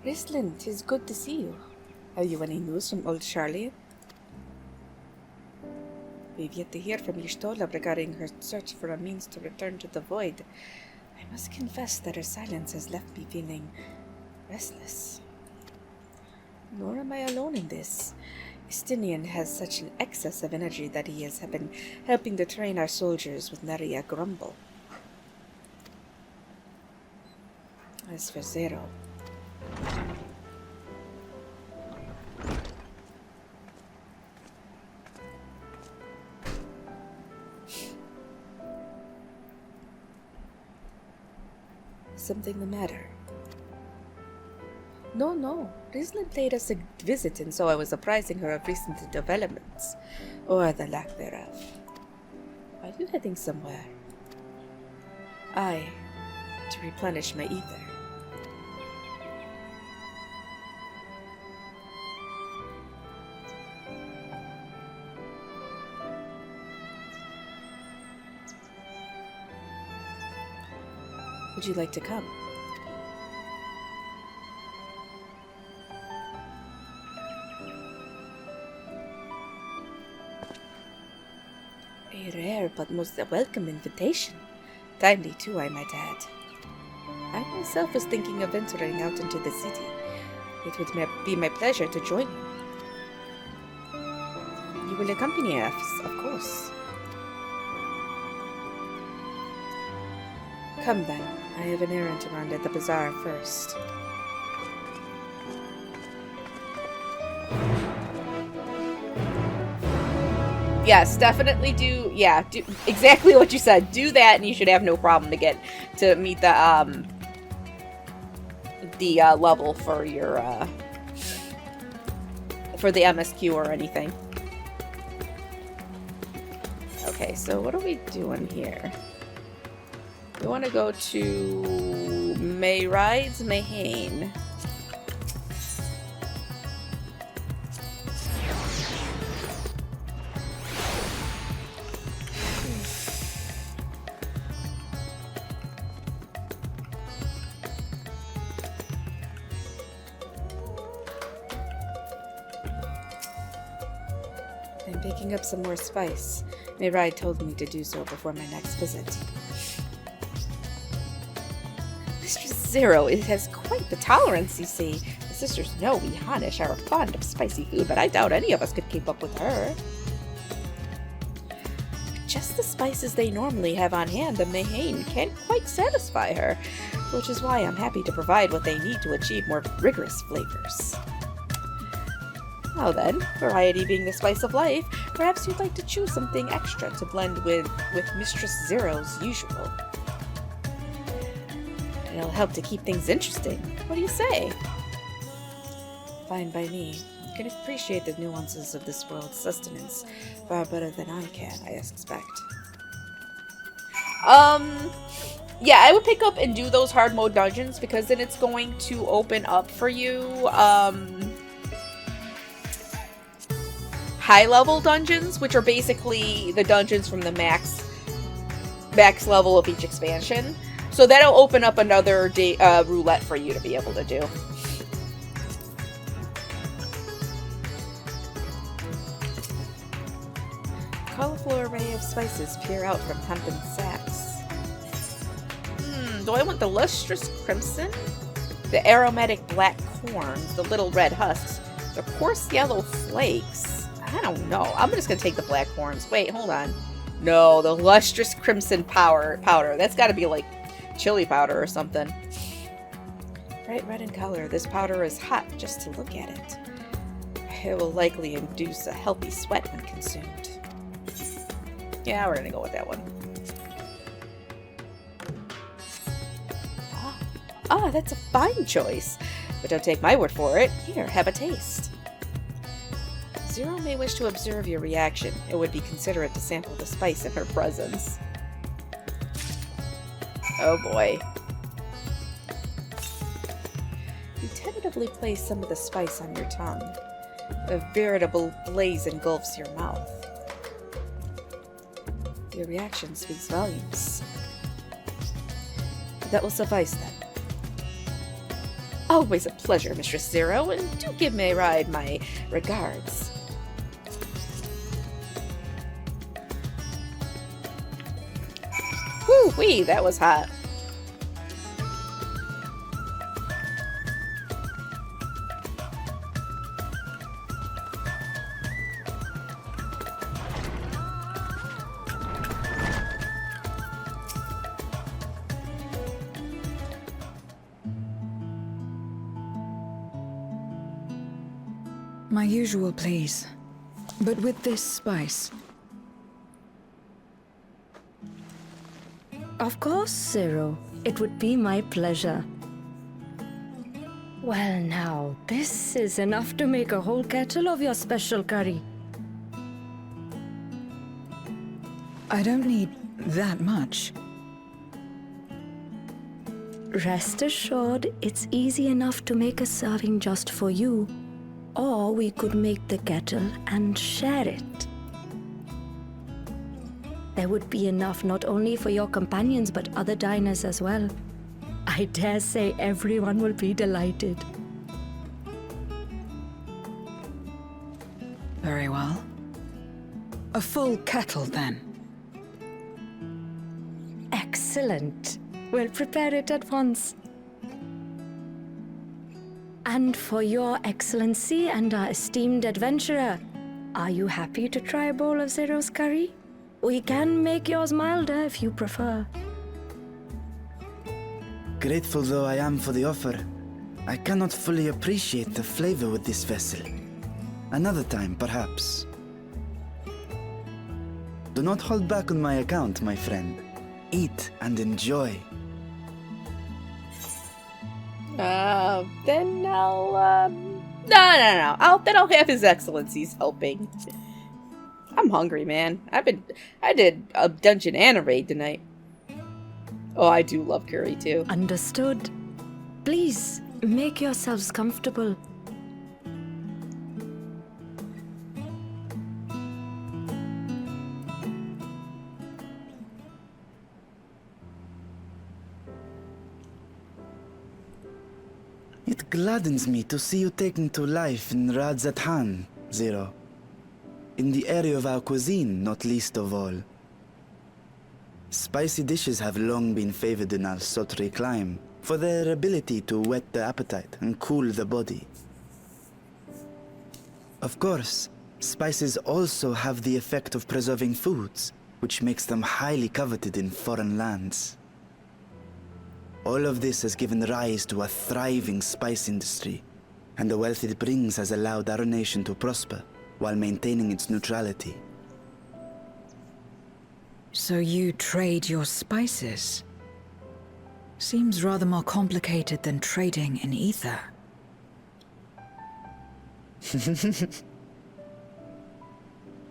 Rislin, 'tis good to see you. Have you any news from old Charlie? We've yet to hear from Y'shtola regarding her search for a means to return to the void. I must confess that her silence has left me feeling restless. Nor am I alone in this. Estinian has such an excess of energy that he has been helping to train our soldiers with nary a grumble. As for Zero, something the matter? No. Rislin paid us a visit, and so I was apprising her of recent developments, or the lack thereof. Are you heading somewhere? Aye, to replenish my ether. Would you like to come? A rare but most welcome invitation. Timely too, I might add. I myself was thinking of venturing out into the city. It would be my pleasure to join you. You will accompany us, of course. Come then. I have an errand around at the bazaar first. Yes, definitely do exactly what you said. Do that and you should have no problem to meet the level for your for the MSQ or anything. Okay, so what are we doing here? We want to go to Mayhain. I'm picking up some more spice. Mayhain told me to do so before my next visit. Zero, it has quite the tolerance, you see. The sisters know we Hanish are fond of spicy food, but I doubt any of us could keep up with her. Just the spices they normally have on hand, the Mayhain can't quite satisfy her, which is why I'm happy to provide what they need to achieve more rigorous flavors. Now then, variety being the spice of life, perhaps you'd like to choose something extra to blend with Mistress Zero's usual. It'll help to keep things interesting. What do you say? Fine by me. You can appreciate the nuances of this world's sustenance far better than I can, I expect. Yeah, I would pick up and do those hard mode dungeons because then it's going to open up for you, high level dungeons, which are basically the dungeons from the max level of each expansion. So that'll open up another roulette for you to be able to do. Colorful array of spices peer out from hempen sacks. Do I want the lustrous crimson? The aromatic black corns, the little red husks, the coarse yellow flakes. I don't know. I'm just gonna take the black corns. Wait, hold on. No, the lustrous crimson powder. That's gotta be like chili powder or something. Bright red in color, this powder is hot just to look at it. It will likely induce a healthy sweat when consumed. Yeah, we're gonna go with that one. Ah, that's a fine choice. But don't take my word for it. Here, have a taste. Zero may wish to observe your reaction. It would be considerate to sample the spice in her presence. Oh boy. You tentatively place some of the spice on your tongue. A veritable blaze engulfs your mouth. Your reaction speaks volumes. That will suffice then. Always a pleasure, Mistress Zero, and do give me a ride my regards. Whoo-wee, that was hot. My usual, please. But with this spice. Of course, Zero. It would be my pleasure. Well now, this is enough to make a whole kettle of your special curry. I don't need that much. Rest assured, it's easy enough to make a serving just for you. Or we could make the kettle and share it. There would be enough not only for your companions but other diners as well. I dare say everyone will be delighted. Very well. A full kettle, then. Excellent. We'll prepare it at once. And for your excellency and our esteemed adventurer, are you happy to try a bowl of Zero's curry? We can make yours milder if you prefer. Grateful though I am for the offer, I cannot fully appreciate the flavor with this vessel. Another time, perhaps. Do not hold back on my account, my friend. Eat and enjoy. Then I'll, no. Then I'll have His Excellency's helping. I'm hungry, man. I did a dungeon and a raid tonight. Oh, I do love curry, too. Understood. Please, make yourselves comfortable. It gladdens me to see you taking to life in Radzathan, Zero. In the area of our cuisine, not least of all. Spicy dishes have long been favored in our sultry clime for their ability to whet the appetite and cool the body. Of course, spices also have the effect of preserving foods, which makes them highly coveted in foreign lands. All of this has given rise to a thriving spice industry, and the wealth it brings has allowed our nation to prosper while maintaining its neutrality. So you trade your spices? Seems rather more complicated than trading in ether.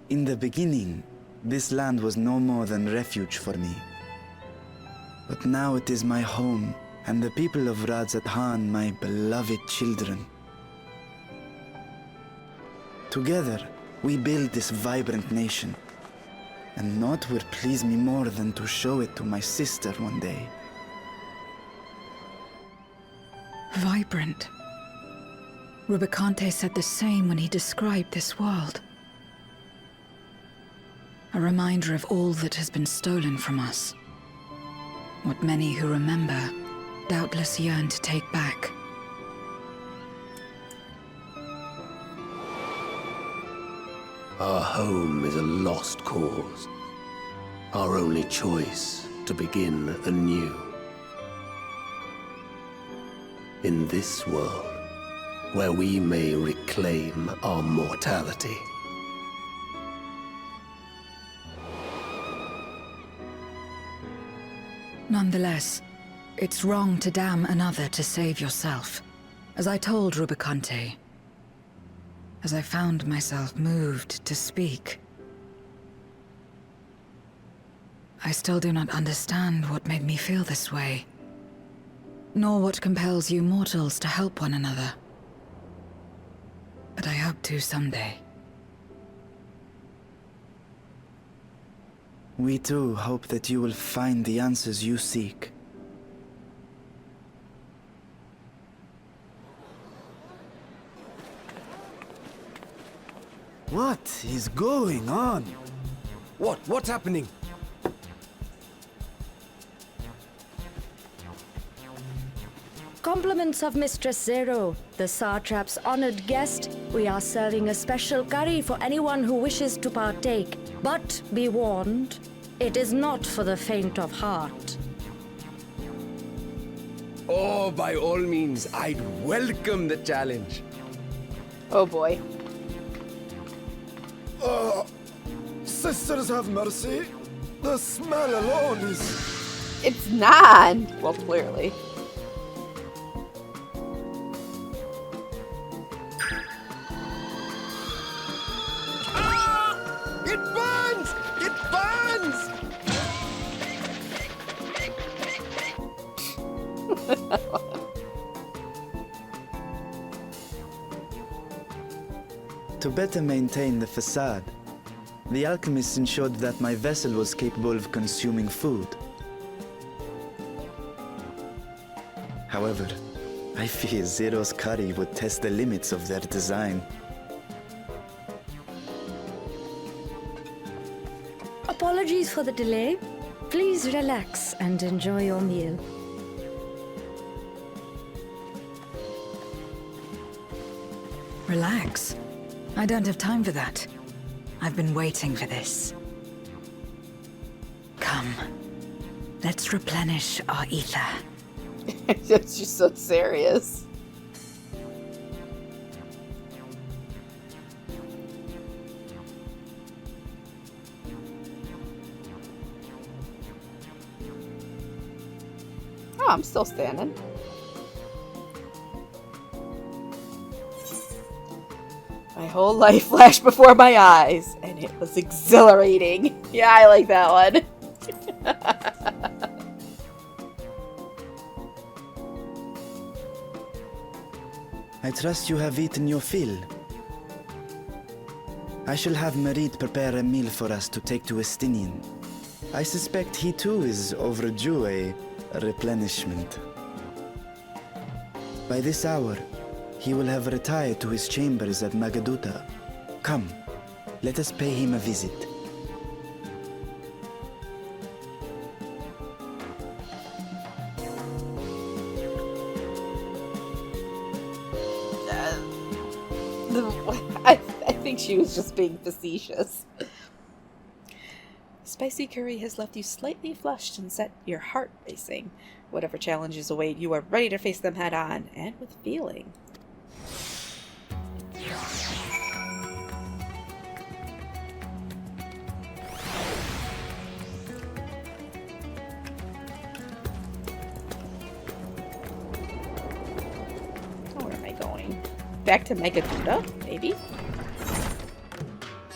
In the beginning, this land was no more than refuge for me. But now it is my home, and the people of Radzathan my beloved children. Together, we build this vibrant nation. And naught would please me more than to show it to my sister one day. Vibrant. Rubicante said the same when he described this world. A reminder of all that has been stolen from us. What many who remember doubtless yearn to take back. Our home is a lost cause. Our only choice to begin anew. In this world, where we may reclaim our mortality. Nonetheless, it's wrong to damn another to save yourself. As I told Rubicante, as I found myself moved to speak. I still do not understand what made me feel this way, nor what compels you mortals to help one another. But I hope to someday. We too hope that you will find the answers you seek. What is going on? What's happening? Compliments of Mistress Zero, the Satrap's honored guest. We are serving a special curry for anyone who wishes to partake. But be warned, it is not for the faint of heart. Oh, by all means, I'd welcome the challenge. Oh boy. Sisters have mercy. The smell alone is... It's non. Well, clearly. It burns! It burns! To better maintain the facade, the alchemists ensured that my vessel was capable of consuming food. However, I fear Zero's curry would test the limits of their design. Apologies for the delay. Please relax and enjoy your meal. Relax. I don't have time for that. I've been waiting for this. Come. Let's replenish our ether. She's so serious. Oh, I'm still standing. My whole life flashed before my eyes, and it was exhilarating. Yeah, I like that one. I trust you have eaten your fill. I shall have Merid prepare a meal for us to take to Estinian. I suspect he too is overdue a replenishment. By this hour, he will have retired to his chambers at Magaduta. Come, let us pay him a visit. I think she was just being facetious. Spicy curry has left you slightly flushed and set your heart racing. Whatever challenges await, you are ready to face them head on, and with feeling. Oh, where am I going? Back to Megaduta, maybe?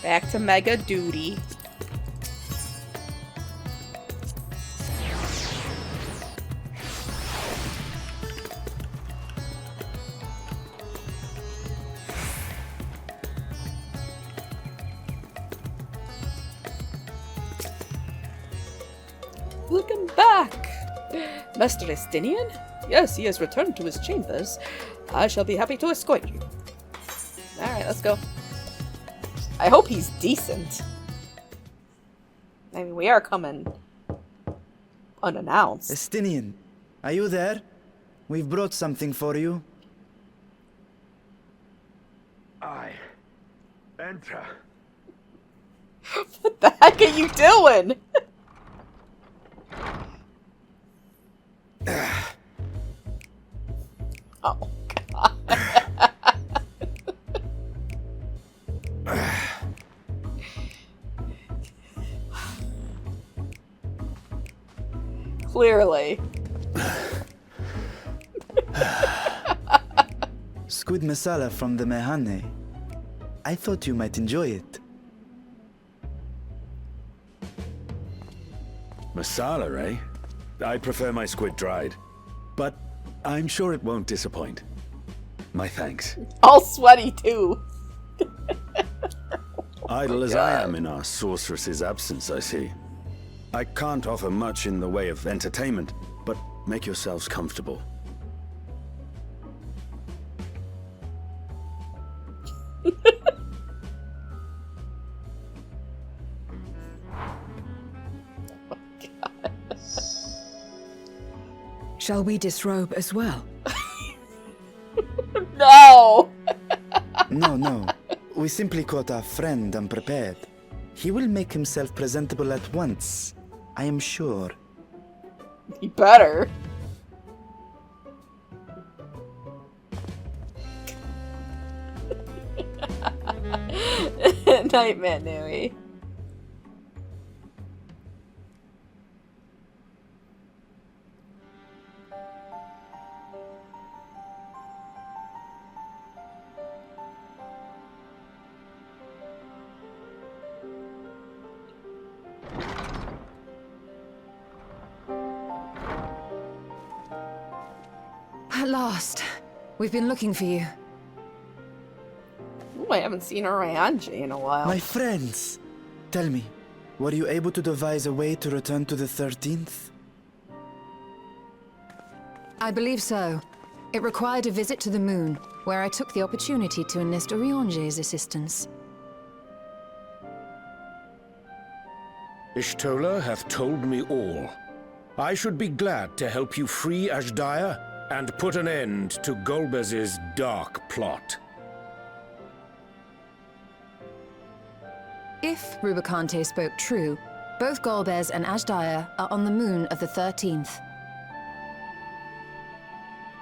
Back to Mega Duty. Welcome back! Master Estinian? Yes, he has returned to his chambers. I shall be happy to escort you. Alright, let's go. I hope he's decent. I mean, we are coming unannounced. Estinian, are you there? We've brought something for you. I enter. What the heck are you doing? Oh, God. Clearly. Squid masala from the Mehane. I thought you might enjoy it. Masala, eh? I prefer my squid dried. But I'm sure it won't disappoint. My thanks. All sweaty, too. Idle as I am in our sorceress's absence, I see. I can't offer much in the way of entertainment, but make yourselves comfortable. Shall we disrobe as well? No! No. We simply caught our friend unprepared. He will make himself presentable at once, I am sure. You better. Night Manui. At last. We've been looking for you. Ooh, I haven't seen Orianji in a while. My friends! Tell me, were you able to devise a way to return to the 13th? I believe so. It required a visit to the moon, where I took the opportunity to enlist Oriange's assistance. Ishtola hath told me all. I should be glad to help you free Azhdaya and put an end to Golbez's dark plot. If Rubicante spoke true, both Golbez and Azhdaya are on the moon of the 13th.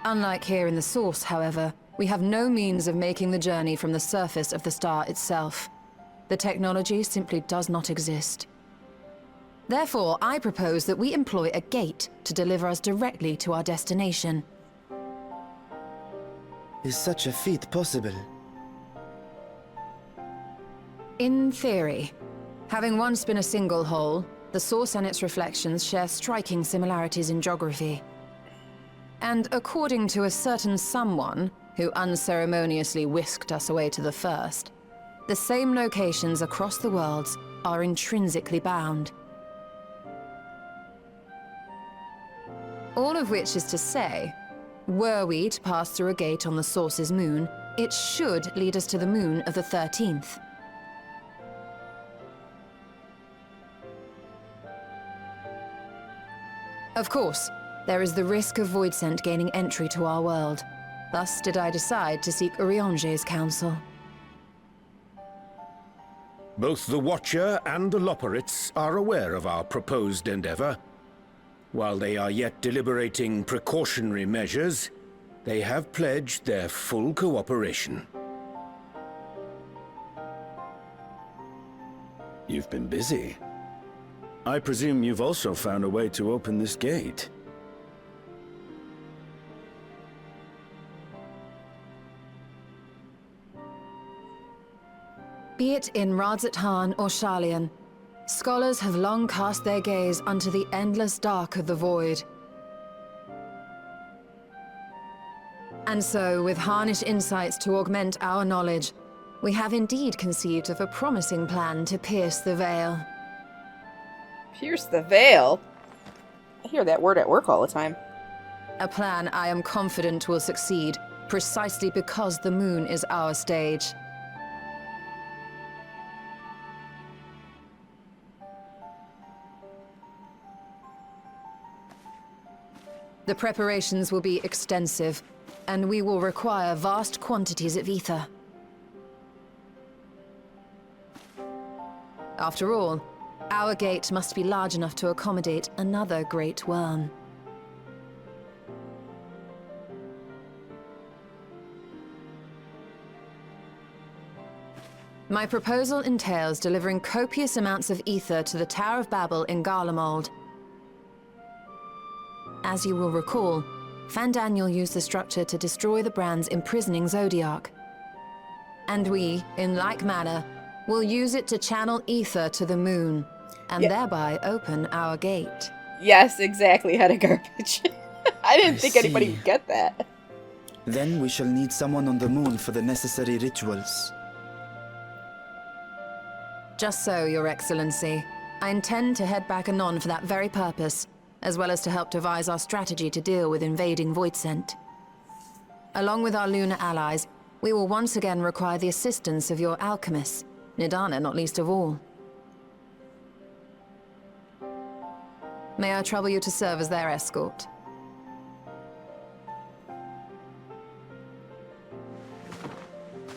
Unlike here in the Source, however, we have no means of making the journey from the surface of the star itself. The technology simply does not exist. Therefore, I propose that we employ a gate to deliver us directly to our destination. Is such a feat possible? In theory. Having once been a single hole, the Source and its reflections share striking similarities in geography. And according to a certain someone who unceremoniously whisked us away to the first, the same locations across the worlds are intrinsically bound. All of which is to say, were we to pass through a gate on the Source's moon, it should lead us to the moon of the 13th. Of course, there is the risk of Voidsent gaining entry to our world. Thus did I decide to seek Urianger's counsel. Both the Watcher and the Loporrits are aware of our proposed endeavor. While they are yet deliberating precautionary measures, they have pledged their full cooperation. You've been busy. I presume you've also found a way to open this gate. Be it in Radzat-Han or Sharlayan, scholars have long cast their gaze unto the endless dark of the void. And so, with Harnish insights to augment our knowledge, we have indeed conceived of a promising plan to pierce the veil. Pierce the veil? I hear that word at work all the time. A plan I am confident will succeed, precisely because the moon is our stage. The preparations will be extensive, and we will require vast quantities of ether. After all, our gate must be large enough to accommodate another great worm. My proposal entails delivering copious amounts of ether to the Tower of Babel in Garlemald. As you will recall, Fandaniel used the structure to destroy the Brand's imprisoning Zodiac. And we, in like manner, will use it to channel ether to the moon, and thereby open our gate. Yes, exactly, head of garbage. I didn't think anybody see. would get that. Then we shall need someone on the moon for the necessary rituals. Just so, Your Excellency. I intend to head back anon for that very purpose, as well as to help devise our strategy to deal with invading Voidsent. Along with our lunar allies, we will once again require the assistance of your alchemists, Nidana not least of all. May I trouble you to serve as their escort?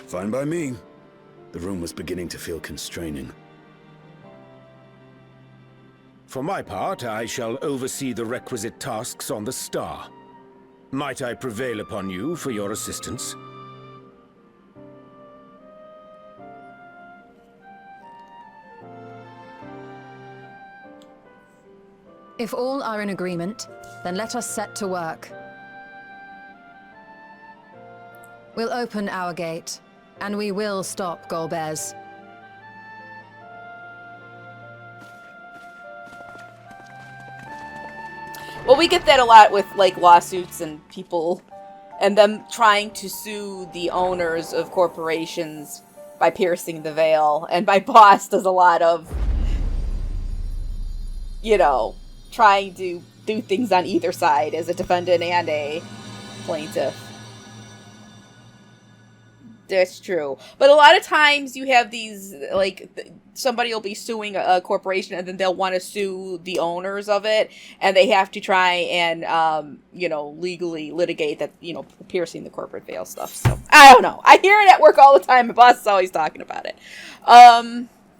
Fine by me. The room was beginning to feel constraining. For my part, I shall oversee the requisite tasks on the Star. Might I prevail upon you for your assistance? If all are in agreement, then let us set to work. We'll open our gate, and we will stop Golbez. Well, we get that a lot with, like, lawsuits and people, and them trying to sue the owners of corporations by piercing the veil. And my boss does a lot of, you know, trying to do things on either side as a defendant and a plaintiff. That's true. But a lot of times you have these, like, somebody will be suing a corporation and then they'll want to sue the owners of it, and they have to try and, you know, legally litigate that, you know, piercing the corporate veil stuff. So, I don't know. I hear it at work all the time. My boss is always talking about it.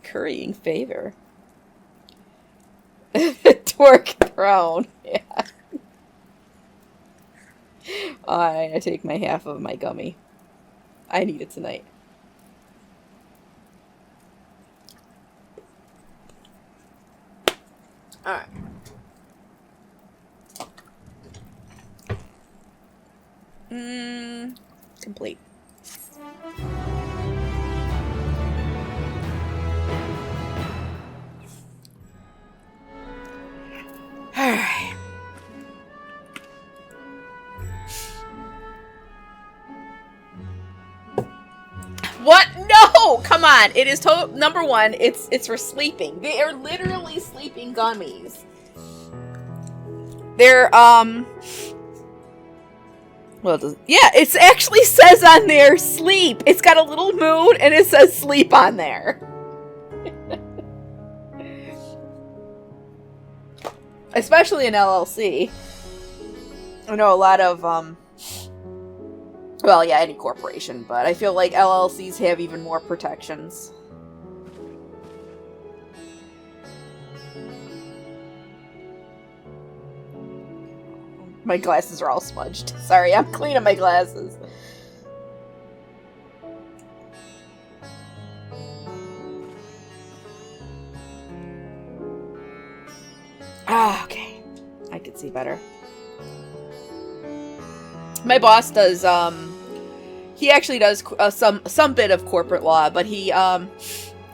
Currying favor. Twerk throne. Yeah. I take my half of my gummy. I need it tonight. Alright. Complete. Alright. What? No! Come on. It is number one, it's for sleeping. They are literally sleeping gummies. They're, well, yeah, it actually says on there, sleep. It's got a little moon, and it says sleep on there. Especially in LLC. I know a lot of, well, yeah, any corporation, but I feel like LLCs have even more protections. My glasses are all smudged. Sorry, I'm cleaning my glasses. Ah, okay. I could see better. My boss does, he actually does some bit of corporate law, but he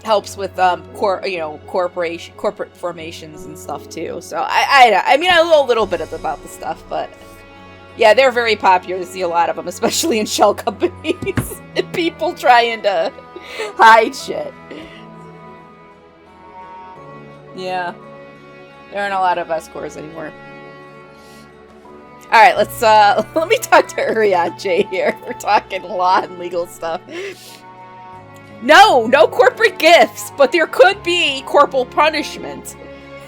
helps with corporate formations and stuff too. So I mean, I know a little bit about the stuff, but yeah, they're very popular. You see a lot of them, especially in shell companies. People trying to hide shit. Yeah, there aren't a lot of S-Corps anymore. Alright, let's, let me talk to Uriache here. We're talking law and legal stuff. No corporate gifts, but there could be corporal punishment.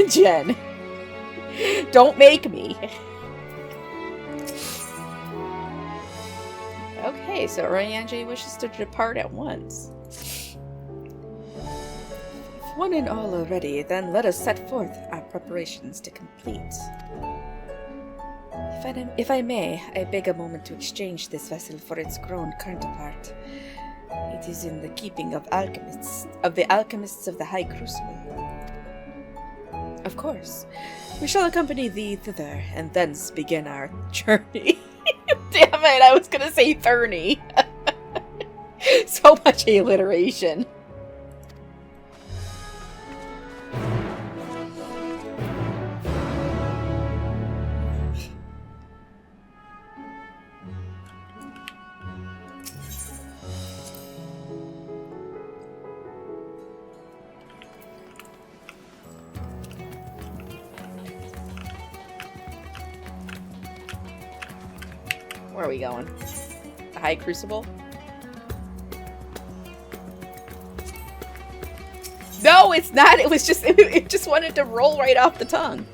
Jen. Don't make me. Okay, so Uriache wishes to depart at once. If one and all are ready, then let us set forth our preparations to complete. If I may, I beg a moment to exchange this vessel for its grown counterpart. It is in the keeping of the alchemists of the High Crucible. Of course. We shall accompany thee thither, and thence begin our journey. Damn it, I was gonna say Thurney. So much alliteration. Where are we going? The High Crucible? No, it's not. It was just, it just wanted to roll right off the tongue.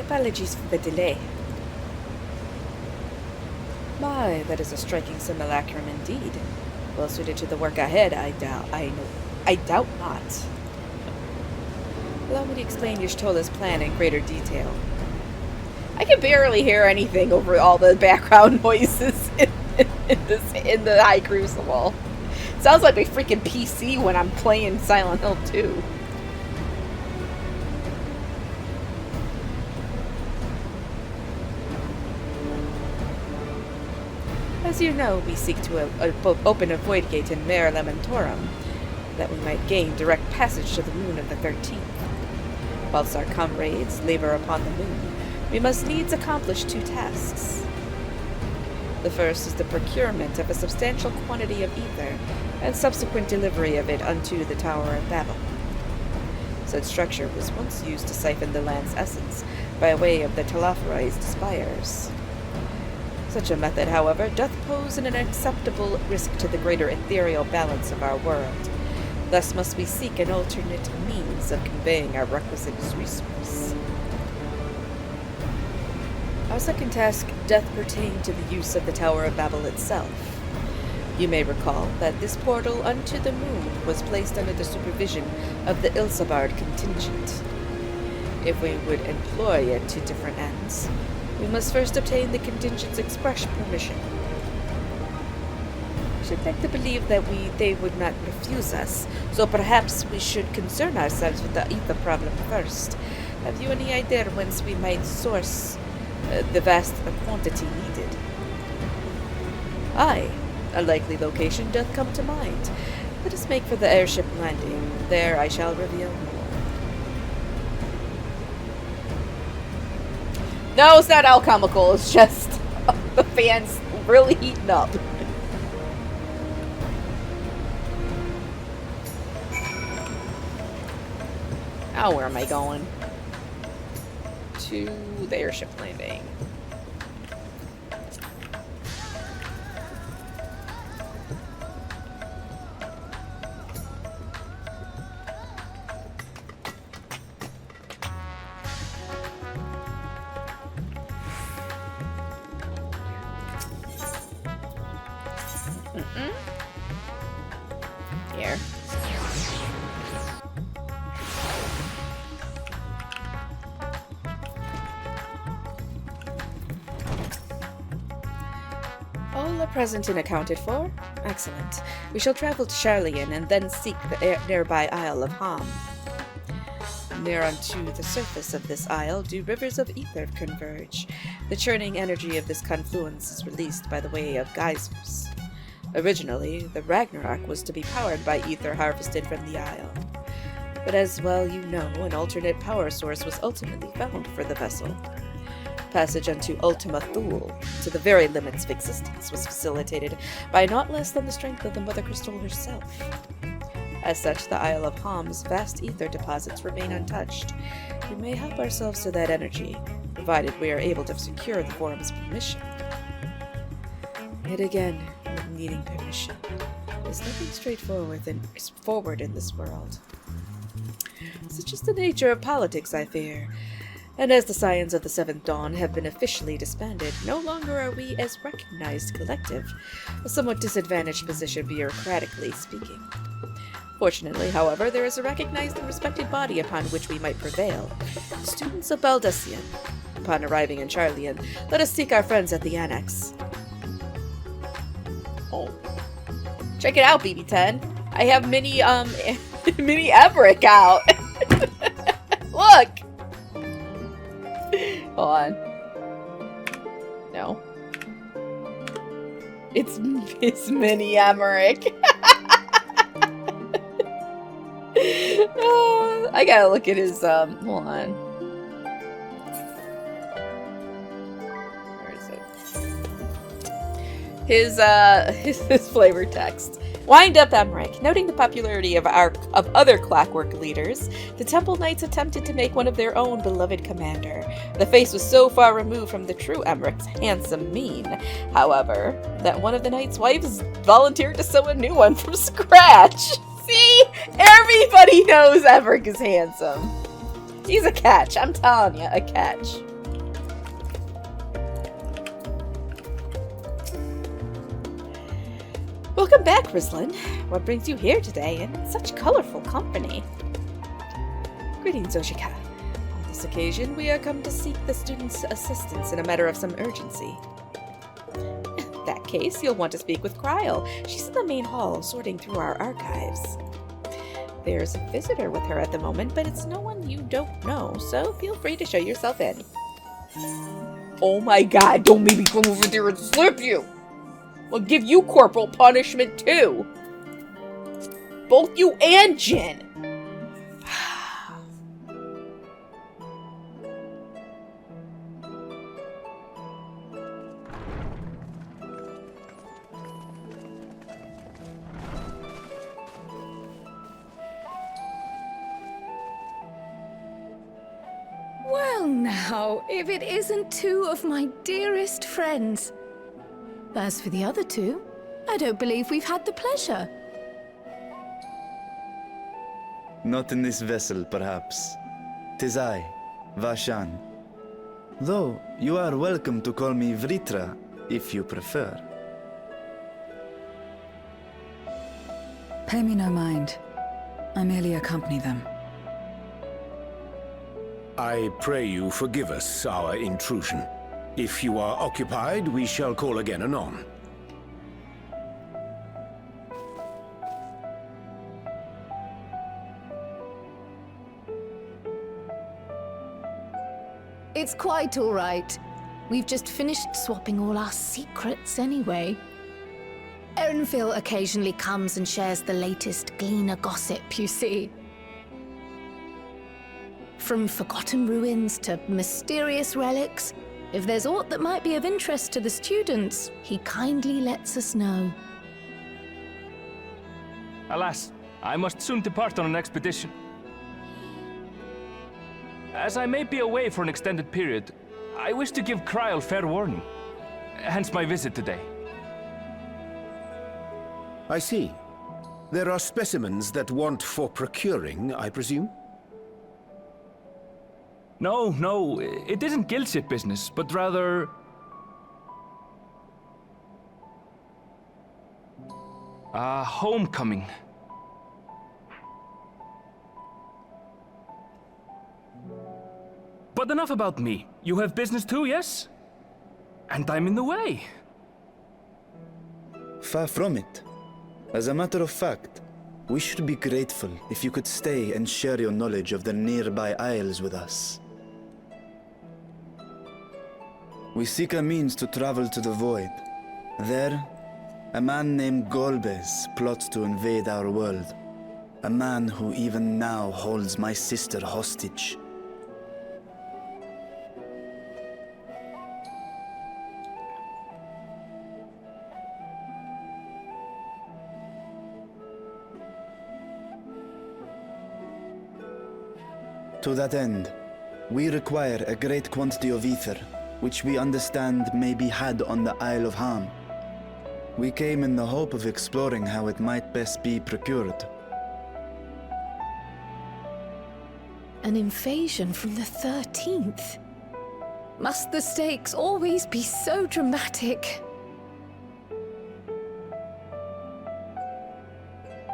Apologies for the delay. My, that is a striking simulacrum indeed. Well suited to the work ahead, I doubt not. Allow me to explain Y'shtola's plan in greater detail. I can barely hear anything over all the background noises in the High Crucible. Sounds like my freaking PC when I'm playing Silent Hill 2. As you know, we seek to open a void gate in Mare Lamentorum, that we might gain direct passage to the moon of the 13th. Whilst our comrades labor upon the moon, we must needs accomplish 2 tasks. The first is the procurement of a substantial quantity of ether, and subsequent delivery of it unto the Tower of Babel. Said structure was once used to siphon the land's essence by way of the telephorized spires. Such a method, however, doth pose an unacceptable risk to the greater ethereal balance of our world. Thus must we seek an alternate means of conveying our requisite resource. Our second task doth pertain to the use of the Tower of Babel itself. You may recall that this portal unto the moon was placed under the supervision of the Ilsabard contingent. If we would employ it to different ends, we must first obtain the contingent's express permission. I should like to believe that they would not refuse us, so perhaps we should concern ourselves with the ether problem first. Have you any idea whence we might source the vast quantity needed? Aye, a likely location doth come to mind. Let us make for the airship landing. There I shall reveal more. No, it's not alchemical, it's just the fan's really heating up. Now where am I going? To the airship landing. Here. All are present and accounted for? Excellent. We shall travel to Charlian and then seek the nearby Isle of Ham. Near unto the surface of this isle do rivers of ether converge. The churning energy of this confluence is released by the way of geysers. Originally, the Ragnarok was to be powered by ether harvested from the isle. But as well you know, an alternate power source was ultimately found for the vessel. Passage unto Ultima Thule, to the very limits of existence, was facilitated by not less than the strength of the Mother Crystal herself. As such, the Isle of Ham's vast ether deposits remain untouched. We may help ourselves to that energy, provided we are able to secure the Forum's permission. Yet again, with needing permission, there's nothing straightforward in this world. Such is the nature of politics, I fear. And as the Scions of the Seventh Dawn have been officially disbanded, no longer are we as recognized collective, a somewhat disadvantaged position bureaucratically speaking. Fortunately, however, there is a recognized and respected body upon which we might prevail. The students of Baldesion. Upon arriving in Charlian, let us seek our friends at the Annex. Oh. Check it out, BB10. I have mini Emmerich out. Look! Hold on. No. It's mini Emmerich. I gotta look at his, hold on. Where is it? His flavor text. Wind up, Emmerich. Noting the popularity of other clockwork leaders, the Temple Knights attempted to make one of their own beloved commander. The face was so far removed from the true Emmerich's handsome mien, however, that one of the Knights' wives volunteered to sew a new one from scratch. See? Everybody knows Emmerich is handsome. He's a catch. I'm telling you, a catch. Welcome back, Rislin. What brings you here today in such colorful company? Greetings, Oshika. On this occasion, we are come to seek the student's assistance in a matter of some urgency. In that case, you'll want to speak with Kryl. She's in the main hall, sorting through our archives. There's a visitor with her at the moment, but it's no one you don't know, so feel free to show yourself in. Oh my god, don't make me come over there and slip you! I'll give you corporal punishment too! Both you and Jin! Well now, if it isn't two of my dearest friends. As for the other two, I don't believe we've had the pleasure. Not in this vessel, perhaps. 'Tis I, Vashan. Though, you are welcome to call me Vritra, if you prefer. Pay me no mind. I merely accompany them. I pray you forgive us our intrusion. If you are occupied, we shall call again anon. It's quite all right. We've just finished swapping all our secrets anyway. Erenville occasionally comes and shares the latest Gleaner gossip, you see. From forgotten ruins to mysterious relics, if there's aught that might be of interest to the students, he kindly lets us know. Alas, I must soon depart on an expedition. As I may be away for an extended period, I wish to give Kryl fair warning. Hence my visit today. I see. There are specimens that want for procuring, I presume? No, it isn't guildship business, but rather... homecoming. But enough about me. You have business too, yes? And I'm in the way. Far from it. As a matter of fact, we should be grateful if you could stay and share your knowledge of the nearby isles with us. We seek a means to travel to the Void. There, a man named Golbez plots to invade our world. A man who even now holds my sister hostage. To that end, we require a great quantity of ether, which we understand may be had on the Isle of Ham. We came in the hope of exploring how it might best be procured. An invasion from the 13th? Must the stakes always be so dramatic?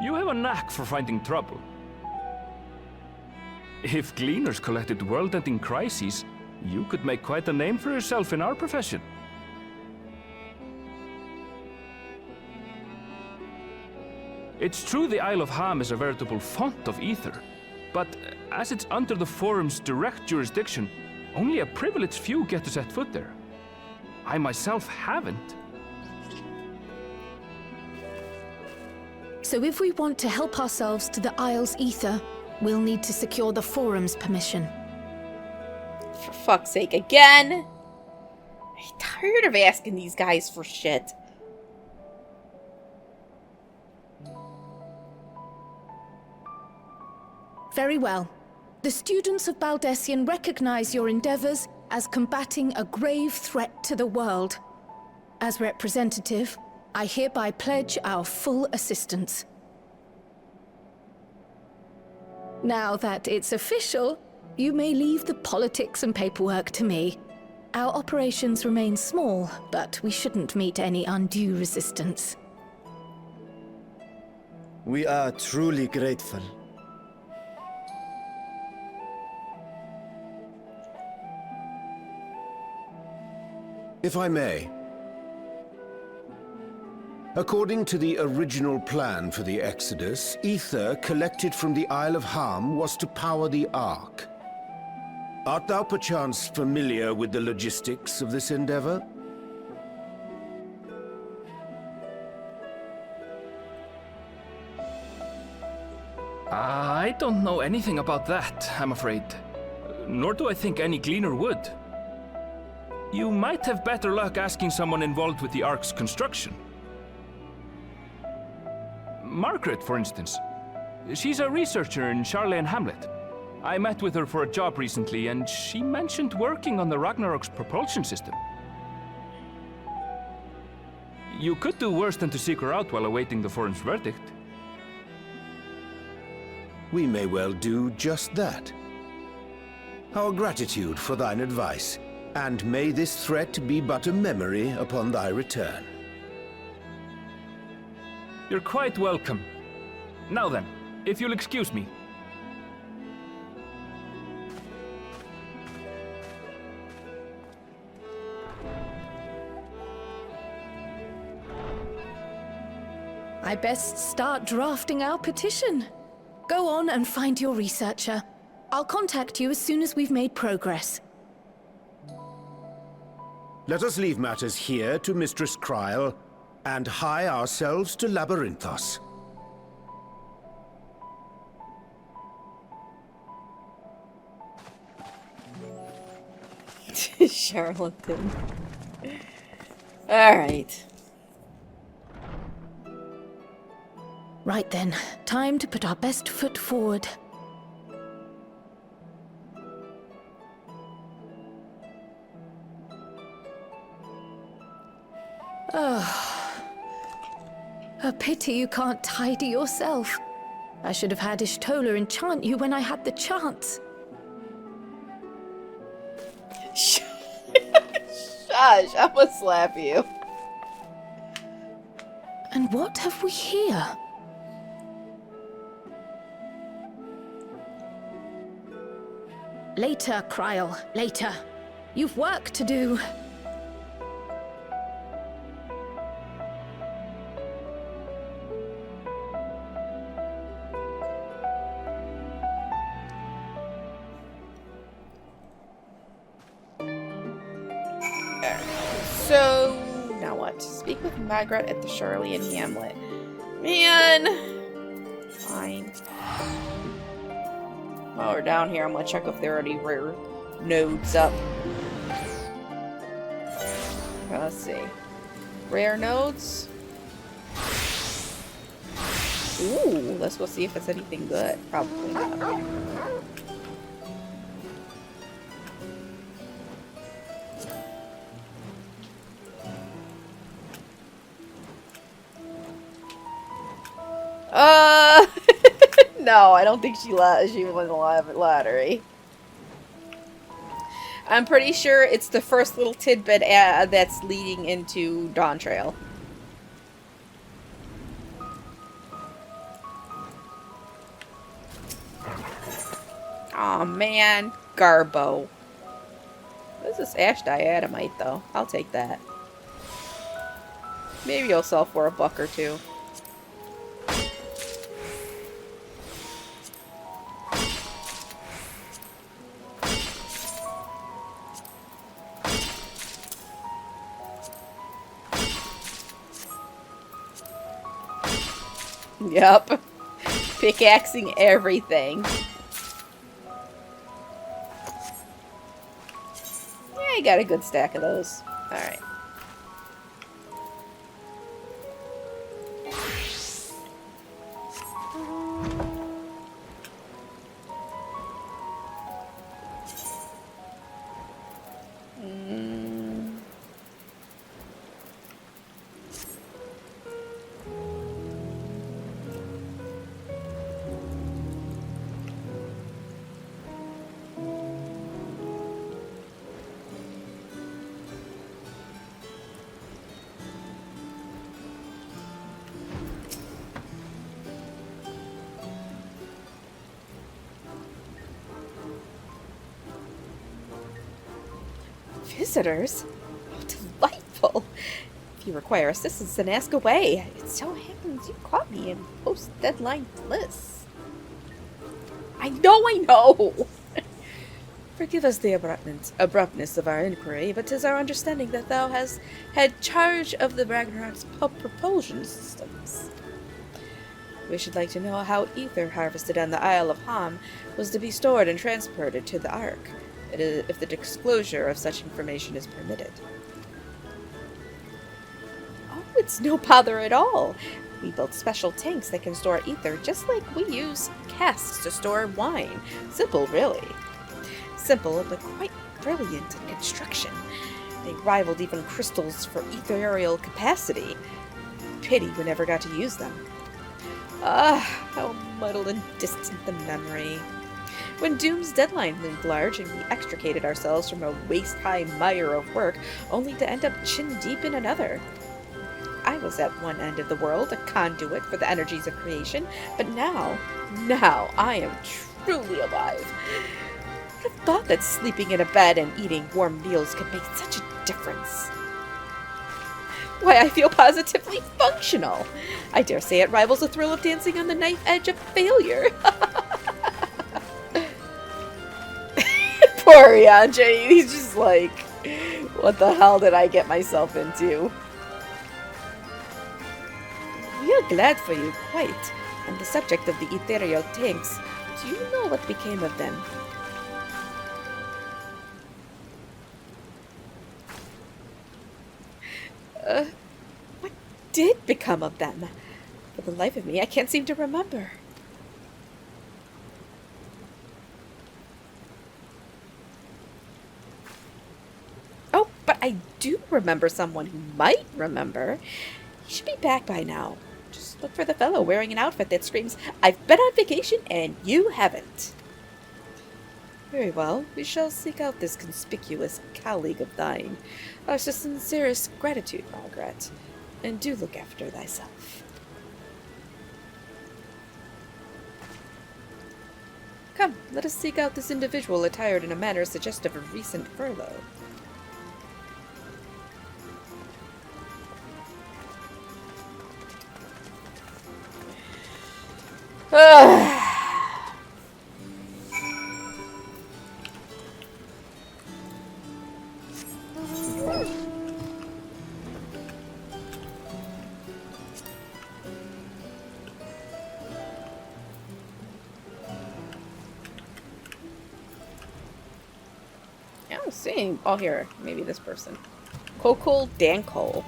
You have a knack for finding trouble. If Gleaners collected world-ending crises, you could make quite a name for yourself in our profession. It's true the Isle of Ham is a veritable font of ether, but as it's under the Forum's direct jurisdiction, only a privileged few get to set foot there. I myself haven't. So if we want to help ourselves to the Isle's ether, we'll need to secure the Forum's permission. For fuck's sake, again? I'm tired of asking these guys for shit. Very well. The students of Baldessian recognize your endeavors as combating a grave threat to the world. As representative, I hereby pledge our full assistance. Now that it's official, you may leave the politics and paperwork to me. Our operations remain small, but we shouldn't meet any undue resistance. We are truly grateful. If I may. According to the original plan for the Exodus, ether collected from the Isle of Harm was to power the Ark. Art thou perchance familiar with the logistics of this endeavor? I don't know anything about that, I'm afraid. Nor do I think any gleaner would. You might have better luck asking someone involved with the Ark's construction. Margaret, for instance. She's a researcher in Charlene Hamlet. I met with her for a job recently, and she mentioned working on the Ragnarok's propulsion system. You could do worse than to seek her out while awaiting the forum's verdict. We may well do just that. Our gratitude for thine advice, and may this threat be but a memory upon thy return. You're quite welcome. Now then, if you'll excuse me. I best start drafting our petition. Go on and find your researcher. I'll contact you as soon as we've made progress. Let us leave matters here to Mistress Kryl, and hie ourselves to Labyrinthos. Charlatan. Alright. Right then, time to put our best foot forward. A pity you can't tidy yourself. I should have had Ishtola enchant you when I had the chance. Shush, I'm gonna slap you. And what have we here? Later, Kryl, later. You've work to do. So, now what? Speak with Margaret at the Charlene Hamlet. Man! Fine. While we're down here, I'm gonna check if there are any rare nodes up. Let's see. Rare nodes? Ooh, let's go see if it's anything good. Probably not. No, I don't think she won the lottery. I'm pretty sure it's the first little tidbit that's leading into Dawn Trail. Aw, man. Garbo. What is this ash diatomite, though? I'll take that. Maybe you'll sell for $1 or $2. Yep. Pickaxing everything. Yeah, you got a good stack of those. Alright. Visitors? Oh, delightful. If you require assistance, then ask away. It so happens you caught me in post-deadline bliss. I know! Forgive us the abruptness of our inquiry, but 'tis our understanding that thou hast had charge of the Ragnarok's propulsion systems. We should like to know how ether harvested on the Isle of Ham was to be stored and transported to the Ark, if the disclosure of such information is permitted. Oh, it's no bother at all. We built special tanks that can store ether just like we use casks to store wine. Simple, really. Simple, but quite brilliant in construction. They rivaled even crystals for ethereal capacity. Pity we never got to use them. Ah, how muddled and distant the memory. When Doom's deadline loomed large and we extricated ourselves from a waist-high mire of work, only to end up chin-deep in another. I was at one end of the world, a conduit for the energies of creation, but now I am truly alive. Who would have thought that sleeping in a bed and eating warm meals could make such a difference? Why, I feel positively functional. I dare say it rivals the thrill of dancing on the knife edge of failure. Poor Yanje, he's just like, what the hell did I get myself into? We are glad for you, quite. On the subject of the ethereal tanks, do you know what became of them? What did become of them? For the life of me, I can't seem to remember. Oh, but I do remember someone who might remember. He should be back by now. Just look for the fellow wearing an outfit that screams, "I've been on vacation and you haven't." Very well, we shall seek out this conspicuous colleague of thine. Our sincerest gratitude, Margaret, and do look after thyself. Come, let us seek out this individual attired in a manner suggestive of recent furlough. I don't see any. Oh, here. Maybe this person. Kokol Dankol.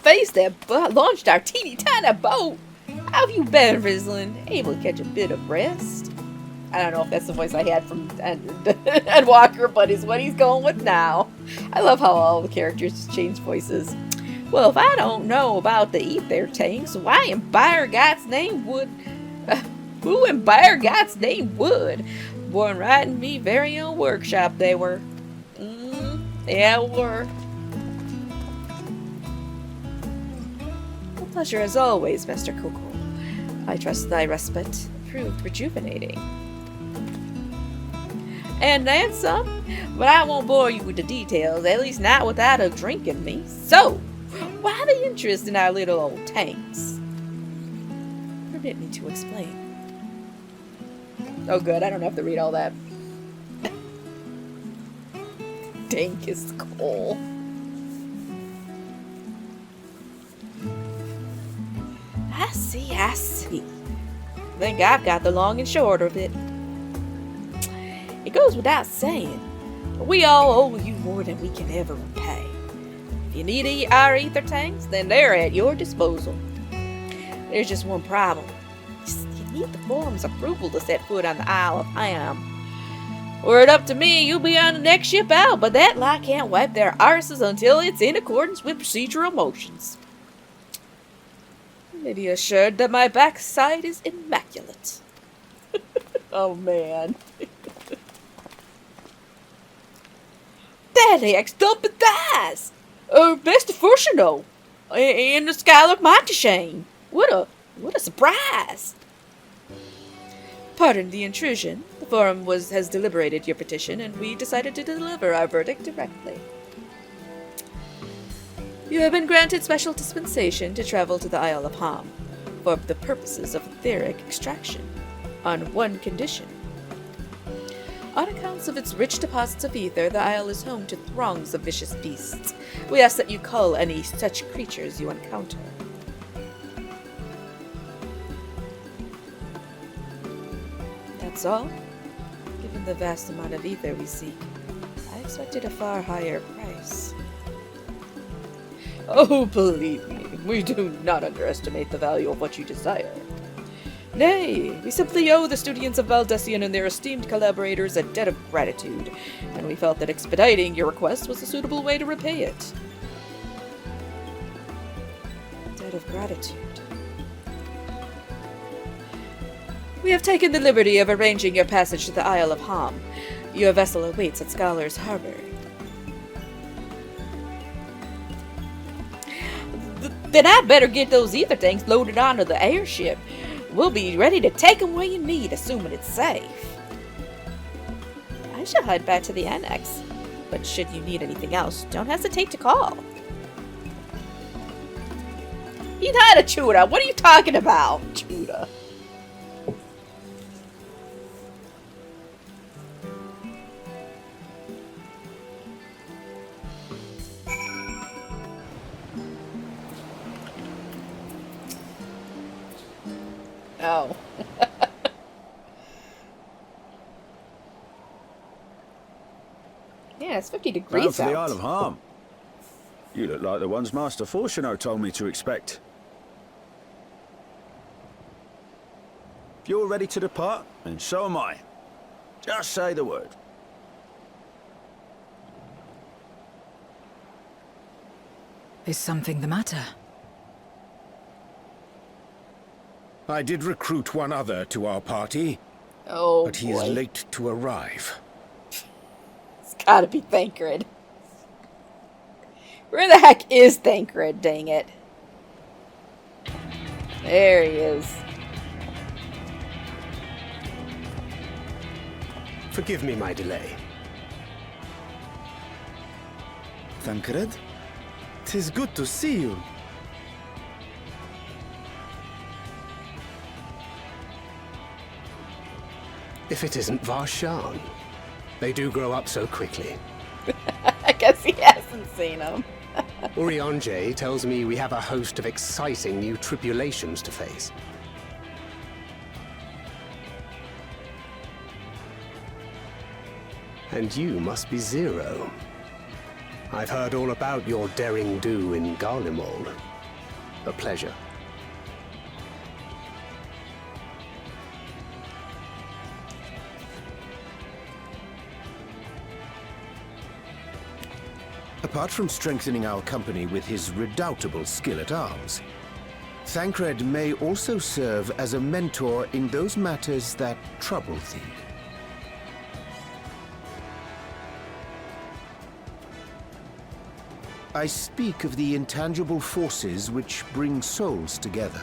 Face that launched our teeny tiny boat. How have you been, Rislin? Able to catch a bit of rest? I don't know if that's the voice I had from Endwalker, but is what he's going with now. I love how all the characters change voices. Well, if I don't know about the ether tanks, why in Byre God's name would... who in Byre God's name would? Born right in me very own workshop they were. Yeah, were. A pleasure as always, Master Coco. I trust thy respite proved rejuvenating. And then some, but I won't bore you with the details, at least not without a drink in me. So, why the interest in our little old tanks? Permit me to explain. Oh good, I don't have to read all that. Tank is cool. I see, I see. Think I've got the long and short of it. It goes without saying, but we all owe you more than we can ever repay. If you need our ether tanks, then they're at your disposal. There's just one problem. You need the forum's approval to set foot on the Isle of Ham. Were it up to me, you'll be on the next ship out, but that lot can't wipe their arses until it's in accordance with procedural motions. Be assured that my backside is immaculate. Oh man. Daddy, X dumping thighs! Best of Fushino! And the Skylark Montechain! What a surprise! Pardon the intrusion. The forum has deliberated your petition, and we decided to deliver our verdict directly. You have been granted special dispensation to travel to the Isle of Ham for the purposes of etheric extraction, on one condition. On accounts of its rich deposits of ether, the isle is home to throngs of vicious beasts. We ask that you cull any such creatures you encounter. That's all. Given the vast amount of ether we seek, I expected a far higher price. Oh, believe me, we do not underestimate the value of what you desire. Nay, we simply owe the students of Valdesian and their esteemed collaborators a debt of gratitude, and we felt that expediting your request was a suitable way to repay it. Debt of gratitude. We have taken the liberty of arranging your passage to the Isle of Ham. Your vessel awaits at Scholar's Harbor. Then I better get those ether tanks loaded onto the airship. We'll be ready to take them where you need, assuming it's safe. I shall head back to the annex, but should you need anything else, don't hesitate to call. He's not a Chuda. What are you talking about, Chuda? Oh. Yeah, it's 50 degrees Bound for out. the Isle of Ham. You look like the ones Master Fortuno told me to expect. If you're ready to depart, and so am I. Just say the word. Is something the matter? I did recruit one other to our party, Oh, but he is late to arrive. It's gotta be Thancred. Where the heck is Thancred, dang it? There he is. Forgive me my delay. Thancred? 'Tis good to see you. If it isn't Varshan. They do grow up so quickly. I guess he hasn't seen him. Urionje tells me we have a host of exciting new tribulations to face. And you must be Zero. I've heard all about your daring do in Garlemald. A pleasure. Apart from strengthening our company with his redoubtable skill at arms, Thancred may also serve as a mentor in those matters that trouble thee. I speak of the intangible forces which bring souls together.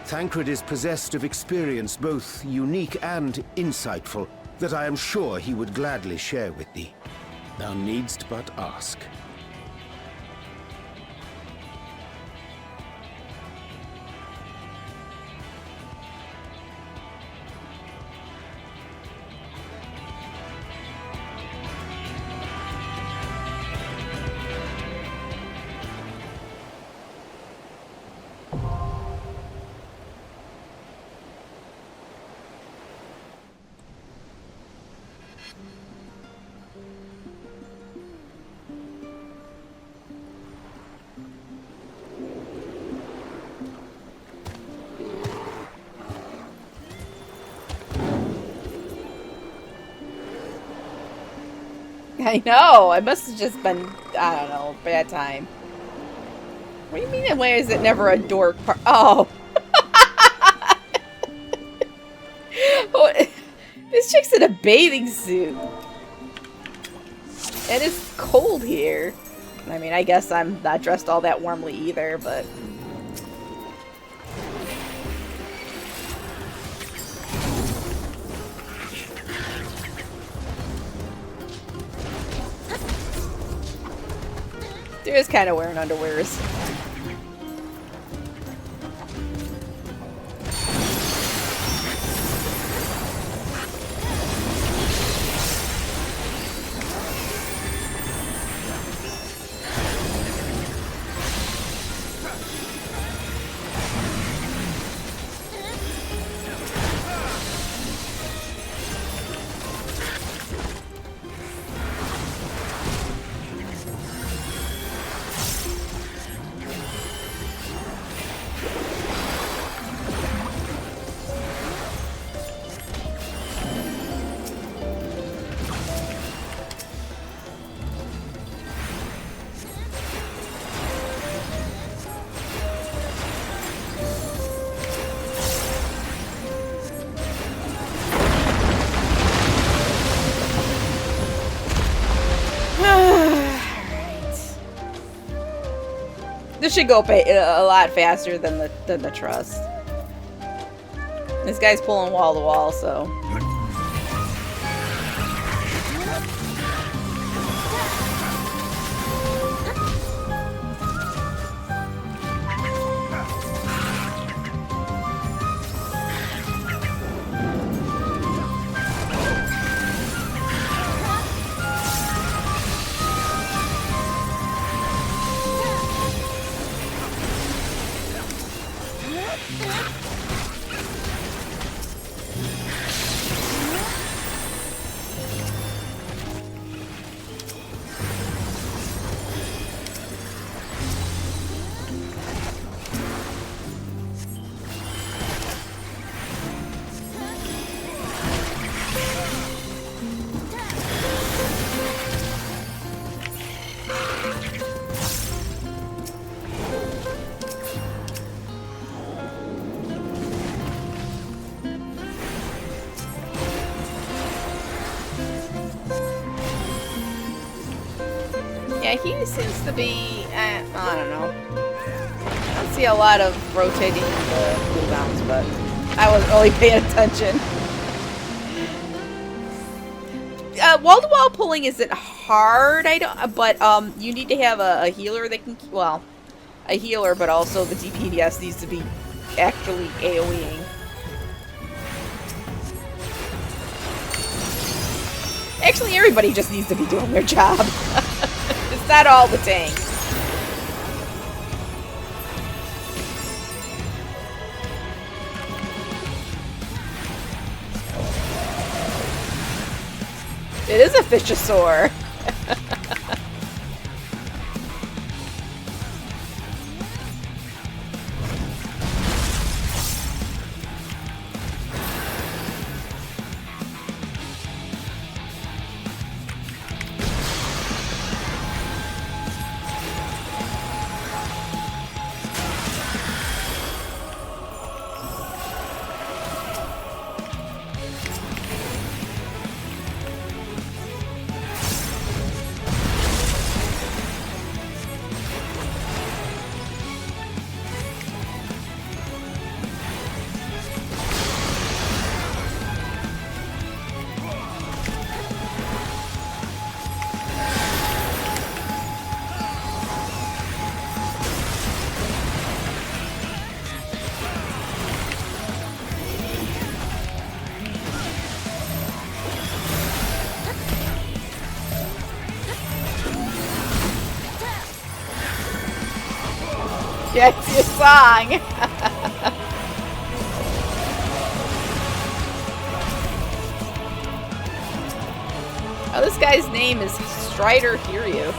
Thancred is possessed of experience both unique and insightful that I am sure he would gladly share with thee. Thou needst but ask. I know. I must have just been, I don't know, bad time. What do you mean? Why is it never a dork part? Oh. This chick's in a bathing suit. And it's cold here. I mean, I guess I'm not dressed all that warmly either, but... They're just kind of wearing underwears. This should go a lot faster than the trust. This guy's pulling wall to wall, so. Yeah, he seems to be, I don't know. I don't see a lot of rotating the cooldowns, but I wasn't really paying attention. Wall-to-wall pulling isn't hard, but you need to have a healer that can, well, a healer, but also the DPS needs to be actually AoEing. Actually, everybody just needs to be doing their job. It's not all the tanks. It is a fishosaur. Yeah, it's your song. Oh, this guy's name is Strider Hiryu.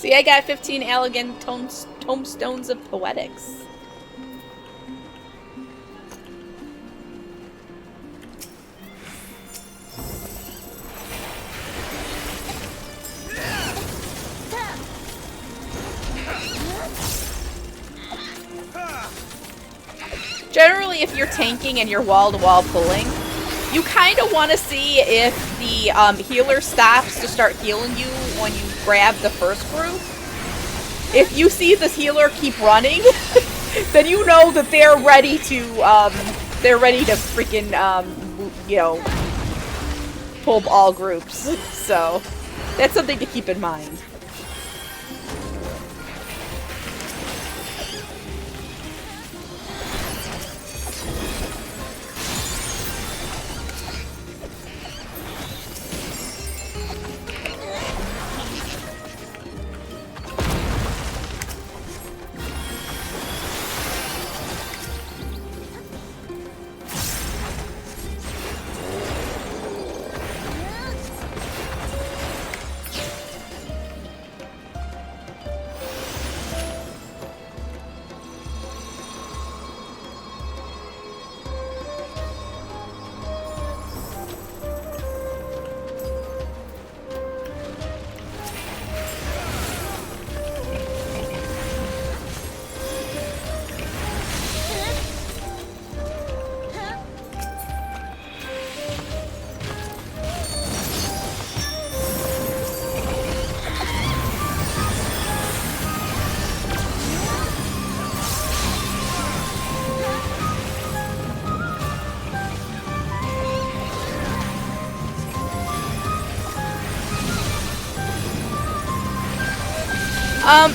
See, I got 15 elegant tomestones of poetics. Generally, if you're tanking and you're wall-to-wall pulling, you kind of want to see if the healer stops to start healing you when you grab the first group. If you see this healer keep running, then you know that they're ready to freaking, you know, pull all groups. So, that's something to keep in mind.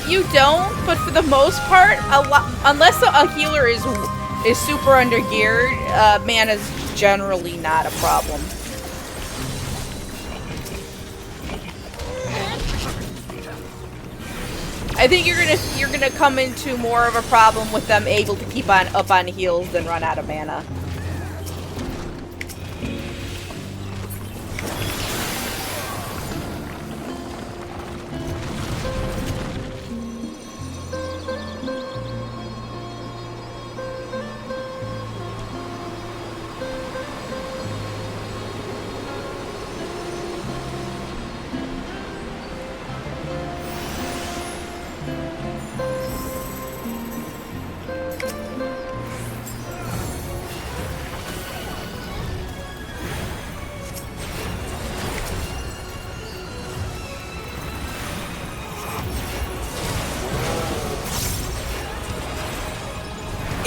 You don't, but for the most part, unless a healer is super undergeared, mana's generally not a problem. I think you're gonna come into more of a problem with them able to keep up on heals than run out of mana.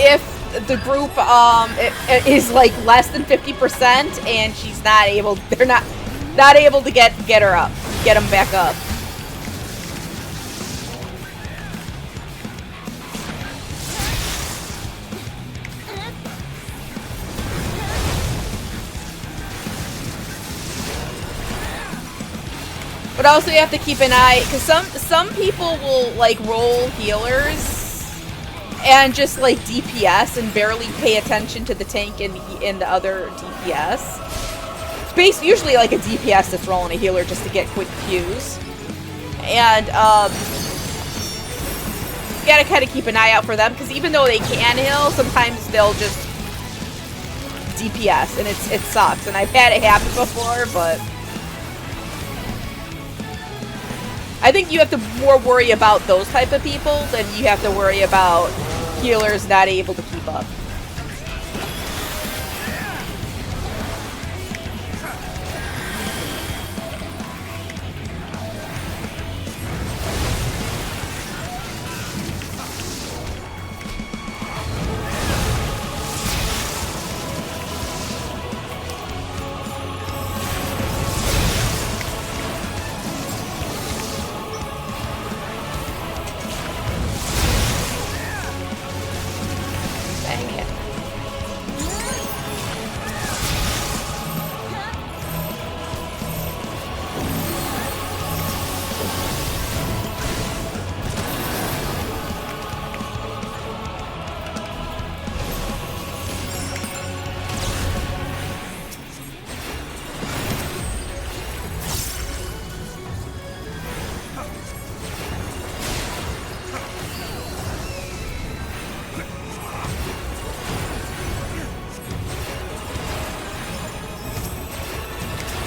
If the group it is like less than 50% and she's not able, they're not able to get her up, get them back up. But also you have to keep an eye, because some people will like roll healers and just like DPS and barely pay attention to the tank and the other DPS. It's usually like a DPS that's rolling a healer just to get quick Qs. And you gotta kind of keep an eye out for them, because even though they can heal, sometimes they'll just DPS, and it sucks. And I've had it happen before, but I think you have to more worry about those type of people than you have to worry about healers not able to keep up.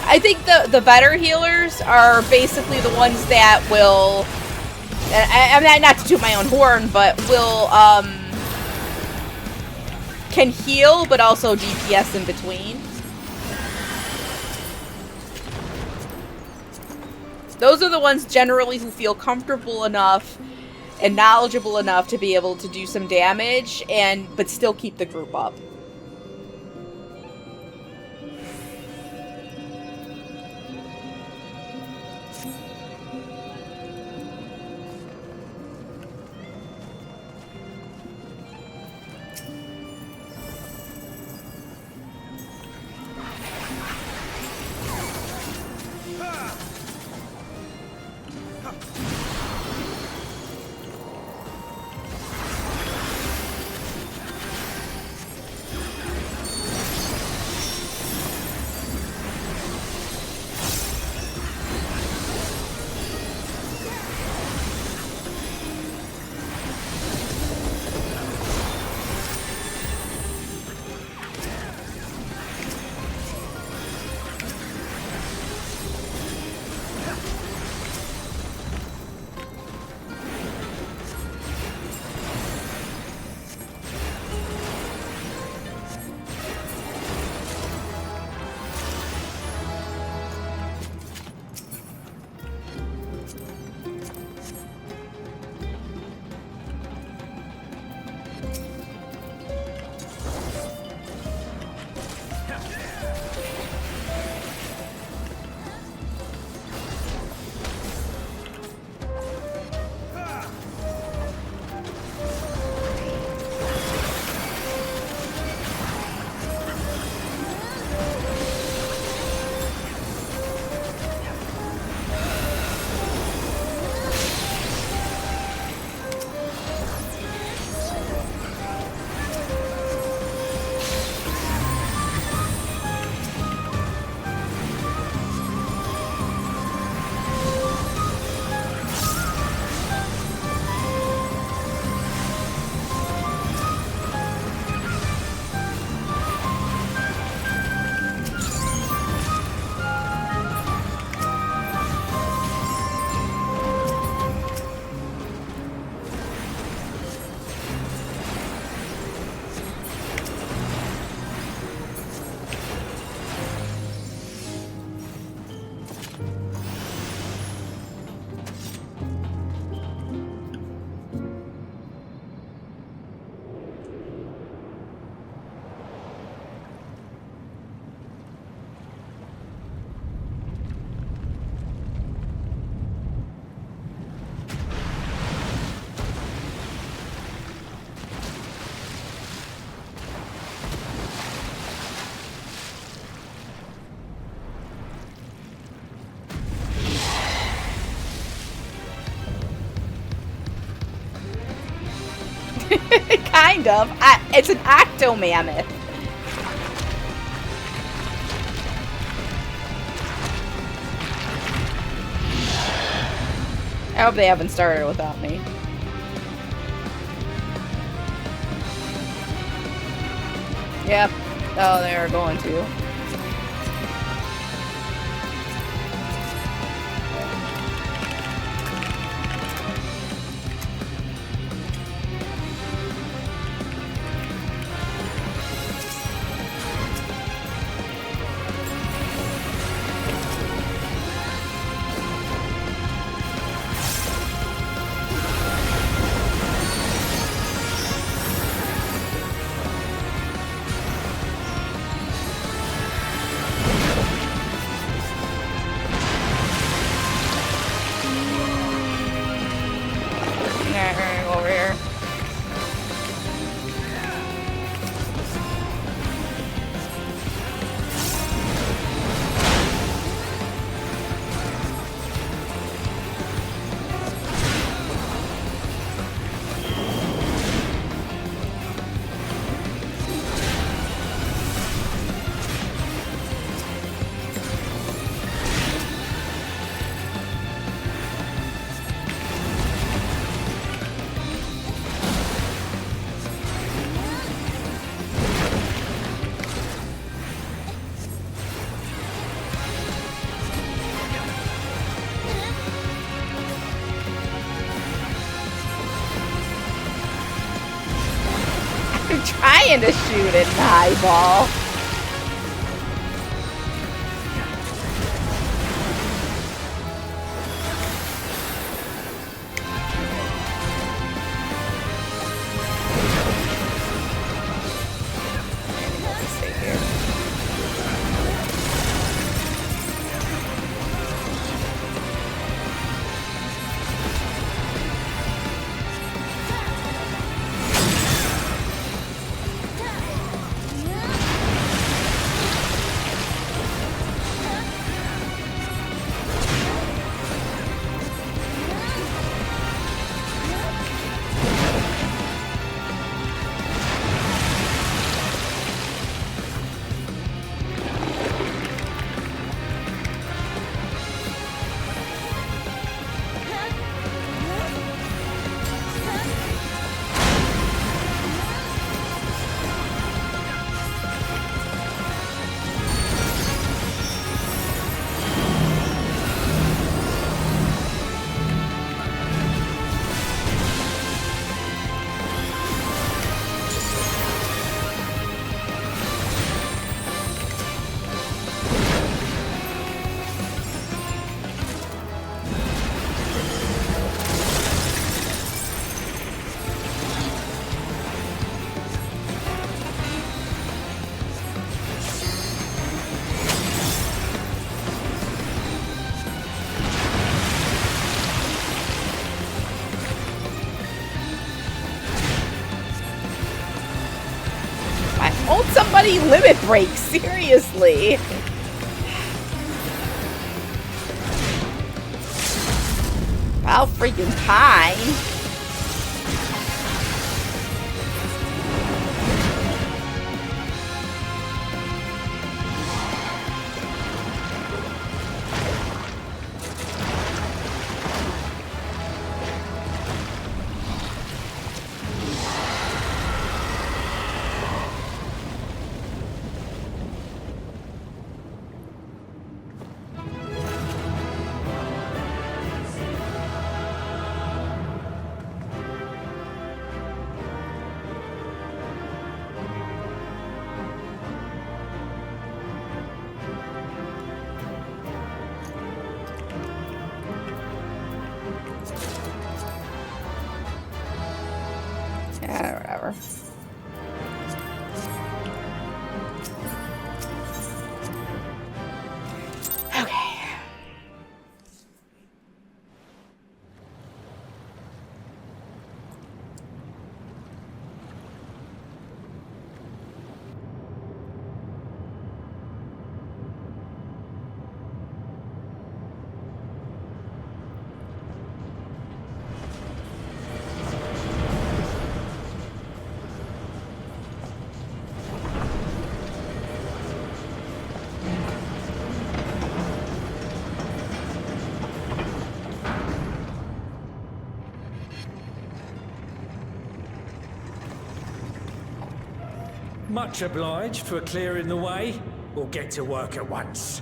I think the better healers are basically the ones that will, I'm not to toot my own horn, but will, can heal, but also DPS in between. Those are the ones generally who feel comfortable enough and knowledgeable enough to be able to do some damage, but still keep the group up. Kind of. It's an octomammoth. I hope they haven't started without me. Yep. Oh, they're going to. trying to shoot it in the eyeball. Won't somebody limit break? Seriously. About freaking time. Whatever. Okay. Much obliged for clearing the way. We'll get to work at once.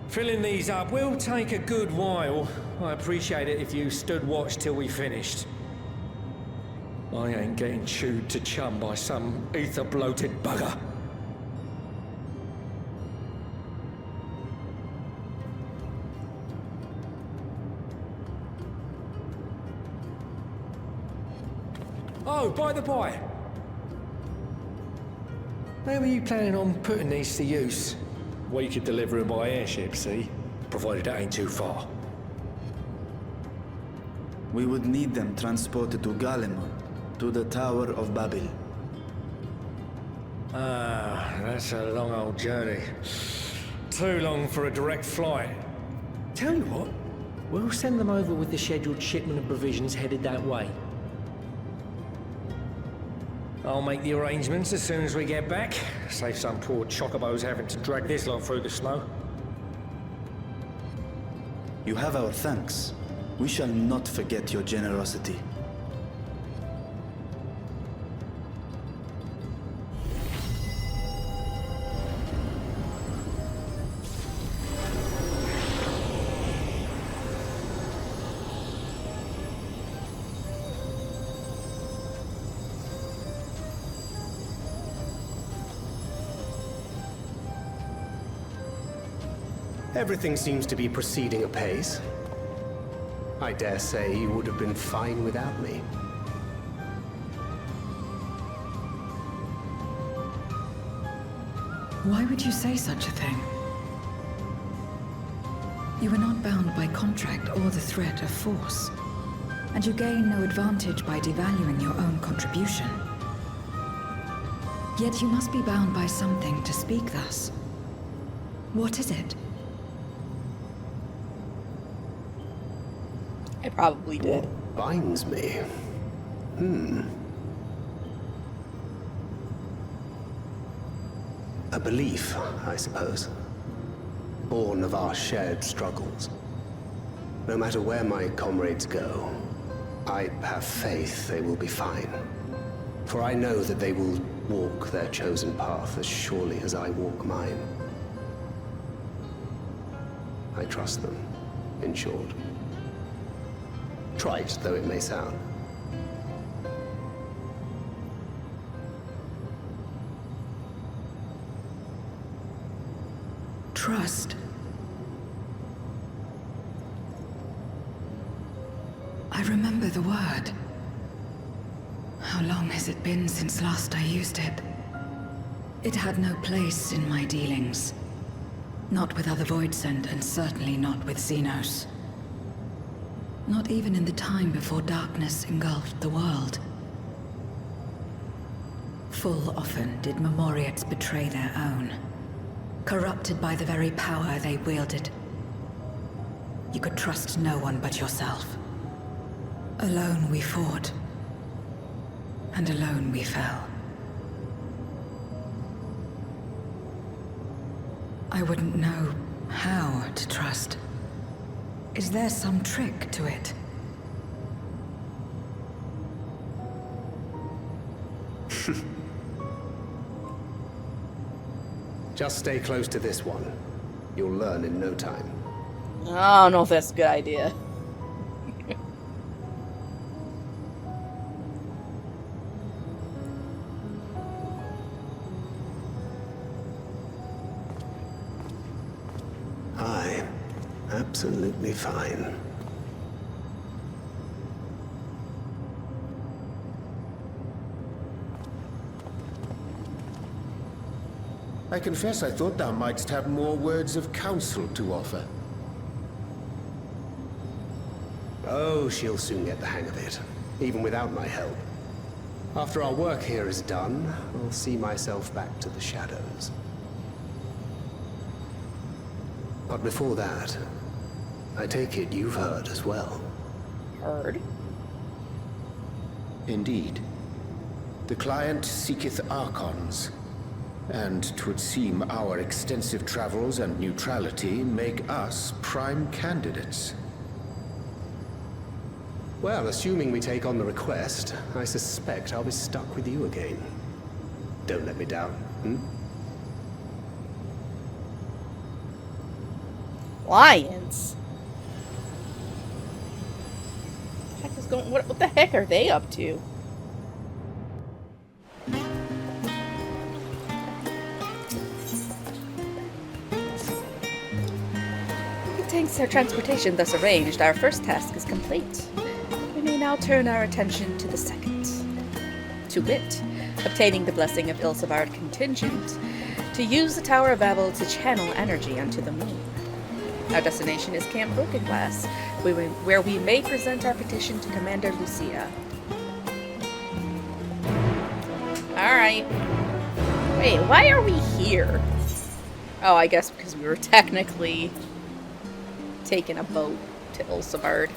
Filling these up will take a good while. I appreciate it if you stood watch till we finished. I ain't getting chewed to chum by some ether-bloated bugger. Oh, by the by, where were you planning on putting these to use? We could deliver them by airship, see? Provided it ain't too far. We would need them transported to Galemon, to the Tower of Babel. Ah, that's a long old journey. Too long for a direct flight. Tell you what, we'll send them over with the scheduled shipment of provisions headed that way. I'll make the arrangements as soon as we get back. Save some poor chocobos having to drag this lot through the snow. You have our thanks. We shall not forget your generosity. Everything seems to be proceeding apace. I dare say you would have been fine without me. Why would you say such a thing? You are not bound by contract or the threat of force, and you gain no advantage by devaluing your own contribution. Yet you must be bound by something to speak thus. What is it? I probably did. What binds me? A belief, I suppose. Born of our shared struggles. No matter where my comrades go, I have faith they will be fine. For I know that they will walk their chosen path as surely as I walk mine. I trust them, in short. Trite though it may sound. Trust. I remember the word. How long has it been since last I used it? It had no place in my dealings. Not with other Voidsent, and certainly not with Xenos. Not even in the time before darkness engulfed the world. Full often did Memoriates betray their own, corrupted by the very power they wielded. You could trust no one but yourself. Alone we fought, and alone we fell. I wouldn't know how to trust. Is there some trick to it? Just stay close to this one. You'll learn in no time. I don't know if that's a good idea. Absolutely fine. I confess I thought thou mightst have more words of counsel to offer. Oh, she'll soon get the hang of it, even without my help. After our work here is done, I'll see myself back to the shadows. But before that, I take it you've heard as well. Heard? Indeed. The client seeketh Archons, and 'twould seem our extensive travels and neutrality make us prime candidates. Well, assuming we take on the request, I suspect I'll be stuck with you again. Don't let me down, Lions? What the heck are they up to? Thanks to our transportation thus arranged, our first task is complete. We may now turn our attention to the second. To wit, obtaining the blessing of Ilsevard contingent to use the Tower of Babel to channel energy onto the moon. Our destination is Camp Broken Glass, where we may present our petition to Commander Lucia. Alright. Wait, why are we here? Oh, I guess because we were technically taking a boat to Ilsevard.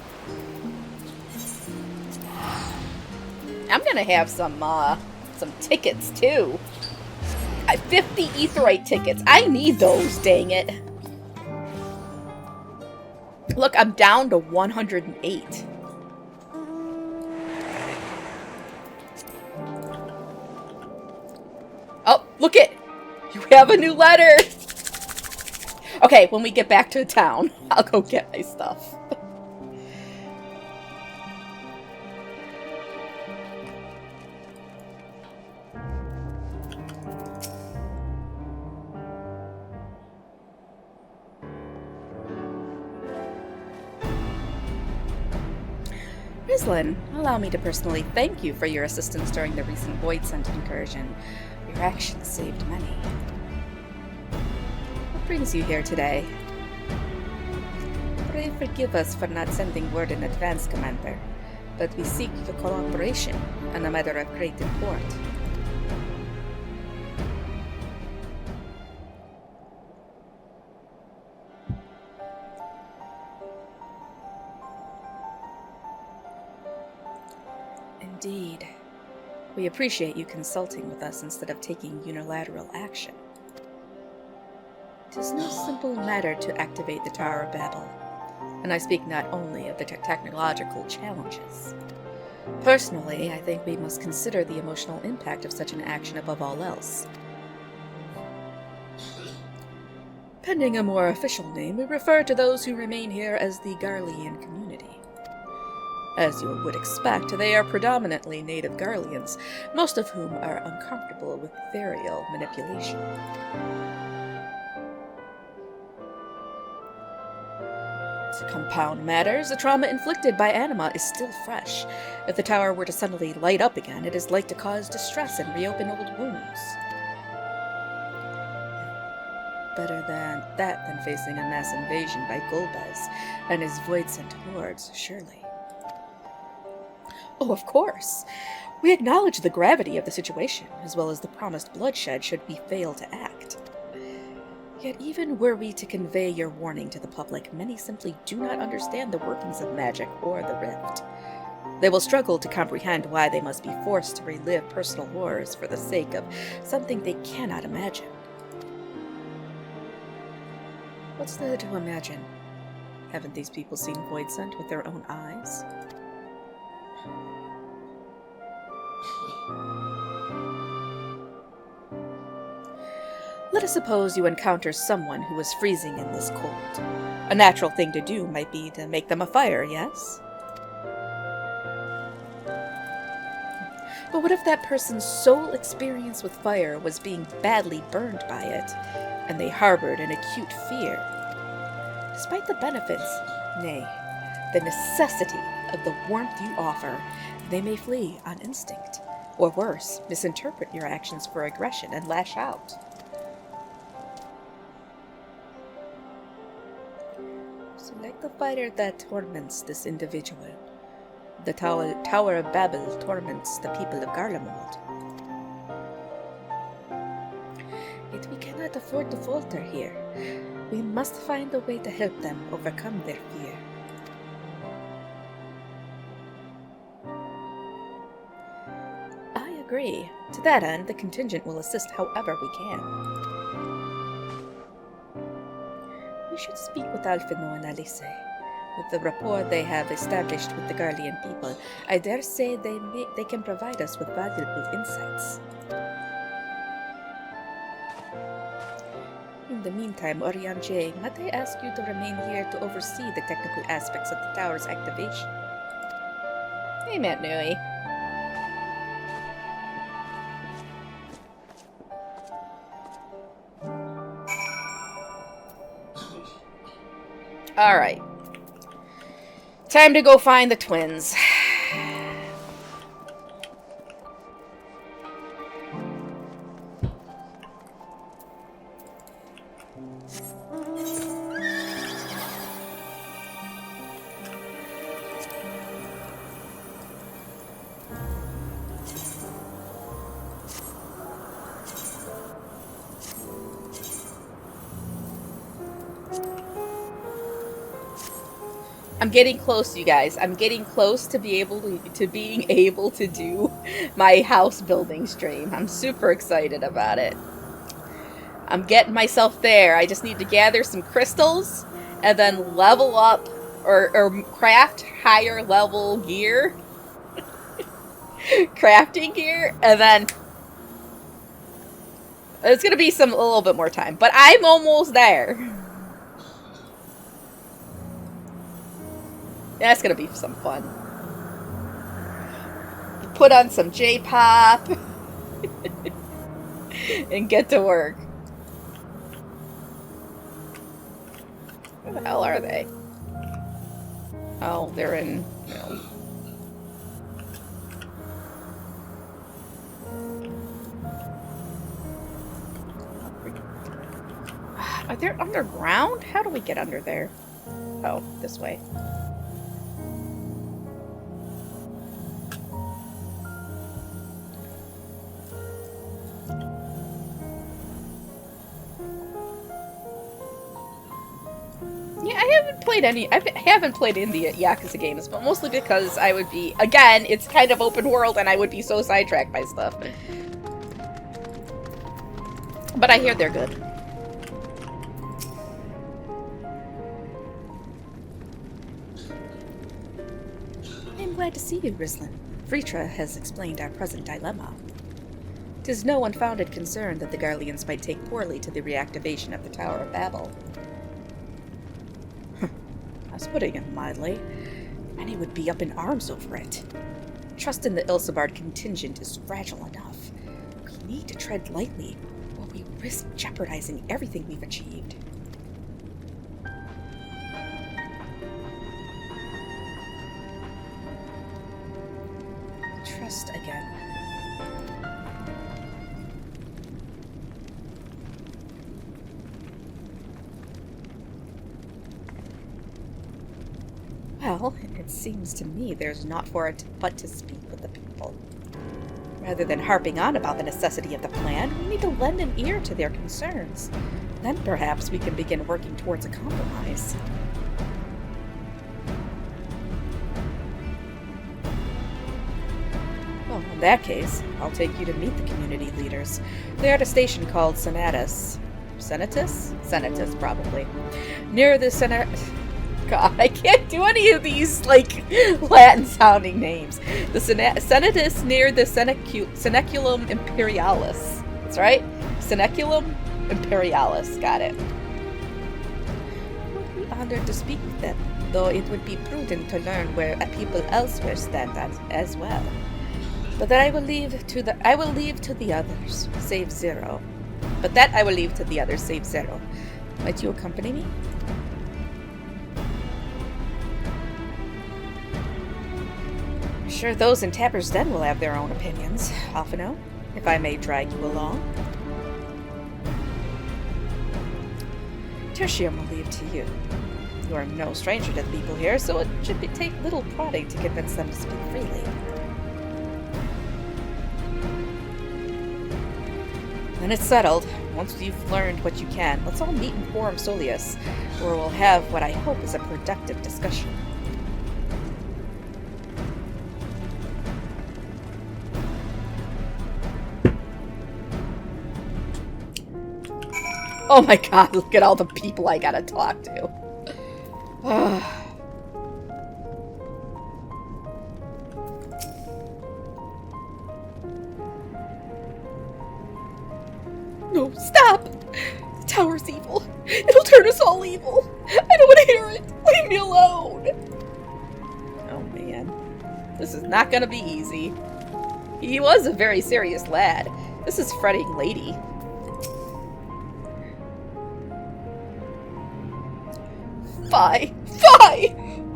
I'm gonna have some tickets too. 50 Aetheryte tickets. I need those, dang it. Look, I'm down to 108. Oh, look it! You have a new letter! Okay, when we get back to town, I'll go get my stuff. Aislinn, allow me to personally thank you for your assistance during the recent Void Scent incursion. Your actions saved many. What brings you here today? Pray forgive us for not sending word in advance, Commander, but we seek your cooperation on a matter of great import. Indeed. We appreciate you consulting with us instead of taking unilateral action. It is no simple matter to activate the Tower of Babel, and I speak not only of the technological challenges. Personally, I think we must consider the emotional impact of such an action above all else. Pending a more official name, we refer to those who remain here as the Garlean community. As you would expect, they are predominantly native Garleans, most of whom are uncomfortable with ethereal manipulation. To compound matters, the trauma inflicted by anima is still fresh. If the tower were to suddenly light up again, it is like to cause distress and reopen old wounds. Better than that than facing a mass invasion by Golbez and his void-sent hordes, surely. Oh, of course. We acknowledge the gravity of the situation, as well as the promised bloodshed should we fail to act. Yet even were we to convey your warning to the public, many simply do not understand the workings of magic or the rift. They will struggle to comprehend why they must be forced to relive personal horrors for the sake of something they cannot imagine. What's there to imagine? Haven't these people seen Voidsent with their own eyes? Let us suppose you encounter someone who is freezing in this cold. A natural thing to do might be to make them a fire, yes? But what if that person's sole experience with fire was being badly burned by it, and they harbored an acute fear? Despite the benefits, nay, the necessity of the warmth you offer, they may flee on instinct, or worse, misinterpret your actions for aggression and lash out. So like the fire that torments this individual, the Tower of Babel torments the people of Garlemald. Yet we cannot afford to falter here. We must find a way to help them overcome their fear. I agree. To that end, the contingent will assist however we can. We should speak with Alphino and Alice. With the rapport they have established with the Garlean people, I dare say they can provide us with valuable insights. In the meantime, Orion J, might I ask you to remain here to oversee the technical aspects of the tower's activation? Hey, Matt Nui. Alright. Time to go find the twins. I'm getting close, you guys. I'm getting close to being able to do my house building stream. I'm super excited about it. I'm getting myself there. I just need to gather some crystals and then level up or craft higher level gear. Crafting gear, and then it's gonna be a little bit more time, but I'm almost there. That's gonna be some fun. Put on some J-pop and get to work. Where the hell are they? Oh, they're in... No. Are they underground? How do we get under there? Oh, this way. Yeah, I haven't played any Yakuza games, but mostly because I would be, again, it's kind of open world and I would be so sidetracked by stuff. But I hear they're good. I'm glad to see you, Rislin. Vritra has explained our present dilemma. 'Tis no unfounded concern that the Garleans might take poorly to the reactivation of the Tower of Babel. I was putting it mildly. Many would be up in arms over it. Trust in the Ilsabard contingent is fragile enough. We need to tread lightly, or we risk jeopardizing everything we've achieved. Trust again. Well, it seems to me there's naught for it but to speak with the people. Rather than harping on about the necessity of the plan, we need to lend an ear to their concerns. Then perhaps we can begin working towards a compromise. Well, in that case, I'll take you to meet the community leaders. They're at a station called Senatus. Senatus? Senatus, probably. Near the God, I can't do any of these, like, Latin-sounding names. The Senatus near the Seneculum Imperialis. That's right? Seneculum Imperialis. Got it. Would be honored to speak with them, though it would be prudent to learn where people elsewhere stand as well. But that I will leave to the others, save Zero. Might you accompany me? Sure, those in Tapper's Den will have their own opinions. Alphino, if I may drag you along. Tertium will leave to you. You are no stranger to the people here, so it should take little prodding to convince them to speak freely. Then it's settled. Once you've learned what you can, let's all meet in Forum Solius, where we'll have what I hope is a productive discussion. Oh my god, look at all the people I gotta talk to. No, stop! The tower's evil. It'll turn us all evil. I don't want to hear it. Leave me alone. Oh man. This is not gonna be easy. He was a very serious lad. This is fretting lady. Fie!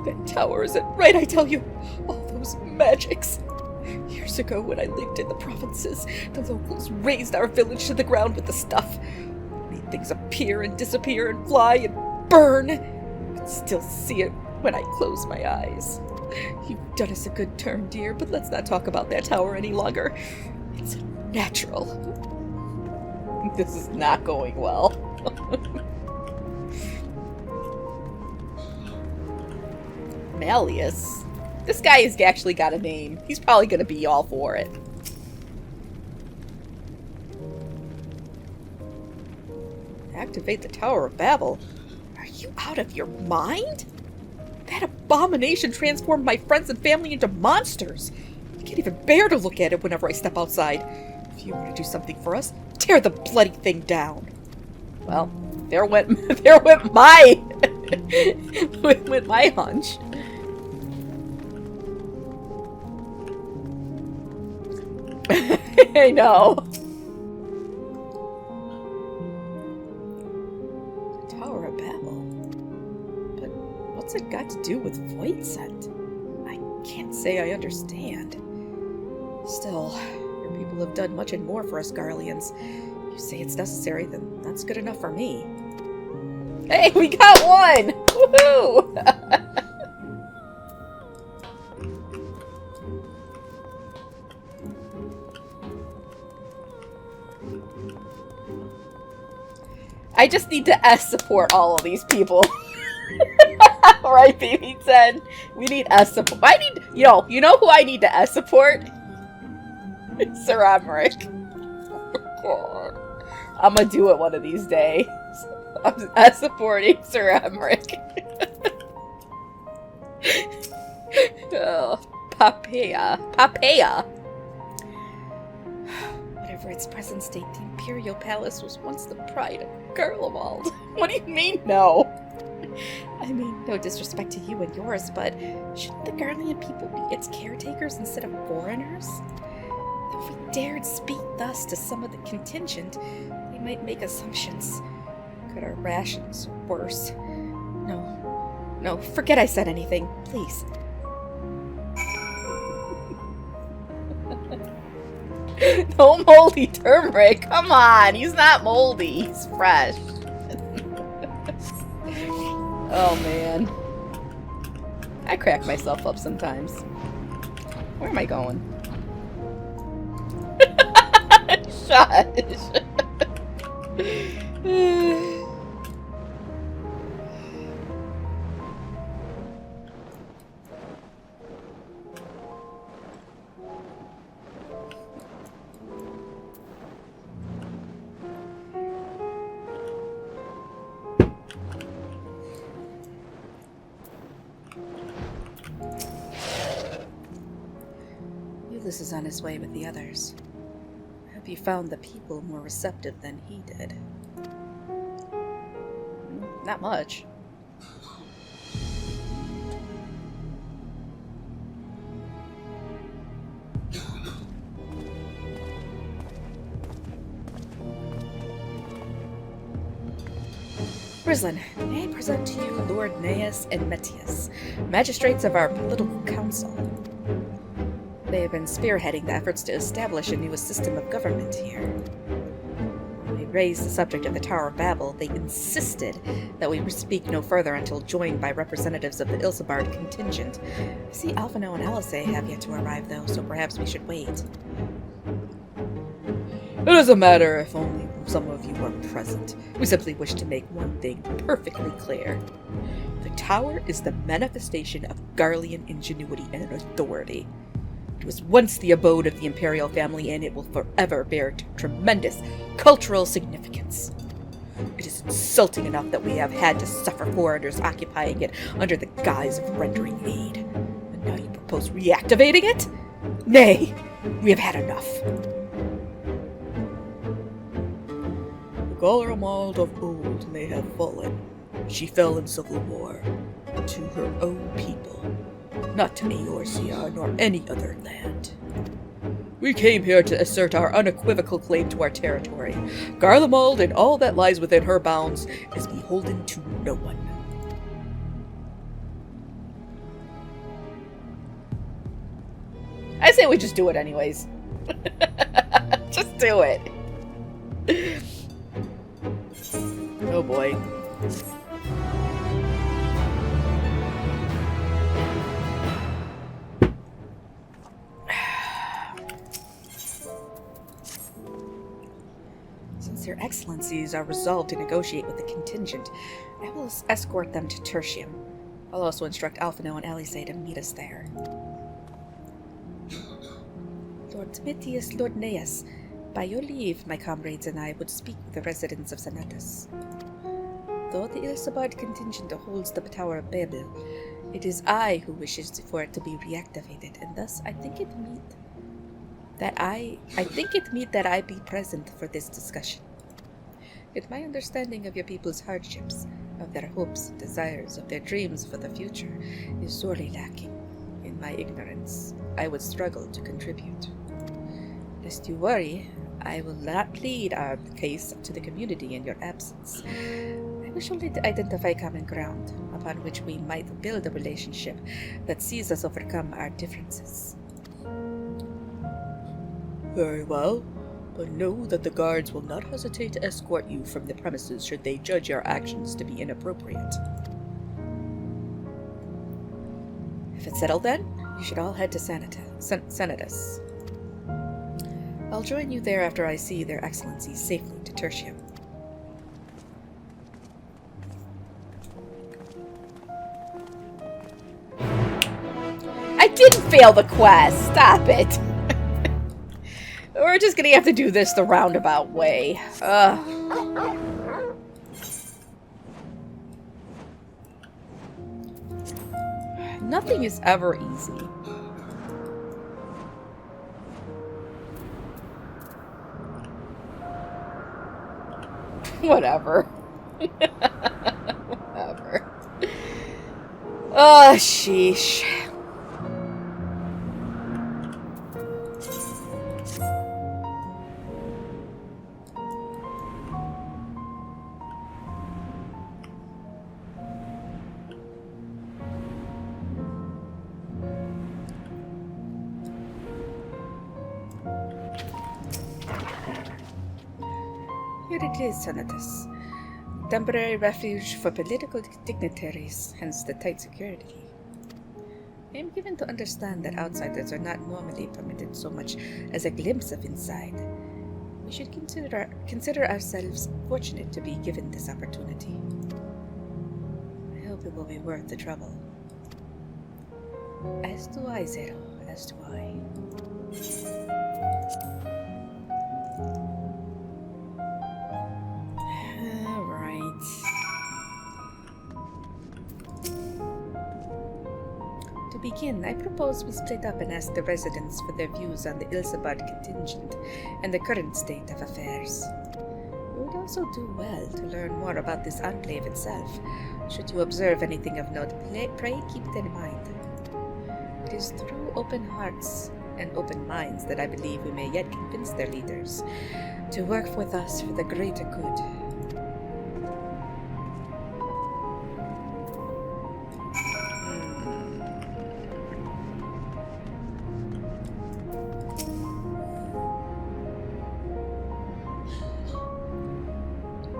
That tower isn't right, I tell you. All those magics. Years ago, when I lived in the provinces, the locals razed our village to the ground with the stuff. Made things appear and disappear and fly and burn. I can still see it when I close my eyes. You've done us a good turn, dear, but let's not talk about that tower any longer. It's natural. This is not going well. Malleus. This guy has actually got a name. He's probably going to be all for it. Activate the Tower of Babel? Are you out of your mind? That abomination transformed my friends and family into monsters. I can't even bear to look at it whenever I step outside. If you want to do something for us, tear the bloody thing down. Well, there went my went my hunch. I know. Tower of Babel. But what's it got to do with Void Scent? I can't say I understand. Still, your people have done much and more for us Garleans. You say it's necessary, then that's good enough for me. Hey, we got one! Woohoo! I just need to S support all of these people. Right, BB10? We need S support. I need, you know who I need to S support? Sir Emmerich. God. I'm gonna do it one of these days. I'm S supporting Sir Emmerich. Oh, Papaya. Whatever its present state, the Imperial Palace was once the pride of Garlemald. What do you mean, no? I mean, no disrespect to you and yours, but shouldn't the Garlean people be its caretakers instead of foreigners? If we dared speak thus to some of the contingent, they might make assumptions. Could our rations worse? No, forget I said anything, please. No moldy turmeric, come on, he's not moldy, he's fresh. Oh man. I crack myself up sometimes. Where am I going? Shush. Ulysses is on his way with the others. Have you found the people more receptive than he did? Not much. Brislin, may I present to you Lord Neas and Metius, magistrates of our political council. They have been spearheading the efforts to establish a new system of government here. When we raised the subject of the Tower of Babel, they insisted that we speak no further until joined by representatives of the Ilsabard contingent. I see Alphino and Alice have yet to arrive, though, so perhaps we should wait. It doesn't matter if only some of you are present. We simply wish to make one thing perfectly clear. The Tower is the manifestation of Garlean ingenuity and authority. It was once the abode of the Imperial family, and it will forever bear tremendous cultural significance. It is insulting enough that we have had to suffer foreigners occupying it under the guise of rendering aid. And now you propose reactivating it? Nay, we have had enough. The Garlemald of old may have fallen. She fell in civil war to her own people, not to Eorzea nor any other land. We came here to assert our unequivocal claim to our territory. Garlemald and all that lies within her bounds is beholden to no one. I say we just do it anyways. Just do it. Oh boy. Since your excellencies are resolved to negotiate with the contingent, I will escort them to Tertium. I'll also instruct Alphino and Alice to meet us there. Lord Timidius, Lord Neas, by your leave, my comrades and I would speak with the residents of Senatus. Though the Ilsabard contingent holds the Tower of Babel, it is I who wishes for it to be reactivated, and thus I think it meet that I be present for this discussion. Yet my understanding of your people's hardships, of their hopes and desires, of their dreams for the future, is sorely lacking. In my ignorance, I would struggle to contribute. Lest you worry, I will not plead our case to the community in your absence. I wish only to identify common ground, upon which we might build a relationship that sees us overcome our differences. Very well. But know that the guards will not hesitate to escort you from the premises should they judge your actions to be inappropriate. If it's settled then, you should all head to Senatus. I'll join you there after I see their excellencies safely to Tertium. I didn't fail the quest! Stop it! We're just gonna have to do this the roundabout way. Nothing is ever easy. Whatever. Whatever. Oh, sheesh. Here it is, Senatus. Temporary refuge for political dignitaries, hence the tight security. I am given to understand that outsiders are not normally permitted so much as a glimpse of inside. We should consider ourselves fortunate to be given this opportunity. I hope it will be worth the trouble. As do I, Zero, as do I. To begin, I propose we split up and ask the residents for their views on the Ilsabard contingent and the current state of affairs. We would also do well to learn more about this enclave itself. Should you observe anything of note, pray keep it in mind. It is through open hearts and open minds that I believe we may yet convince their leaders to work with us for the greater good.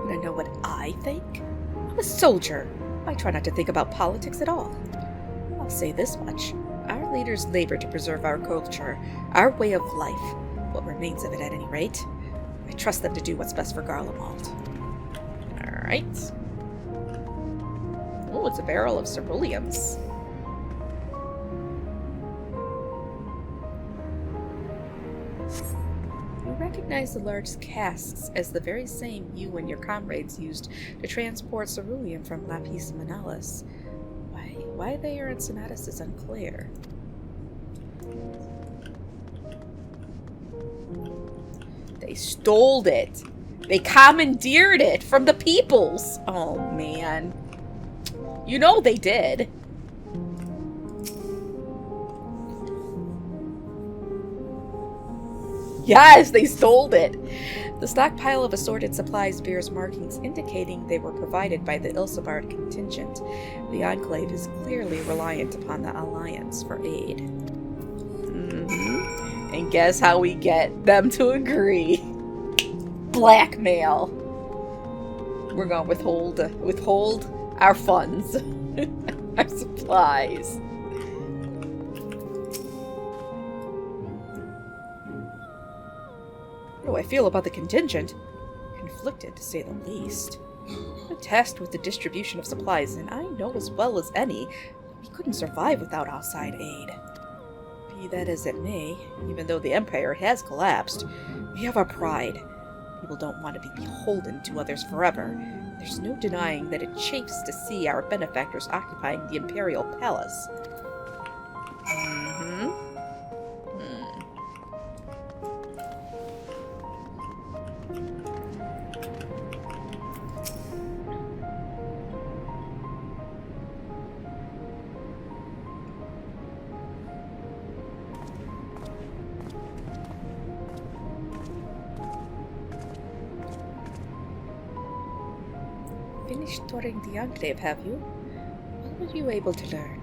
I know what I think? I'm a soldier. I try not to think about politics at all. I'll say this much. Our leaders labor to preserve our culture, our way of life, what remains of it at any rate. I trust them to do what's best for Garlemald. Alright. Oh, it's a barrel of ceruleums. Recognize the large casks as the very same you and your comrades used to transport ceruleum from Lapis Manalis. Why they are in Senatus is unclear. They stole it. They commandeered it from the peoples. Oh man. You know they did. Yes, they stole it! The stockpile of assorted supplies bears markings indicating they were provided by the Ilsabard contingent. The Enclave is clearly reliant upon the Alliance for aid. And guess how we get them to agree? Blackmail! We're gonna withhold our funds. Our supplies. How do I feel about the contingent? Conflicted, to say the least. I'm tasked with the distribution of supplies, and I know as well as any we couldn't survive without outside aid. Be that as it may, even though the Empire has collapsed, we have our pride. People don't want to be beholden to others forever. There's no denying that it chafes to see our benefactors occupying the Imperial Palace. Finished touring the Enclave, have you? What were you able to learn?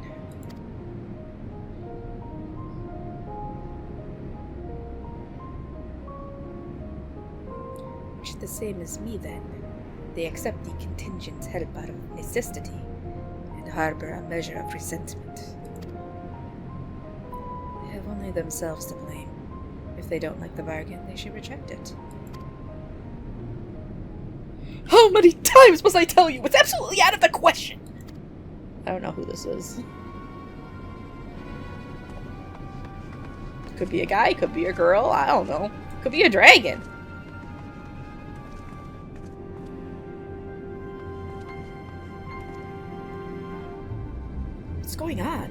Much the same as me, then. They accept the contingents held out of necessity, and harbor a measure of resentment. They have only themselves to blame. If they don't like the bargain, they should reject it. How many times must I tell you? It's absolutely out of the question! I don't know who this is. Could be a guy, could be a girl, I don't know. Could be a dragon. What's going on?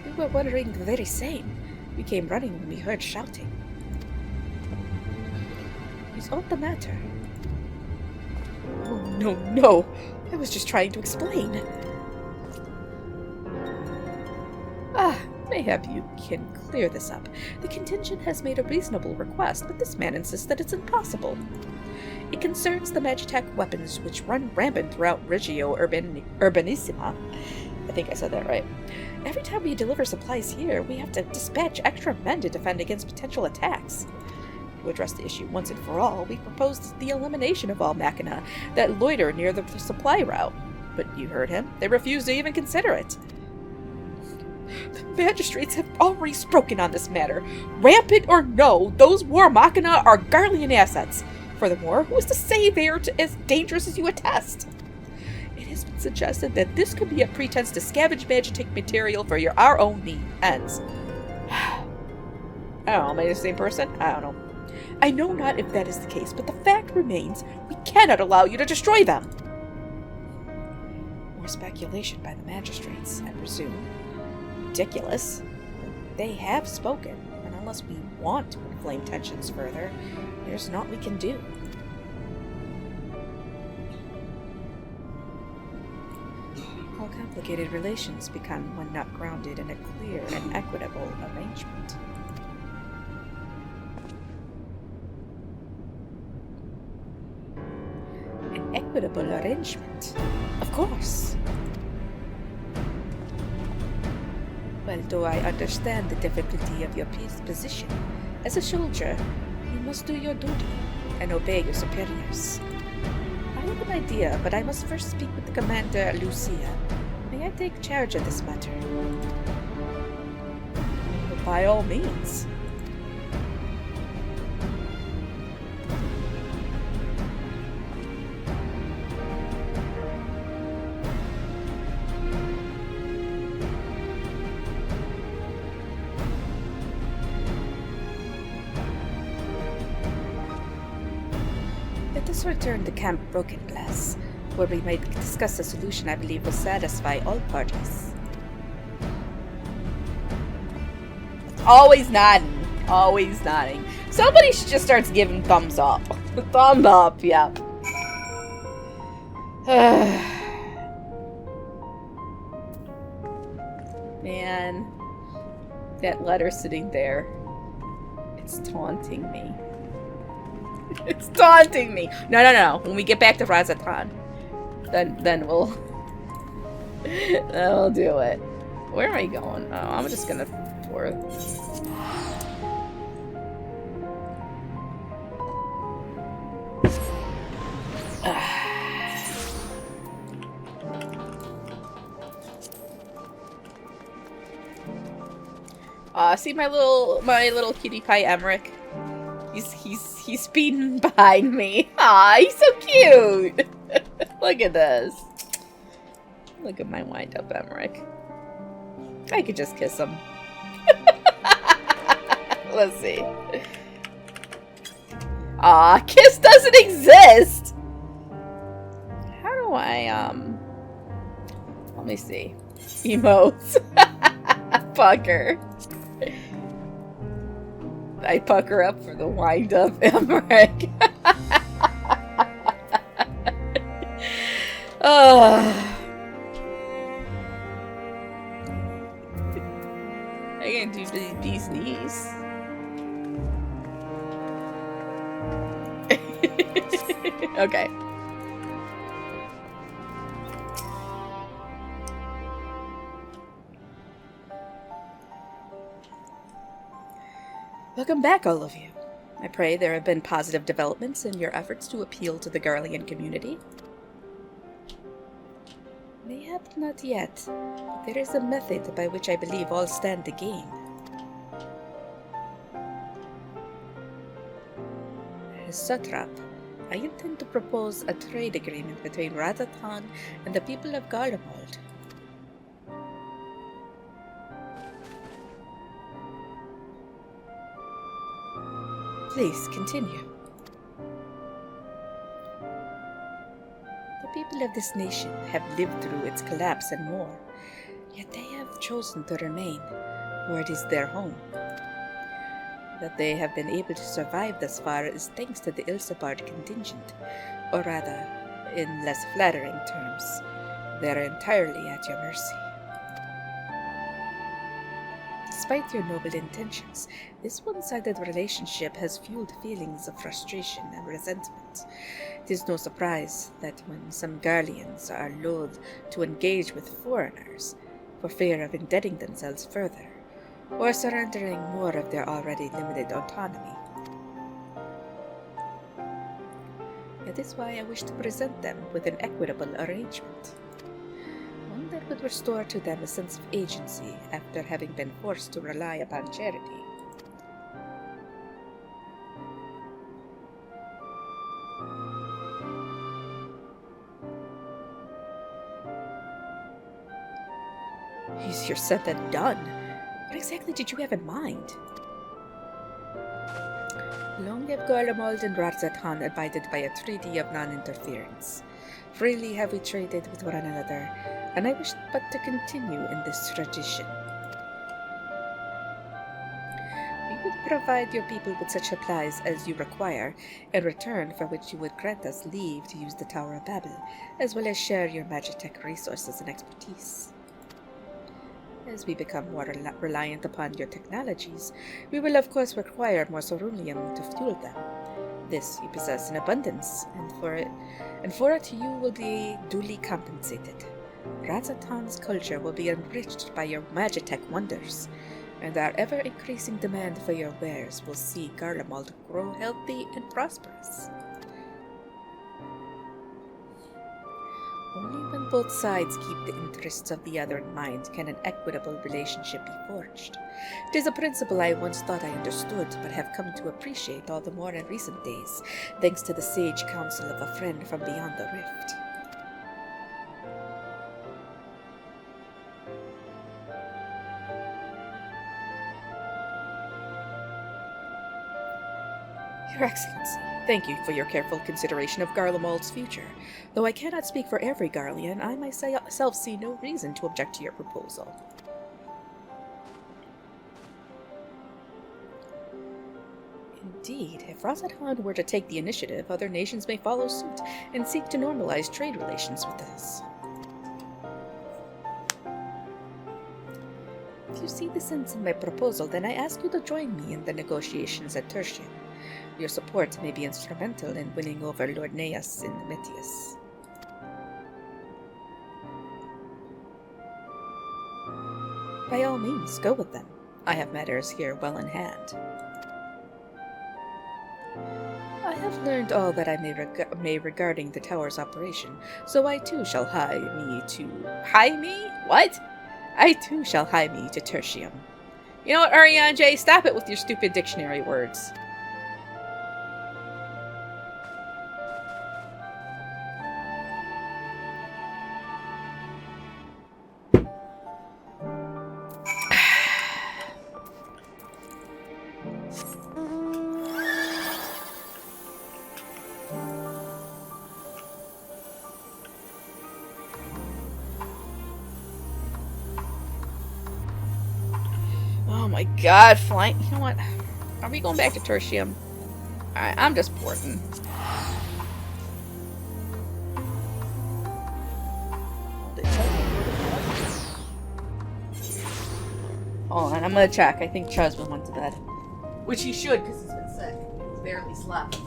We were wondering the very same. We came running when we heard shouting. Is aught the matter? Oh, no, no! I was just trying to explain. Mayhap you can clear this up. The contingent has made a reasonable request, but this man insists that it's impossible. It concerns the Magitech weapons which run rampant throughout Regio Urbanissima. I think I said that right. Every time we deliver supplies here, we have to dispatch extra men to defend against potential attacks. To address the issue once and for all, we proposed the elimination of all machina that loiter near the supply route. But you heard him. They refused to even consider it. The magistrates have already spoken on this matter. Rampant or no, those war machina are Garlean assets. Furthermore, who is to say they are as dangerous as you attest? It has been suggested that this could be a pretense to scavenge magic material for our own ends. I don't know, am I the same person? I don't know. I know not if that is the case, but the fact remains, we cannot allow you to destroy them. More speculation by the magistrates, I presume. Ridiculous. They have spoken, and unless we want to inflame tensions further, there's naught we can do. All complicated relations become when not grounded in a clear and equitable arrangement. An equitable arrangement? Of course. Well, do I understand the difficulty of your position? As a soldier, you must do your duty and obey your superiors. I have an idea, but I must first speak with the commander, Lucia. May I take charge of this matter? Well, by all means. Let us return to Camp Broken Glass, where we might discuss a solution I believe will satisfy all parties. Always nodding. Always nodding. Somebody just starts giving thumbs up. Thumb up, yeah. Man, that letter sitting there, it's taunting me. It's taunting me. No. When we get back to Razatan, then we'll we'll do it. Where am I going? Oh, I'm just gonna pour it. See my little cutie pie Emmerich. He's speeding behind me. Aw, he's so cute. Look at this. Look at my wind-up Emmerich. I could just kiss him. Let's see. Aw, kiss doesn't exist. How do I let me see. Emotes. Pucker. I pucker up for the wind-up Emmerich. I can do these knees. Okay. Welcome back, all of you. I pray there have been positive developments in your efforts to appeal to the Garlean community. Mayhap not yet, but there is a method by which I believe all stand to gain. As satrap, I intend to propose a trade agreement between Radatan and the people of Garlemald. Please, continue. The people of this nation have lived through its collapse and more, yet they have chosen to remain, for it is their home. That they have been able to survive thus far is thanks to the Ilsabard contingent, or rather, in less flattering terms, they are entirely at your mercy. Despite your noble intentions, this one-sided relationship has fueled feelings of frustration and resentment. It is no surprise that when some Garleans are loath to engage with foreigners, for fear of indebting themselves further, or surrendering more of their already limited autonomy. That is why I wish to present them with an equitable arrangement. One that would restore to them a sense of agency after having been forced to rely upon charity. Easier said than done. What exactly did you have in mind? Long have Garlemald and Rarzatan abided by a treaty of non-interference. Freely have we traded with one another, and I wish but to continue in this tradition. We would provide your people with such supplies as you require, in return for which you would grant us leave to use the Tower of Babel, as well as share your Magitech resources and expertise. As we become more reliant upon your technologies, we will of course require more ceruleum to fuel them. This you possess in abundance, and for it you will be duly compensated. Razatan's culture will be enriched by your Magitech wonders, and our ever-increasing demand for your wares will see Garlemald grow healthy and prosperous. Only when both sides keep the interests of the other in mind can an equitable relationship be forged. It is a principle I once thought I understood, but have come to appreciate all the more in recent days, thanks to the sage counsel of a friend from beyond the rift. Your Excellency, thank you for your careful consideration of Garlemald's future. Though I cannot speak for every Garlean, I myself see no reason to object to your proposal. Indeed, if Razathan were to take the initiative, other nations may follow suit and seek to normalize trade relations with us. If you see the sense in my proposal, then I ask you to join me in the negotiations at Tertium. Your support may be instrumental in winning over Lord Neas in Metius. By all means, go with them. I have matters here well in hand. I have learned all that I may regarding the tower's operation, so I too shall hie me to Tertium. You know what, Ariane J, stop it with your stupid dictionary words. Oh my god, flying. You know what? Are we going back to Tertium? Alright, I'm just porting. Hold on, I'm gonna check. I think Chuzman went to bed. Which he should, because he's been sick. He's barely slept.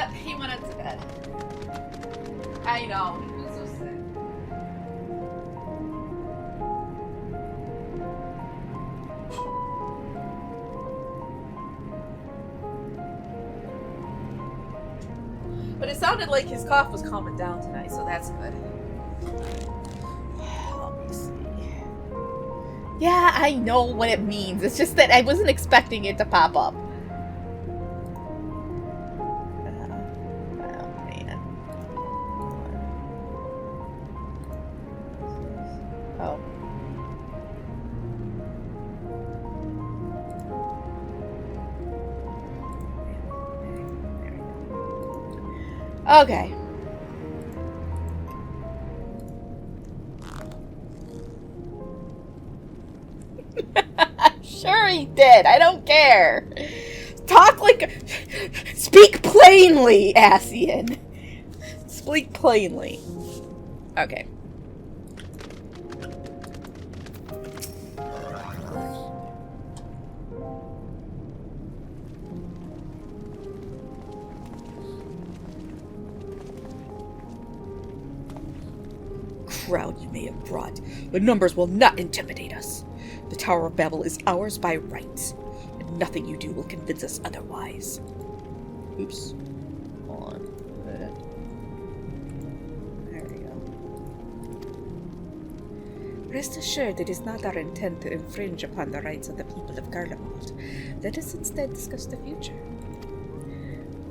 Yep, he went up to bed. I know, he was so sick. But it sounded like his cough was calming down tonight, so that's good. Let me see. Yeah, I know what it means. It's just that I wasn't expecting it to pop up. Okay. Sure he did. I don't care. Talk like... Speak plainly, Asian. Speak plainly. Okay. Crowd you may have brought, the numbers will not intimidate us. The Tower of Babel is ours by right, and nothing you do will convince us otherwise. Oops. Hold on. There we go. Rest assured, it is not our intent to infringe upon the rights of the people of Garlemald. Let us instead discuss the future.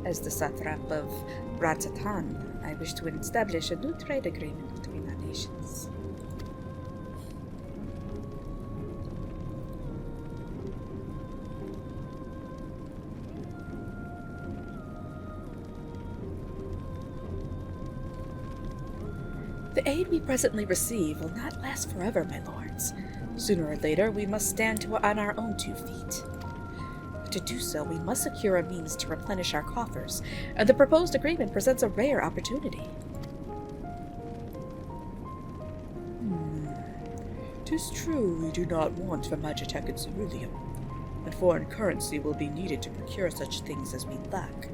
As the satrap of Ratatan, I wish to establish a new trade agreement between our nations. The aid we presently receive will not last forever, my lords. Sooner or later, we must stand on our own 2 feet. To do so, we must secure a means to replenish our coffers, and the proposed agreement presents a rare opportunity. 'Tis true we do not want the Magitech and Ceruleum, and foreign currency will be needed to procure such things as we lack.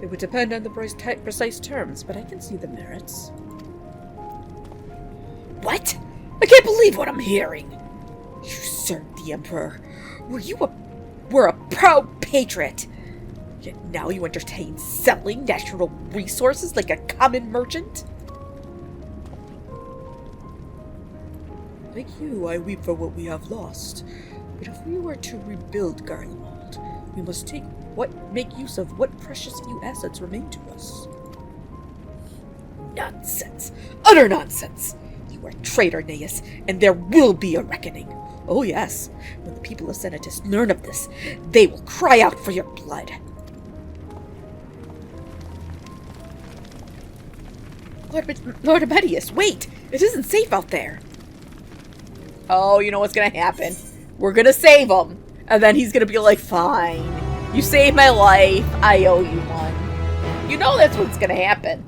It would depend on the precise terms, but I can see the merits. What? I can't believe what I'm hearing! You served the Emperor. We're a proud patriot. Yet now you entertain selling natural resources like a common merchant? Like you, I weep for what we have lost. But if we were to rebuild Garlemald, we must make use of what precious few assets remain to us. Nonsense! Utter nonsense! You are a traitor, Neus, and there will be a reckoning. Oh yes, when the people of Senatus learn of this, they will cry out for your blood. Lord Amedius, wait! It isn't safe out there! Oh, you know what's gonna happen. We're gonna save him, and then he's gonna be like, fine. You saved my life, I owe you one. You know that's what's gonna happen.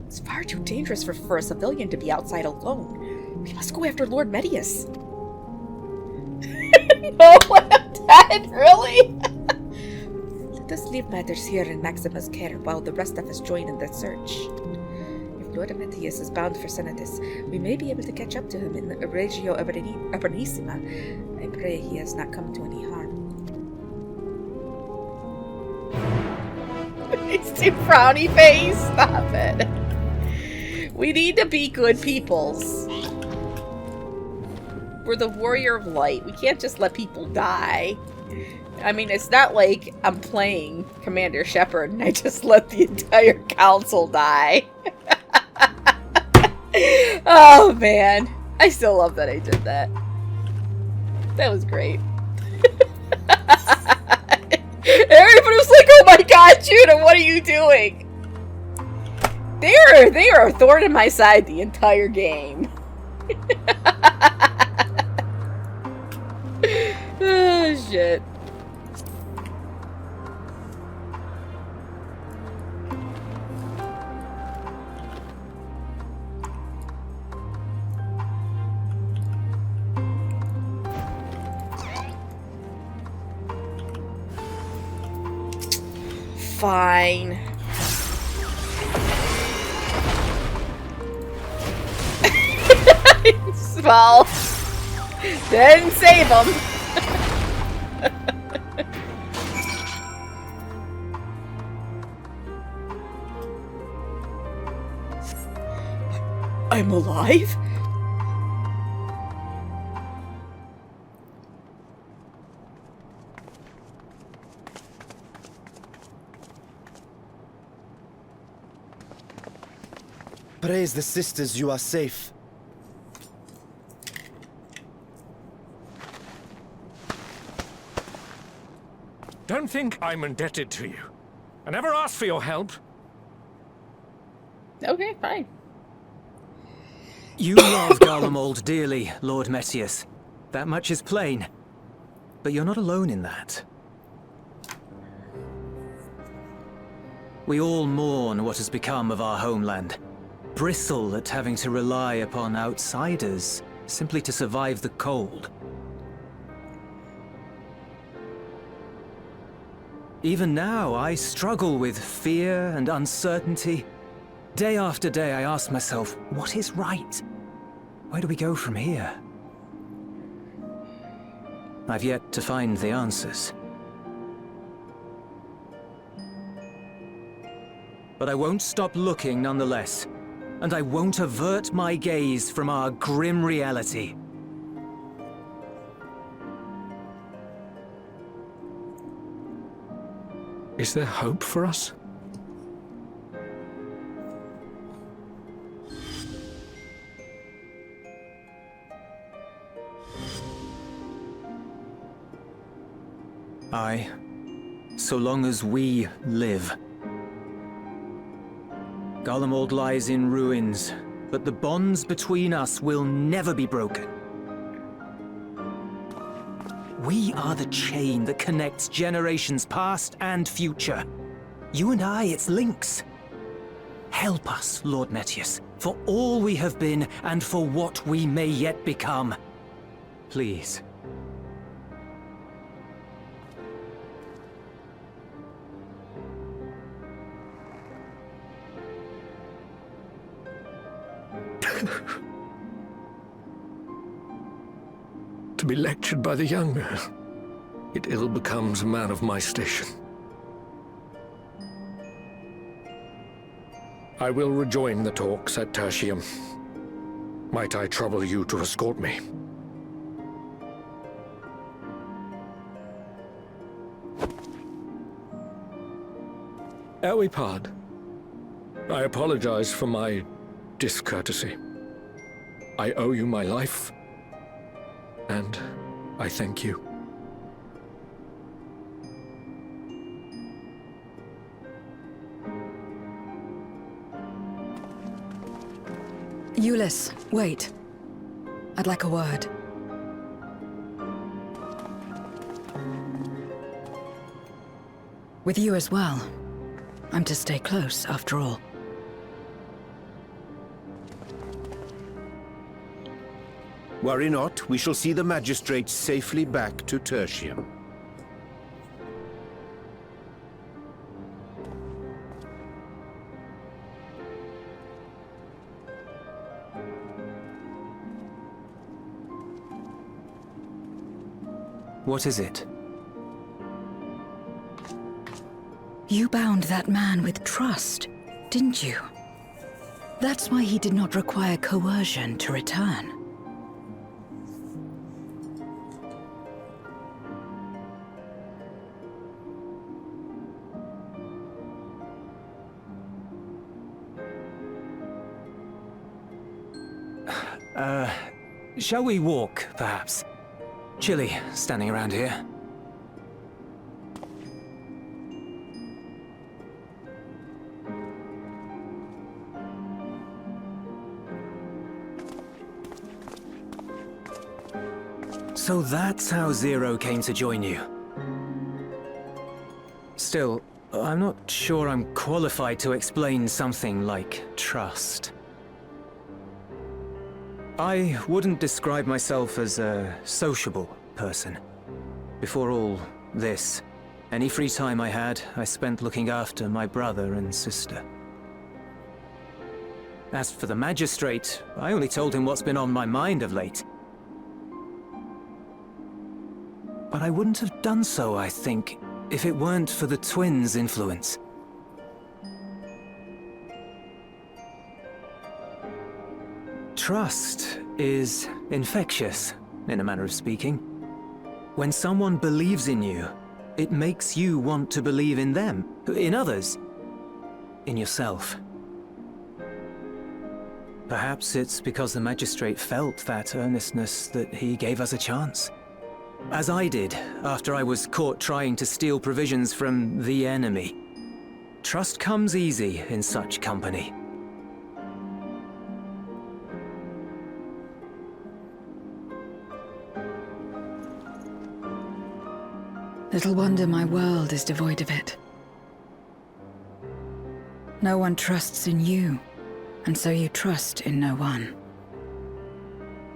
It's far too dangerous for a civilian to be outside alone. We must go after Lord Medius. No, I'm dead, really? Let us leave matters here in Maxima's care while the rest of us join in the search. If Lord Medius is bound for Senatus, we may be able to catch up to him in the Regio Urbanissima. I pray he has not come to any harm. He's too frowny face. Stop it. We need to be good peoples. We're the warrior of light. We can't just let people die. I mean, it's not like I'm playing Commander Shepard and I just let the entire council die. Oh, man. I still love that I did that. That was great. Everybody was like, oh my god, Judah, what are you doing? They are a thorn in my side the entire game. Oh, shit. Fine. Well, didn't save him. I'm alive? Praise the sisters, you are safe. Don't think I'm indebted to you. I never asked for your help. Okay, fine. You love Garlemald dearly, Lord Metius. That much is plain. But you're not alone in that. We all mourn what has become of our homeland. Bristle at having to rely upon outsiders simply to survive the cold. Even now, I struggle with fear and uncertainty. Day after day, I ask myself, what is right? Where do we go from here? I've yet to find the answers. But I won't stop looking nonetheless, and I won't avert my gaze from our grim reality. Is there hope for us? Aye, so long as we live. Garlemald lies in ruins, but the bonds between us will never be broken. We are the chain that connects generations past and future. You and I, it's links. Help us, Lord Metius, for all we have been and for what we may yet become. Please. To be lectured by the younger, it ill becomes a man of my station. I will rejoin the talks at Tertium. Might I trouble you to escort me? Ere we part, I apologize for my discourtesy. I owe you my life, and I thank you. Euless, wait. I'd like a word. With you as well. I'm to stay close, after all. Worry not, we shall see the magistrates safely back to Tertium. What is it? You bound that man with trust, didn't you? That's why he did not require coercion to return. Shall we walk, perhaps? Chilly, standing around here. So that's how Zero came to join you. Still, I'm not sure I'm qualified to explain something like trust. I wouldn't describe myself as a sociable person. Before all this, Any free time I had, I spent looking after my brother and sister. As for the magistrate, I only told him what's been on my mind of late. But I wouldn't have done so, I think, if it weren't for the twins' influence. Trust is infectious, in a manner of speaking. When someone believes in you, it makes you want to believe in them, in others, in yourself. Perhaps it's because the magistrate felt that earnestness that he gave us a chance. As I did, after I was caught trying to steal provisions from the enemy. Trust comes easy in such company. Little wonder my world is devoid of it. No one trusts in you, and so you trust in no one.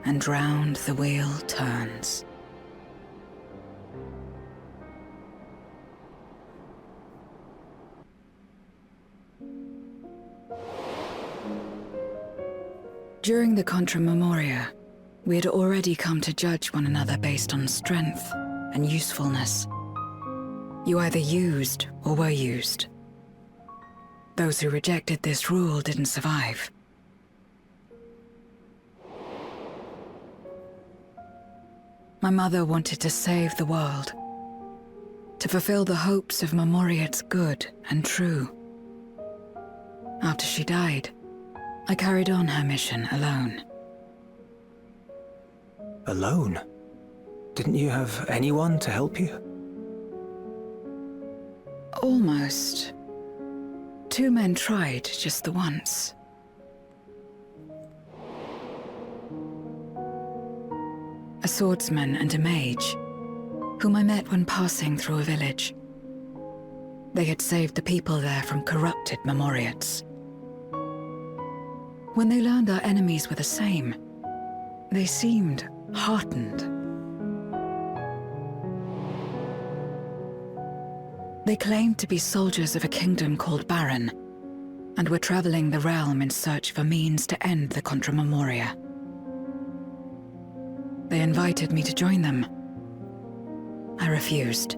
And round the wheel turns. During the Contra Memoria, we had already come to judge one another based on strength and usefulness. You either used or were used. Those who rejected this rule didn't survive. My mother wanted to save the world, to fulfill the hopes of Memoria's good and true. After she died, I carried on her mission alone. Alone? Didn't you have anyone to help you? Almost. 2 men tried just the once. A swordsman and a mage, whom I met when passing through a village. They had saved the people there from corrupted Memoriates. When they learned our enemies were the same, they seemed heartened. They claimed to be soldiers of a kingdom called Baron, and were traveling the realm in search of a means to end the Contra Memoria. They invited me to join them. I refused.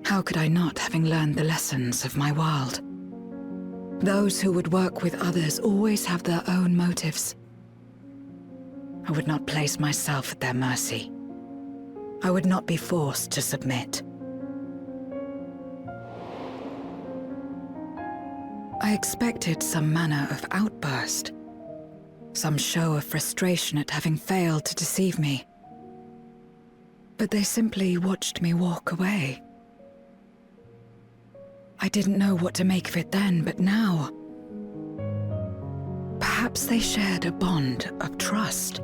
How could I not, having learned the lessons of my world? Those who would work with others always have their own motives. I would not place myself at their mercy. I would not be forced to submit. I expected some manner of outburst, some show of frustration at having failed to deceive me. But they simply watched me walk away. I didn't know what to make of it then, but now... Perhaps they shared a bond of trust.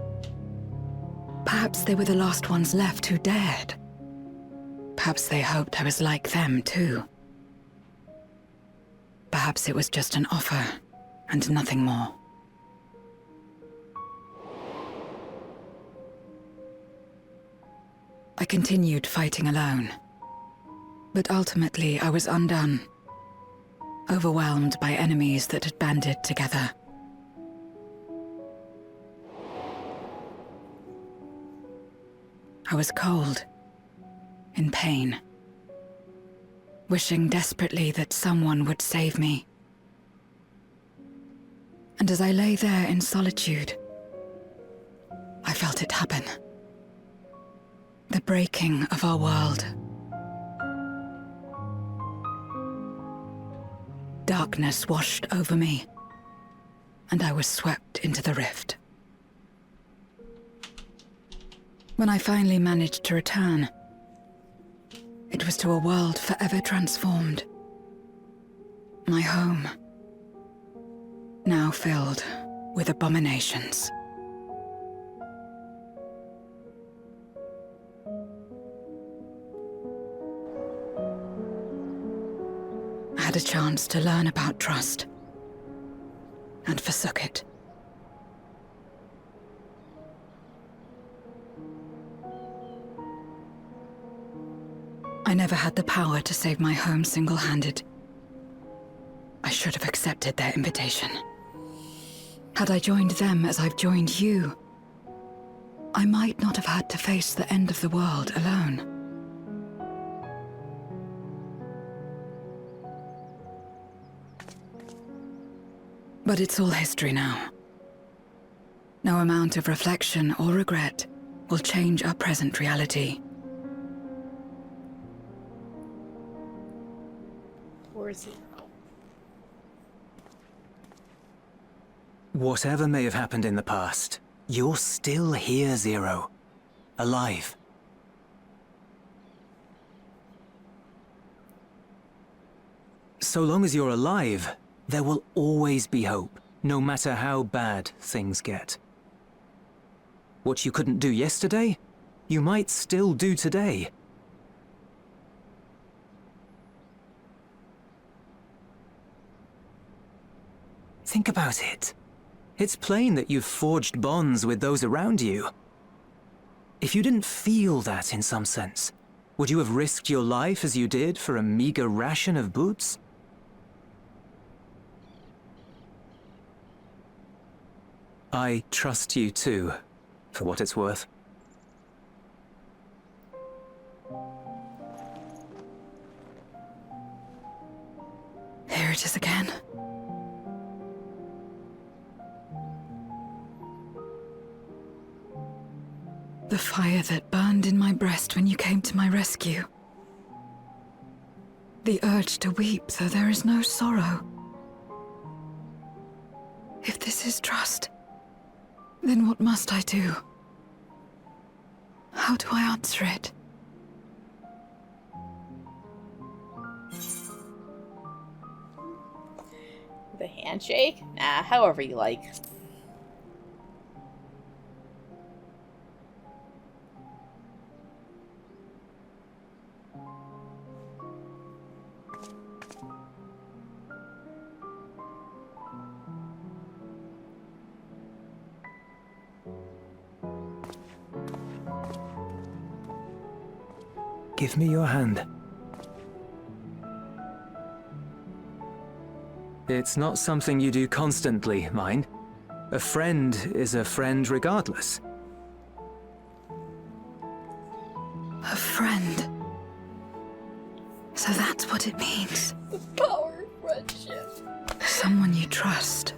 Perhaps they were the last ones left who dared. Perhaps they hoped I was like them, too. Perhaps it was just an offer, and nothing more. I continued fighting alone. But ultimately, I was undone. Overwhelmed by enemies that had banded together. I was cold, in pain, wishing desperately that someone would save me. And as I lay there in solitude, I felt it happen. The breaking of our world. Darkness washed over me, and I was swept into the rift. When I finally managed to return, it was to a world forever transformed. My home, now filled with abominations. I had a chance to learn about trust, and forsook it. I never had the power to save my home single-handed. I should have accepted their invitation. Had I joined them as I've joined you, I might not have had to face the end of the world alone. But it's all history now. No amount of reflection or regret will change our present reality. Poor Zero. Whatever may have happened in the past, you're still here, Zero. Alive. So long as you're alive, there will always be hope, no matter how bad things get. What you couldn't do yesterday, you might still do today. Think about it. It's plain that you've forged bonds with those around you. If you didn't feel that in some sense, would you have risked your life as you did for a meager ration of boots? I trust you too, for what it's worth. Here it is again. The fire that burned in my breast when you came to my rescue. The urge to weep, though there is no sorrow. If this is trust, then what must I do? How do I answer it? The handshake? Nah, however you like. Give me your hand. It's not something you do constantly, mind. A friend is a friend regardless. A friend. So that's what it means. The power of friendship. Someone you trust.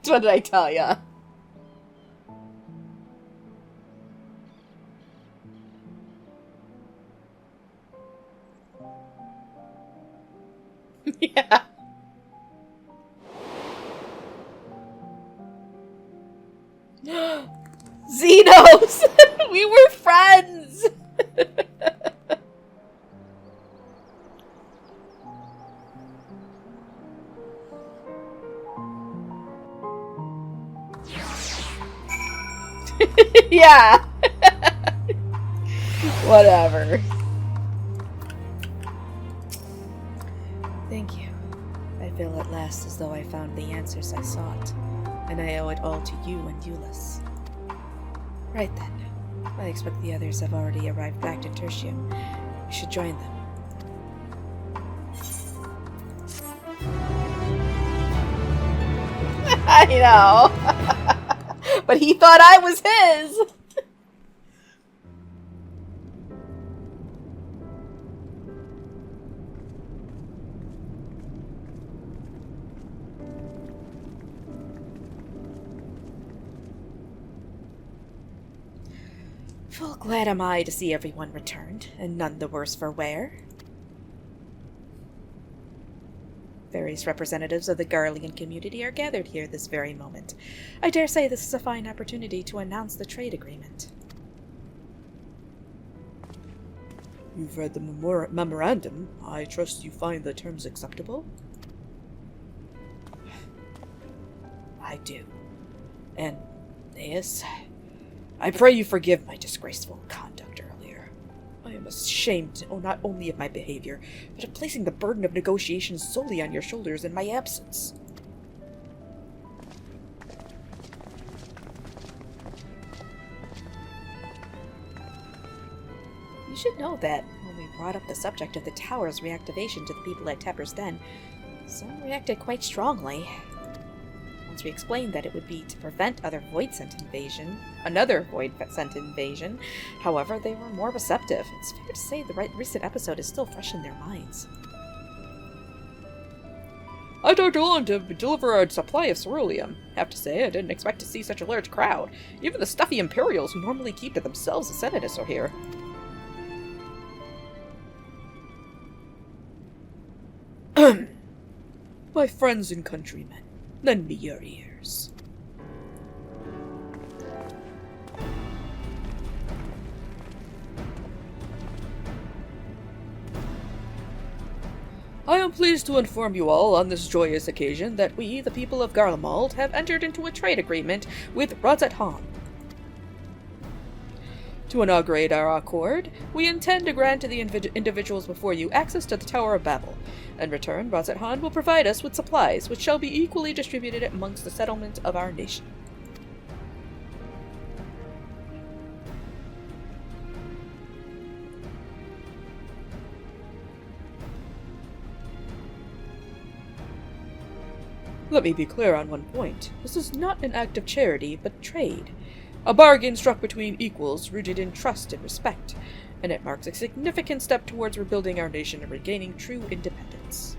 What did I tell ya? Yeah. Xenos! We were friends! Yeah. Whatever. Thank you. I feel at last as though I found the answers I sought, and I owe it all to you and Euless. Right then. I expect the others have already arrived back at Tertium. We should join them. I know. But he thought I was his. Full glad am I to see everyone returned, and none the worse for wear. Various representatives of the Garlean community are gathered here this very moment. I dare say this is a fine opportunity to announce the trade agreement. You've read the memorandum. I trust you find the terms acceptable? I do. And, yes, I pray you forgive my disgraceful conduct earlier. I am ashamed not only of my behavior, but of placing the burden of negotiations solely on your shoulders in my absence. should know that when we brought up the subject of the tower's reactivation to the people at Tepper's Den, some reacted quite strongly. Once we explained that it would be to prevent another Void Sent invasion, however, they were more receptive. It's fair to say the recent episode is still fresh in their minds. I talked along to deliver a supply of ceruleum. Have to say, I didn't expect to see such a large crowd. Even the stuffy Imperials who normally keep to themselves the Senators are here. My friends and countrymen, lend me your ears. I am pleased to inform you all on this joyous occasion that we, the people of Garlemald, have entered into a trade agreement with Rosette Han. To inaugurate our accord, we intend to grant to the individuals before you access to the Tower of Babel. In return, Rosette Han will provide us with supplies, which shall be equally distributed amongst the settlements of our nation. Let me be clear on one point. This is not an act of charity, but trade. A bargain struck between equals, rooted in trust and respect, and it marks a significant step towards rebuilding our nation and regaining true independence.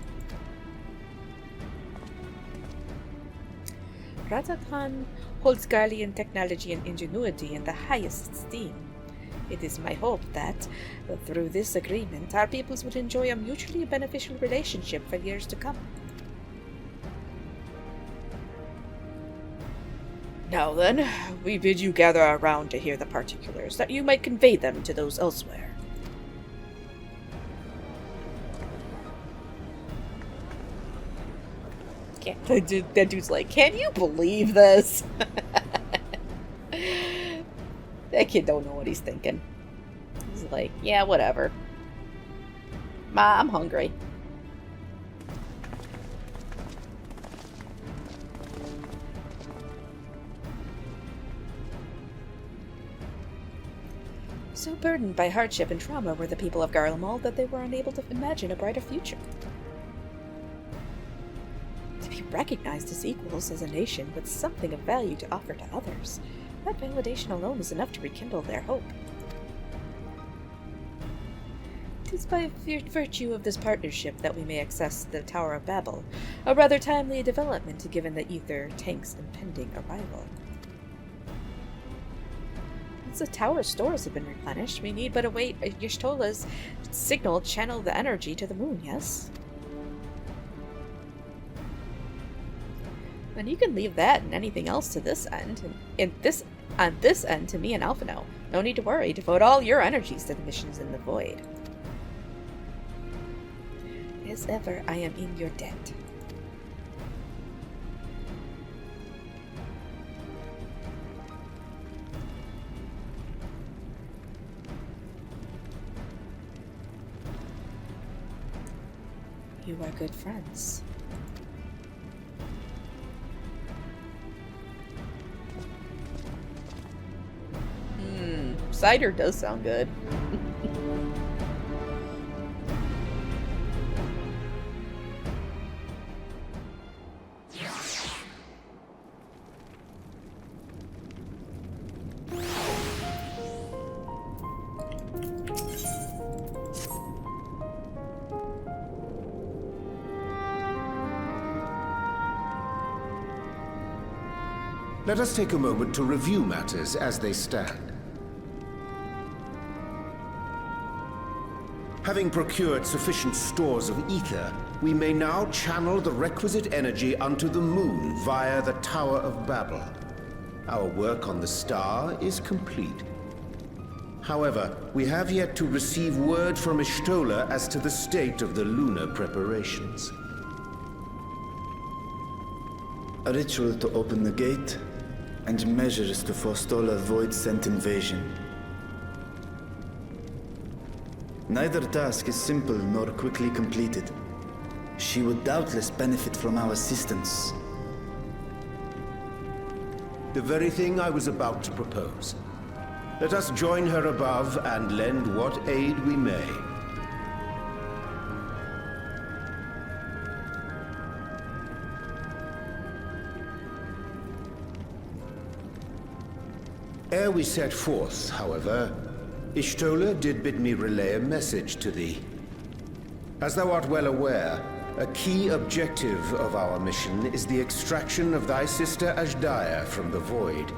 Razathan holds Garlean technology and ingenuity in the highest esteem. It is my hope that, through this agreement, our peoples would enjoy a mutually beneficial relationship for years to come. Now then, we bid you gather around to hear the particulars, that you might convey them to those elsewhere. That dude's like, can you believe this? That kid don't know what he's thinking. He's like, yeah, whatever. Ma, I'm hungry. So burdened by hardship and trauma were the people of Garlemald that they were unable to imagine a brighter future. To be recognized as equals as a nation with something of value to offer to others, that validation alone is enough to rekindle their hope. It is by virtue of this partnership that we may access the Tower of Babel, a rather timely development given the Ether tank's impending arrival. Once the tower's stores have been replenished, we need but await Y'shtola's signal channel the energy to the moon, yes? And you can leave that and anything else to this end, and on this end to me and Alphino. No need to worry, devote all your energies to the missions in the void. As ever, I am in your debt. You are good friends. Cider does sound good. Let us take a moment to review matters as they stand. Having procured sufficient stores of ether, we may now channel the requisite energy unto the moon via the Tower of Babel. Our work on the star is complete. However, we have yet to receive word from Y'shtola as to the state of the lunar preparations. A ritual to open the gate, and measures to forestall a void-sent invasion. Neither task is simple nor quickly completed. She would doubtless benefit from our assistance. The very thing I was about to propose. Let us join her above and lend what aid we may. Ere we set forth, however, Y'shtola did bid me relay a message to thee. As thou art well aware, a key objective of our mission is the extraction of thy sister Azdaia from the Void.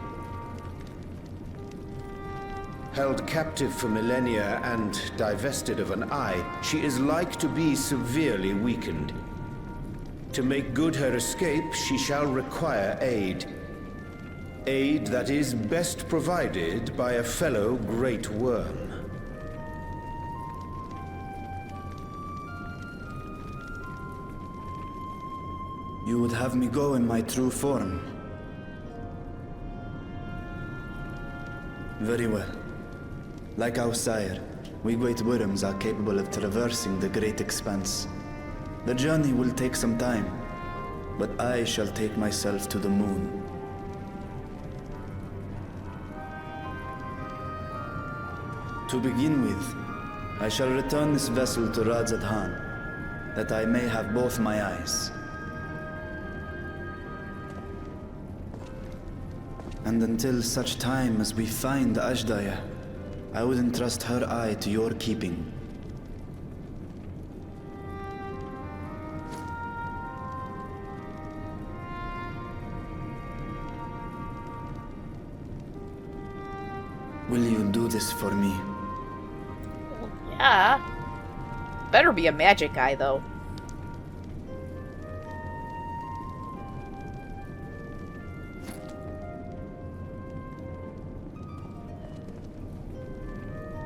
Held captive for millennia and divested of an eye, she is like to be severely weakened. To make good her escape, she shall require aid. Aid that is best provided by a fellow Great Worm. You would have me go in my true form. Very well. Like our sire, we Great Worms are capable of traversing the Great Expanse. The journey will take some time, but I shall take myself to the moon. To begin with, I shall return this vessel to Radzadhan, that I may have both my eyes. And until such time as we find Azdaia, I would entrust her eye to your keeping. Will you do this for me? Well, yeah. Better be a magic eye, though.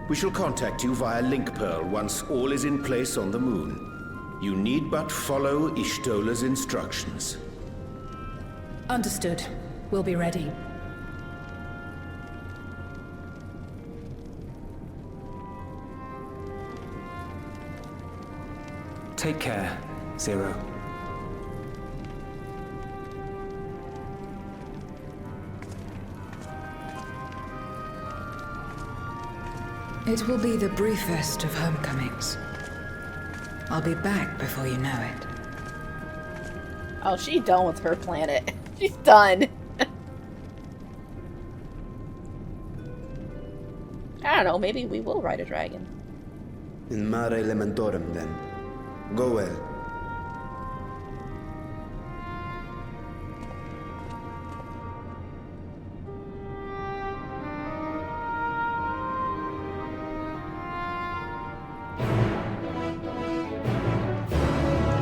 We shall contact you via Link Pearl once all is in place on the moon. You need but follow Y'shtola's instructions. Understood. We'll be ready. Take care, Zero. It will be the briefest of homecomings. I'll be back before you know it. Oh, she's done with her planet. She's done. I don't know, maybe we will ride a dragon. In Mare Elementorum, then. Go well.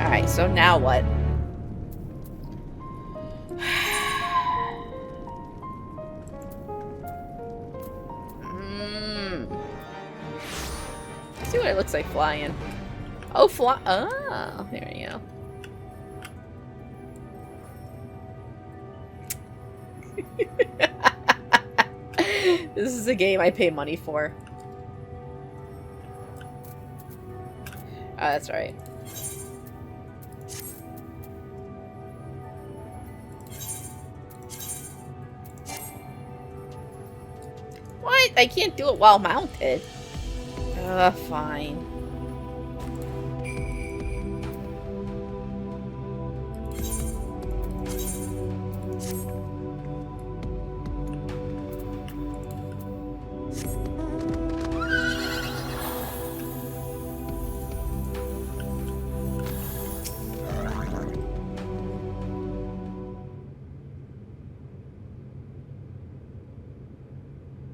Alright, so now what? See what it looks like flying. Oh, oh, there you go. This is a game I pay money for. Oh, that's right. What? I can't do it while mounted. Fine.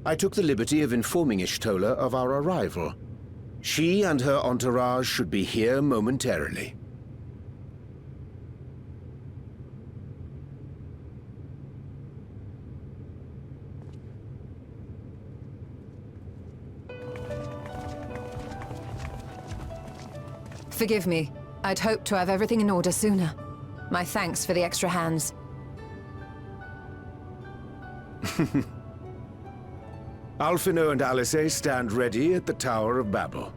I took the liberty of informing Y'shtola of our arrival. She and her entourage should be here momentarily. Forgive me. I'd hoped to have everything in order sooner. My thanks for the extra hands. Alphino and Alice stand ready at the Tower of Babel.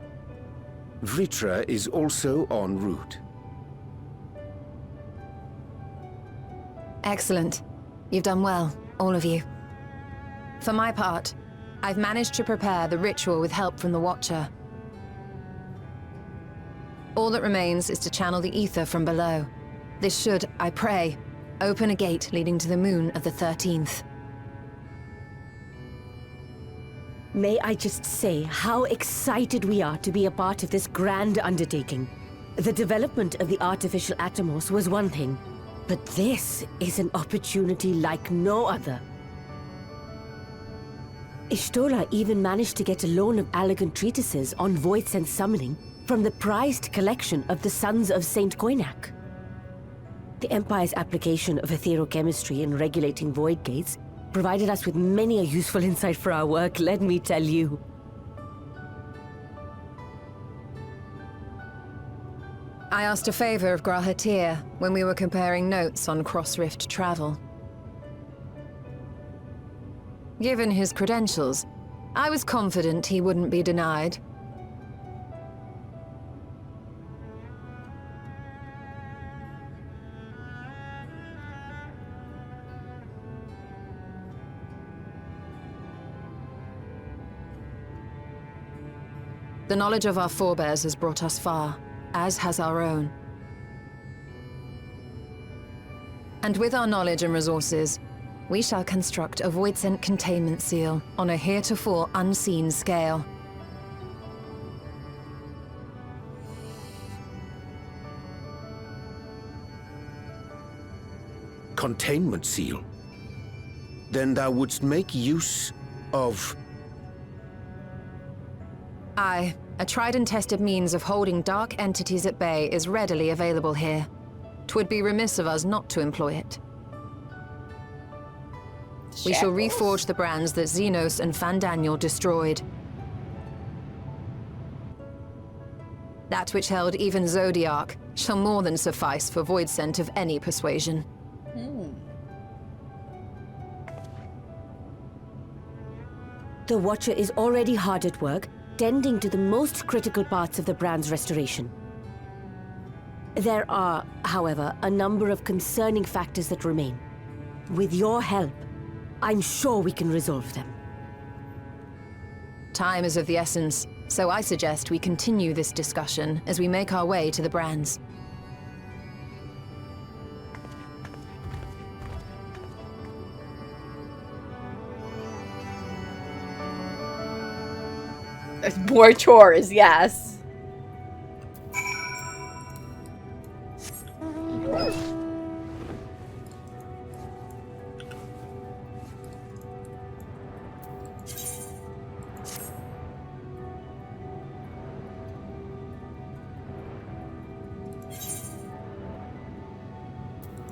Vritra is also en route. Excellent. You've done well, all of you. For my part, I've managed to prepare the ritual with help from the Watcher. All that remains is to channel the ether from below. This should, I pray, open a gate leading to the moon of the 13th. May I just say how excited we are to be a part of this grand undertaking. The development of the artificial Atomos was one thing, but this is an opportunity like no other. Ishtora even managed to get a loan of elegant treatises on void sense summoning from the prized collection of the Sons of Saint Koinak. The Empire's application of etherochemistry in regulating void gates provided us with many a useful insight for our work, let me tell you. I asked a favor of Grahatir when we were comparing notes on cross-rift travel. Given his credentials, I was confident he wouldn't be denied. The knowledge of our forebears has brought us far, as has our own. And with our knowledge and resources, we shall construct a voidsent containment seal on a heretofore unseen scale. Containment seal? Then thou wouldst make use of... Aye, a tried and tested means of holding dark entities at bay is readily available here. 'Twould be remiss of us not to employ it. We shall reforge the brands that Xenos and Fandaniel destroyed. That which held even Zodiac shall more than suffice for voidsent of any persuasion. The Watcher is already hard at work, tending to the most critical parts of the brand's restoration. There are, however, a number of concerning factors that remain. With your help, I'm sure we can resolve them. Time is of the essence, so I suggest we continue this discussion as we make our way to the brands. More chores, yes.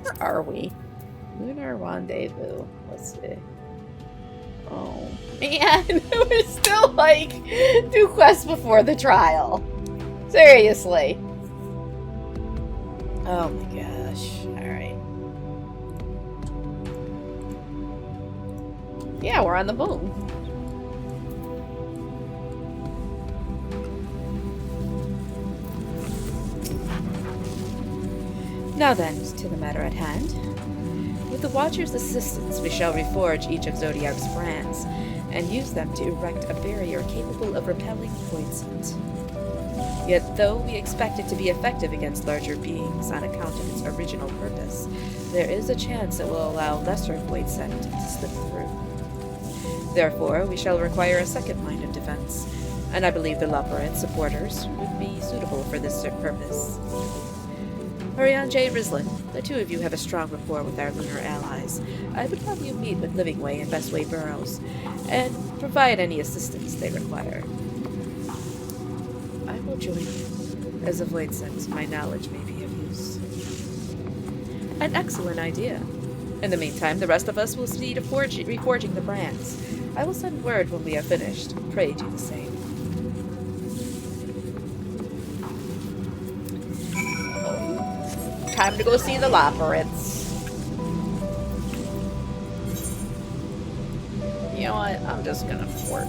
Where are we? Lunar Rendezvous. Let's see. Oh, man. We're still, like, 2 quests before the trial. Seriously. Oh my gosh. Alright. Yeah, we're on the moon. Now then, to the matter at hand. With the Watcher's assistance, we shall reforge each of Zodiac's brands, and use them to erect a barrier capable of repelling voidsent. Yet, though we expect it to be effective against larger beings on account of its original purpose, there is a chance it will allow lesser voidsent to slip through. Therefore, we shall require a second line of defense, and I believe the Loporet supporters would be suitable for this purpose. Orion J. Rislin, the two of you have a strong rapport with our lunar allies. I would have you meet with Livingway and Bestway Burrows, and provide any assistance they require. I will join you, as a voidsent my knowledge may be of use. An excellent idea. In the meantime, the rest of us will see to reforging the brands. I will send word when we have finished. Pray do the same. Time to go see the Loporets. You know what? I'm just gonna fort.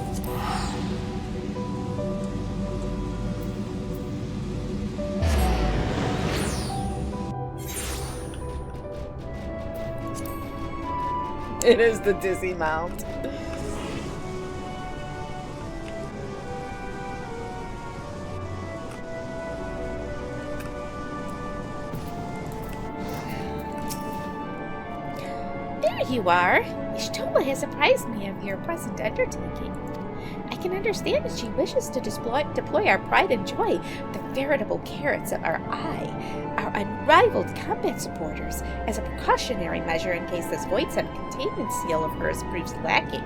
It is the Dizzy Mount. There you are. Y'shtola has surprised me of your present undertaking. I can understand that she wishes to deploy our pride and joy, the veritable carrots of our eye, our unrivaled combat supporters, as a precautionary measure in case this void-sent containment seal of hers proves lacking.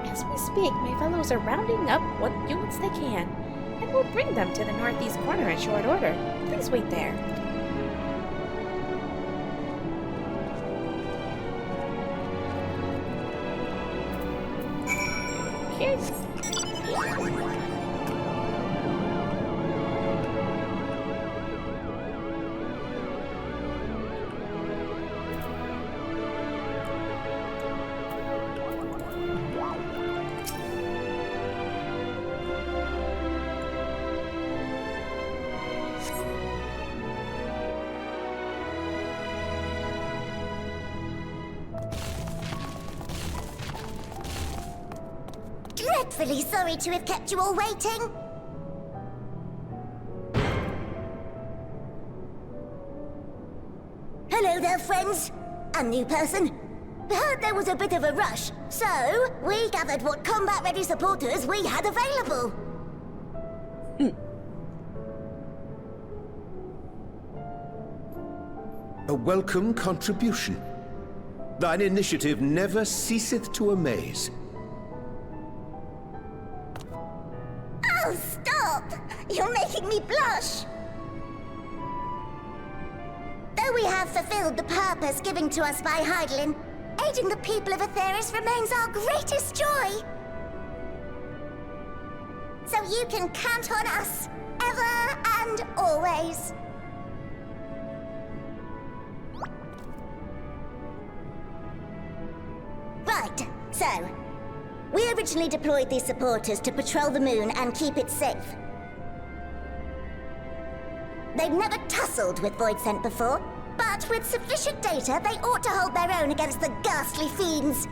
As we speak, my fellows are rounding up what units they can, and we'll bring them to the northeast corner in short order. Please wait there. Okay. Dreadfully sorry to have kept you all waiting. Hello there, friends. A new person. Heard there was a bit of a rush, so we gathered what combat-ready supporters we had available. A welcome contribution. Thine initiative never ceaseth to amaze. Oh, stop! You're making me blush! Though we have fulfilled the purpose given to us by Heidelin, aiding the people of Aetheris remains our greatest joy. So you can count on us, ever and always. Right, so, we originally deployed these supporters to patrol the moon and keep it safe. They've never tussled with Voidsent before, but with sufficient data, they ought to hold their own against the ghastly fiends.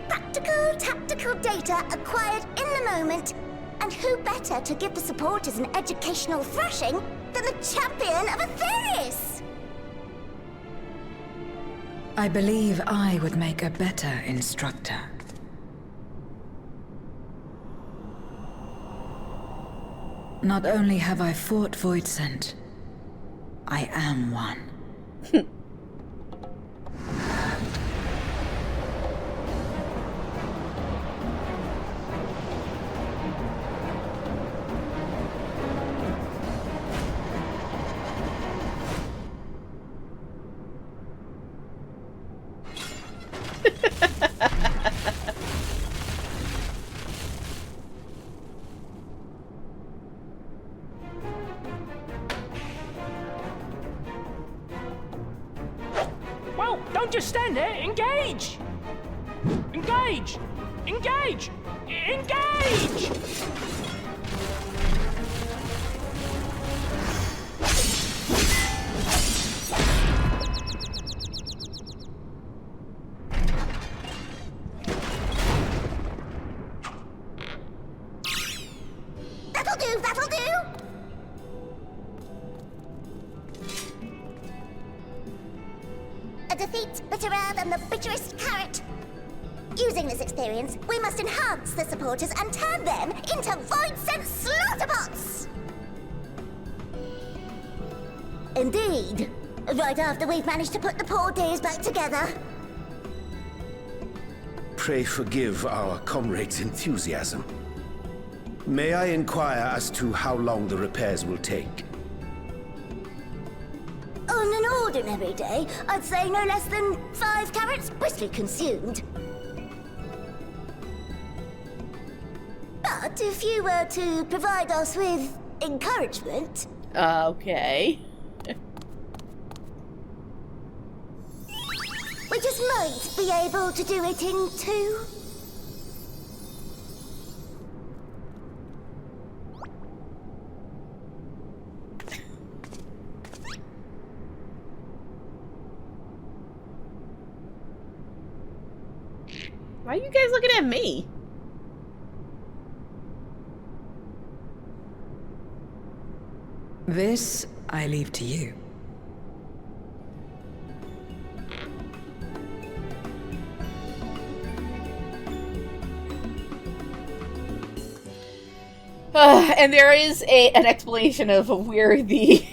Practical, tactical data acquired in the moment, and who better to give the supporters an educational thrashing than the champion of Aetheris? I believe I would make a better instructor. Not only have I fought Voidsent, I am one. Whoa, don't just stand there. Engage! Engage! Engage! Engage! That'll do, that'll do! A defeat bitterer than the bitterest carrot. Using this experience, we must enhance the supporters and turn them into Voidsent slaughterbots! Indeed. Right after we've managed to put the poor dears back together. Pray forgive our comrade's enthusiasm. May I inquire as to how long the repairs will take? On an ordinary day, I'd say no less than 5 carrots briskly consumed. But if you were to provide us with encouragement... Okay. we just might be able to do it in 2. Why are you guys looking at me? This I leave to you. And there is an explanation of where the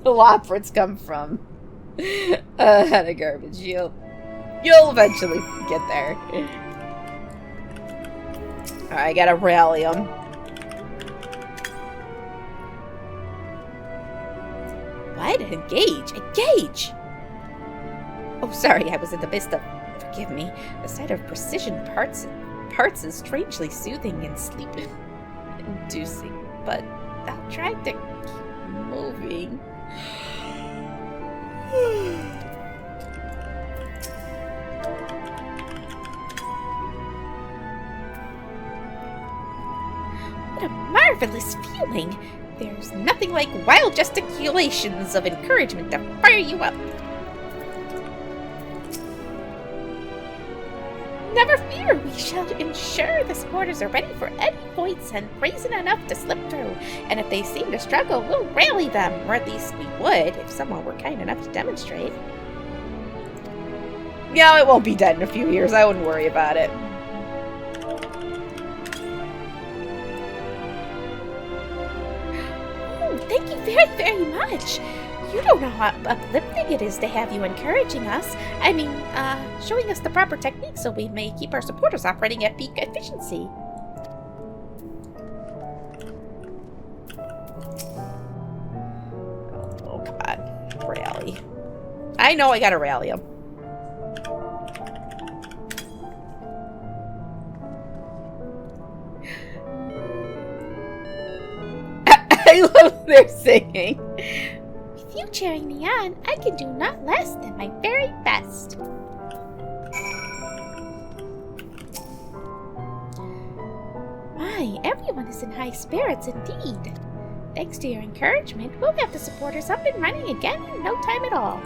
Loporits come from. Out of garbage. You'll eventually get there. Alright, I gotta rally them. What? Engage? Engage! Oh, sorry, I was in the midst of... Forgive me. The sight of precision parts is strangely soothing and sleep-inducing, but I'll try to keep moving. What a marvelous feeling! There's nothing like wild gesticulations of encouragement to fire you up. Never fear, we shall ensure the supporters are ready for any voice and brazen enough to slip through. And if they seem to struggle, we'll rally them, or at least we would, if someone were kind enough to demonstrate. Yeah, it won't be dead in a few years, I wouldn't worry about it. Oh, thank you very, very much. You don't know how uplifting it is to have you encouraging us. I mean, showing us the proper technique so we may keep our supporters operating at peak efficiency. Oh, come on. Rally. I know I gotta rally them. I love their singing. With you cheering me on, I can do not less than my very best. My, everyone is in high spirits indeed. Thanks to your encouragement, we'll have the supporters up and running again in no time at all.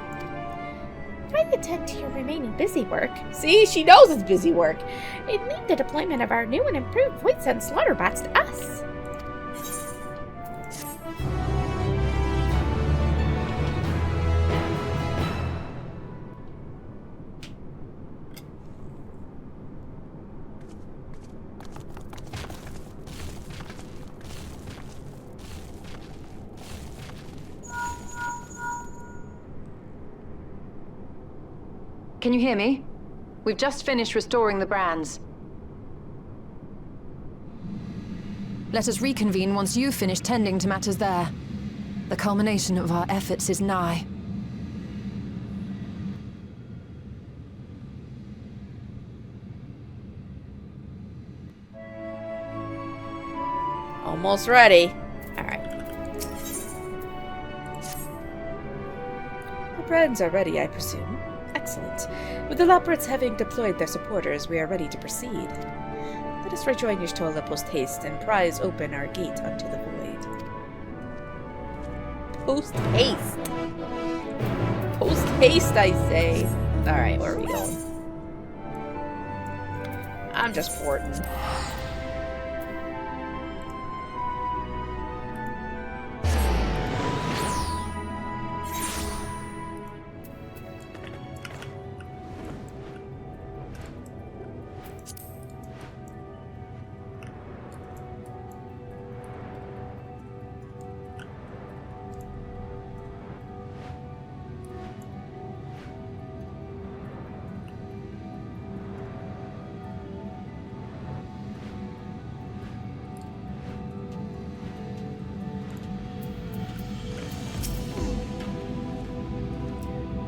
Try to attend to your remaining busy work. See, she knows it's busy work. And leave the deployment of our new and improved voice and slaughter bots to us. Can you hear me? We've just finished restoring the brands. Let us reconvene once you've finished tending to matters there. The culmination of our efforts is nigh. Almost ready. Alright. The brands are ready, I presume. Excellent. With the Loporits having deployed their supporters, we are ready to proceed. Let us rejoin Y'shtola post-haste and prise open our gate unto the void. Post-haste! Post-haste, I say! Alright, where are we going? I'm just porting.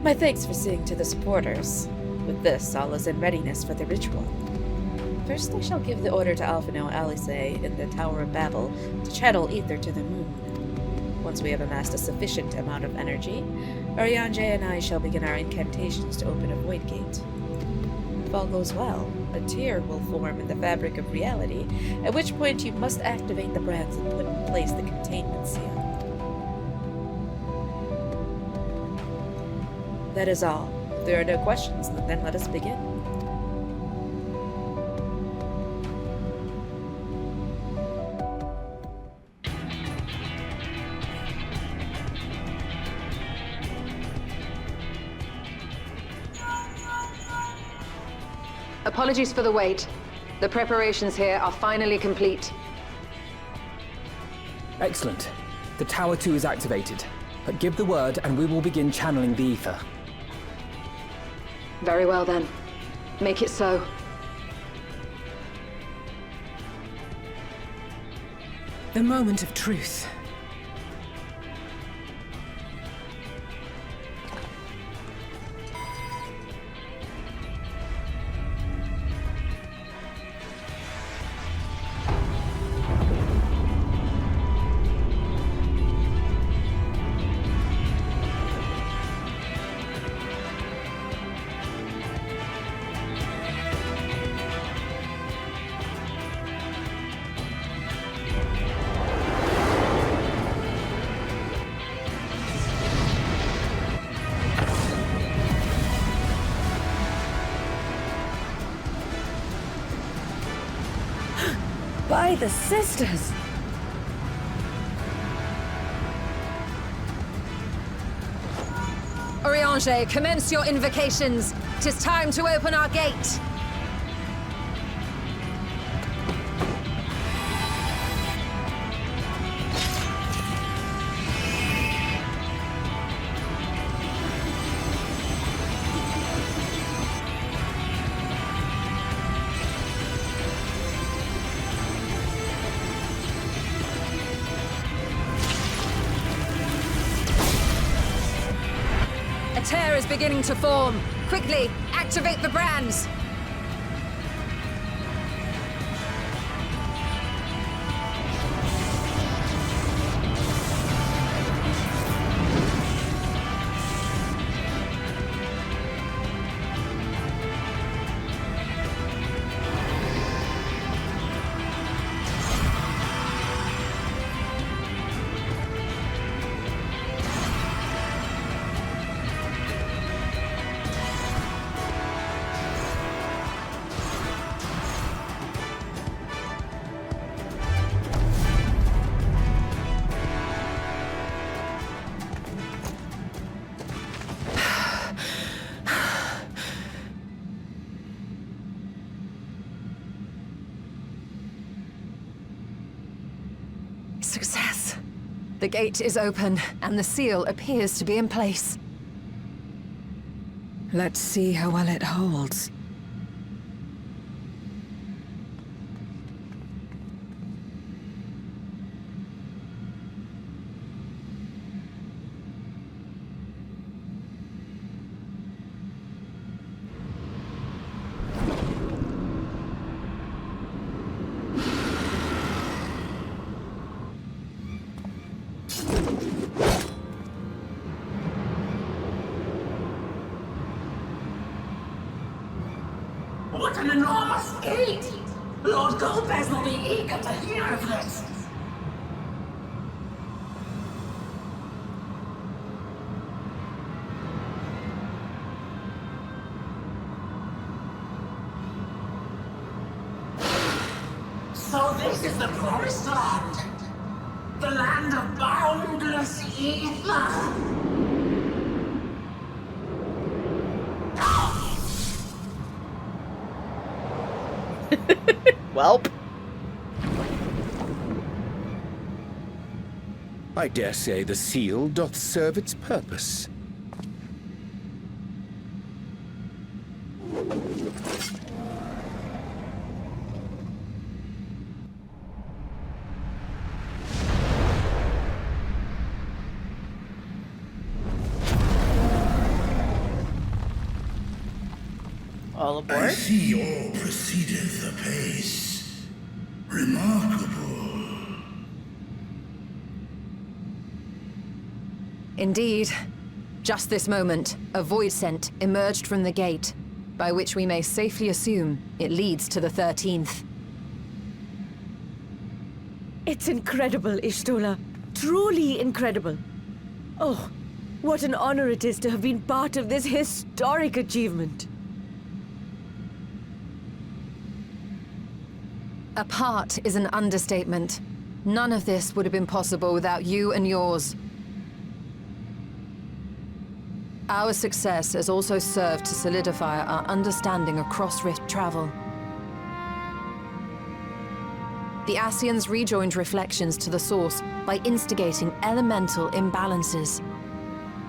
My thanks for seeing to the supporters. With this, all is in readiness for the ritual. First, I shall give the order to Alphino and Alice in the Tower of Babel to channel ether to the moon. Once we have amassed a sufficient amount of energy, Ariane and I shall begin our incantations to open a void gate. If all goes well, a tear will form in the fabric of reality, at which point you must activate the brands and put in place the containment seal. That is all. If there are no questions, then let us begin. Apologies for the wait. The preparations here are finally complete. Excellent. The Tower 2 is activated. But give the word and we will begin channeling the ether. Very well then. Make it so. The moment of truth. By the sisters! Oriange, commence your invocations. 'Tis time to open our gate. A tear is beginning to form. Quickly, activate the brands. Success. The gate is open, and the seal appears to be in place. Let's see how well it holds. What an enormous gate! Lord Golbez will be eager to hear of this. So this is the promised land. The land of boundless ether. Welp. I dare say the seal doth serve its purpose. All aboard? I see all proceedeth apace. Remarkable. Indeed. Just this moment, a void scent emerged from the gate, by which we may safely assume it leads to the 13th. It's incredible, Ishtola. Truly incredible. Oh, what an honor it is to have been part of this historic achievement. A part is an understatement. None of this would have been possible without you and yours. Our success has also served to solidify our understanding of cross-rift travel. the Ascians rejoined reflections to the source by instigating elemental imbalances.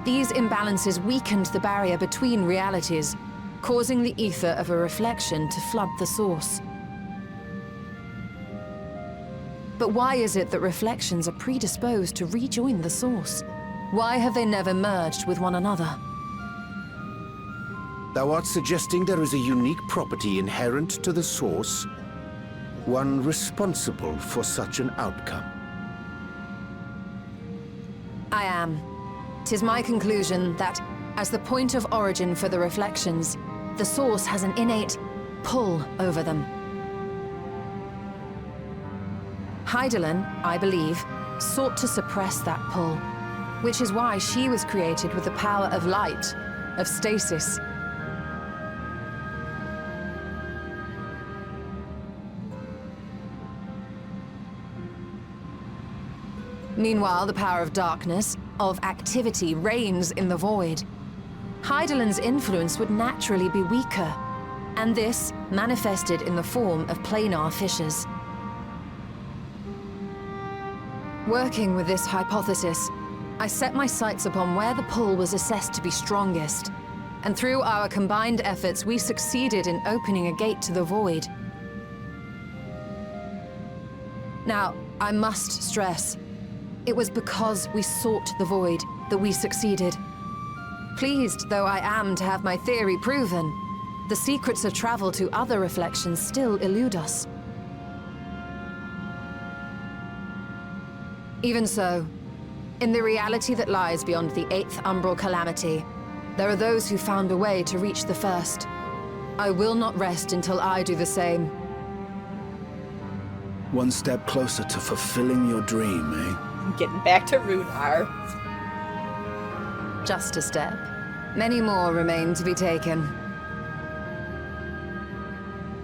These imbalances weakened the barrier between realities, causing the ether of a reflection to flood the source. But why is it that reflections are predisposed to rejoin the source? Why have they never merged with one another? Thou art suggesting there is a unique property inherent to the source, one responsible for such an outcome. I am. 'Tis my conclusion that, as the point of origin for the reflections, the source has an innate pull over them. Hydaelyn, I believe, sought to suppress that pull, which is why she was created with the power of light, of stasis. Meanwhile, the power of darkness, of activity, reigns in the void. Hydaelyn's influence would naturally be weaker, and this manifested in the form of planar fissures. Working with this hypothesis, I set my sights upon where the pull was assessed to be strongest, and through our combined efforts, we succeeded in opening a gate to the void. Now, I must stress, it was because we sought the void that we succeeded. Pleased though I am to have my theory proven, the secrets of travel to other reflections still elude us. Even so, in the reality that lies beyond the 8th umbral calamity, there are those who found a way to reach the first. I will not rest until I do the same. One step closer to fulfilling your dream, eh? Getting back to Runar. Just a step. Many more remain to be taken.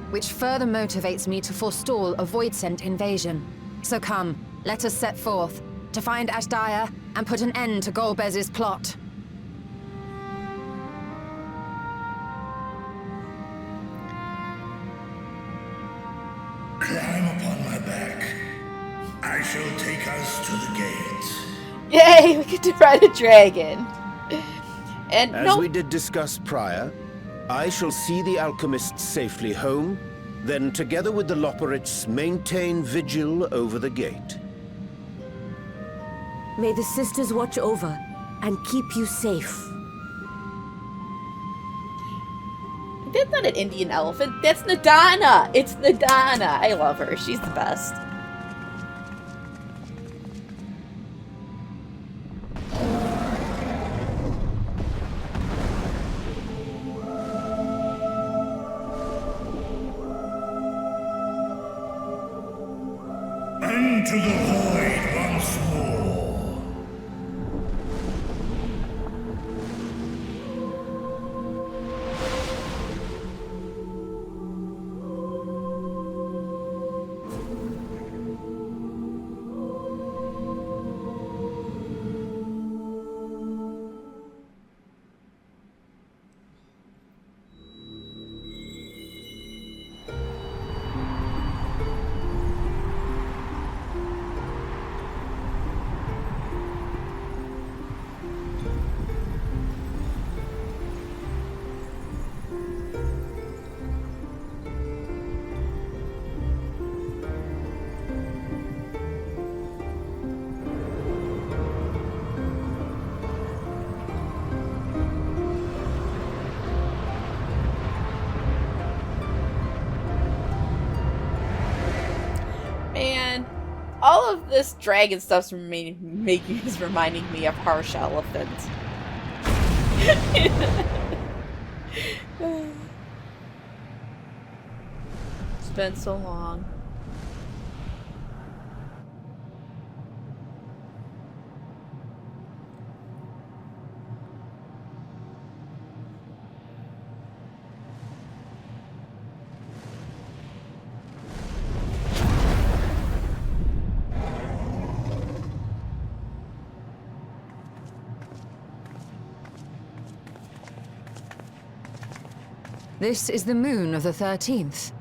Which further motivates me to forestall a void-sent invasion. So come, let us set forth, to find Ashdaya and put an end to Golbez's plot. Climb upon my back. I shall take us to the gate. Yay, we get to ride a dragon. And as we did discuss prior, I shall see the alchemists safely home, then together with the Loporrits maintain vigil over the gate. May the sisters watch over and keep you safe. That's not an Indian elephant. That's Nadana. It's Nadana. I love her. She's the best. Into the void once more. Man, all of this dragon stuff's reminding me of harsh elephants. It's been so long. This is the moon of the 13th.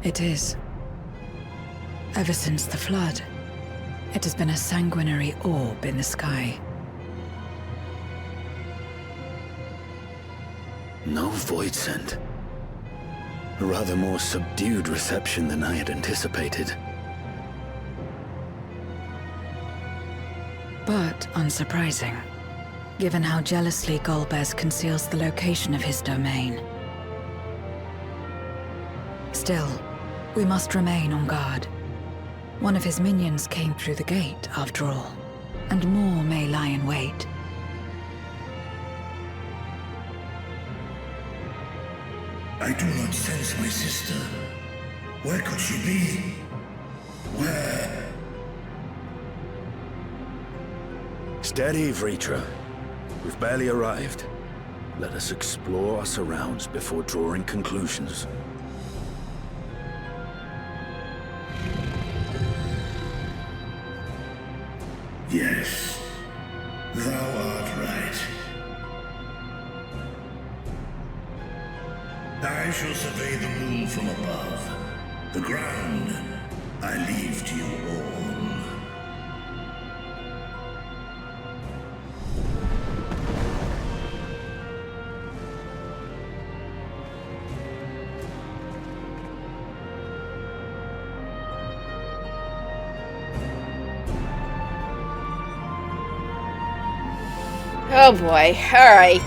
It is. Ever since the flood, it has been a sanguinary orb in the sky. No void scent. A rather more subdued reception than I had anticipated. But unsurprising, given how jealously Golbez conceals the location of his domain. Still, we must remain on guard. One of his minions came through the gate, after all, and more may lie in wait. I do not sense my sister. Where could she be? Where? Steady, Vritra. We've barely arrived. Let us explore our surrounds before drawing conclusions. Yes, thou art right. I shall survey the moon from above. The ground I leave to you all. Oh boy, alright.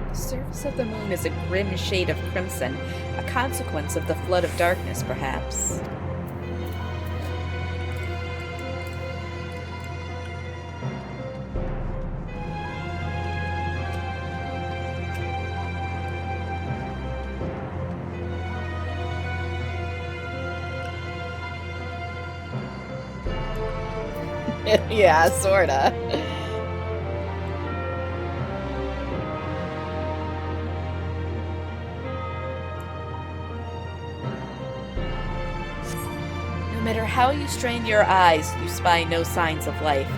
The surface of the moon is a grim shade of crimson, a consequence of the flood of darkness, perhaps. Yeah, sorta. No matter how you strain your eyes, you spy no signs of life.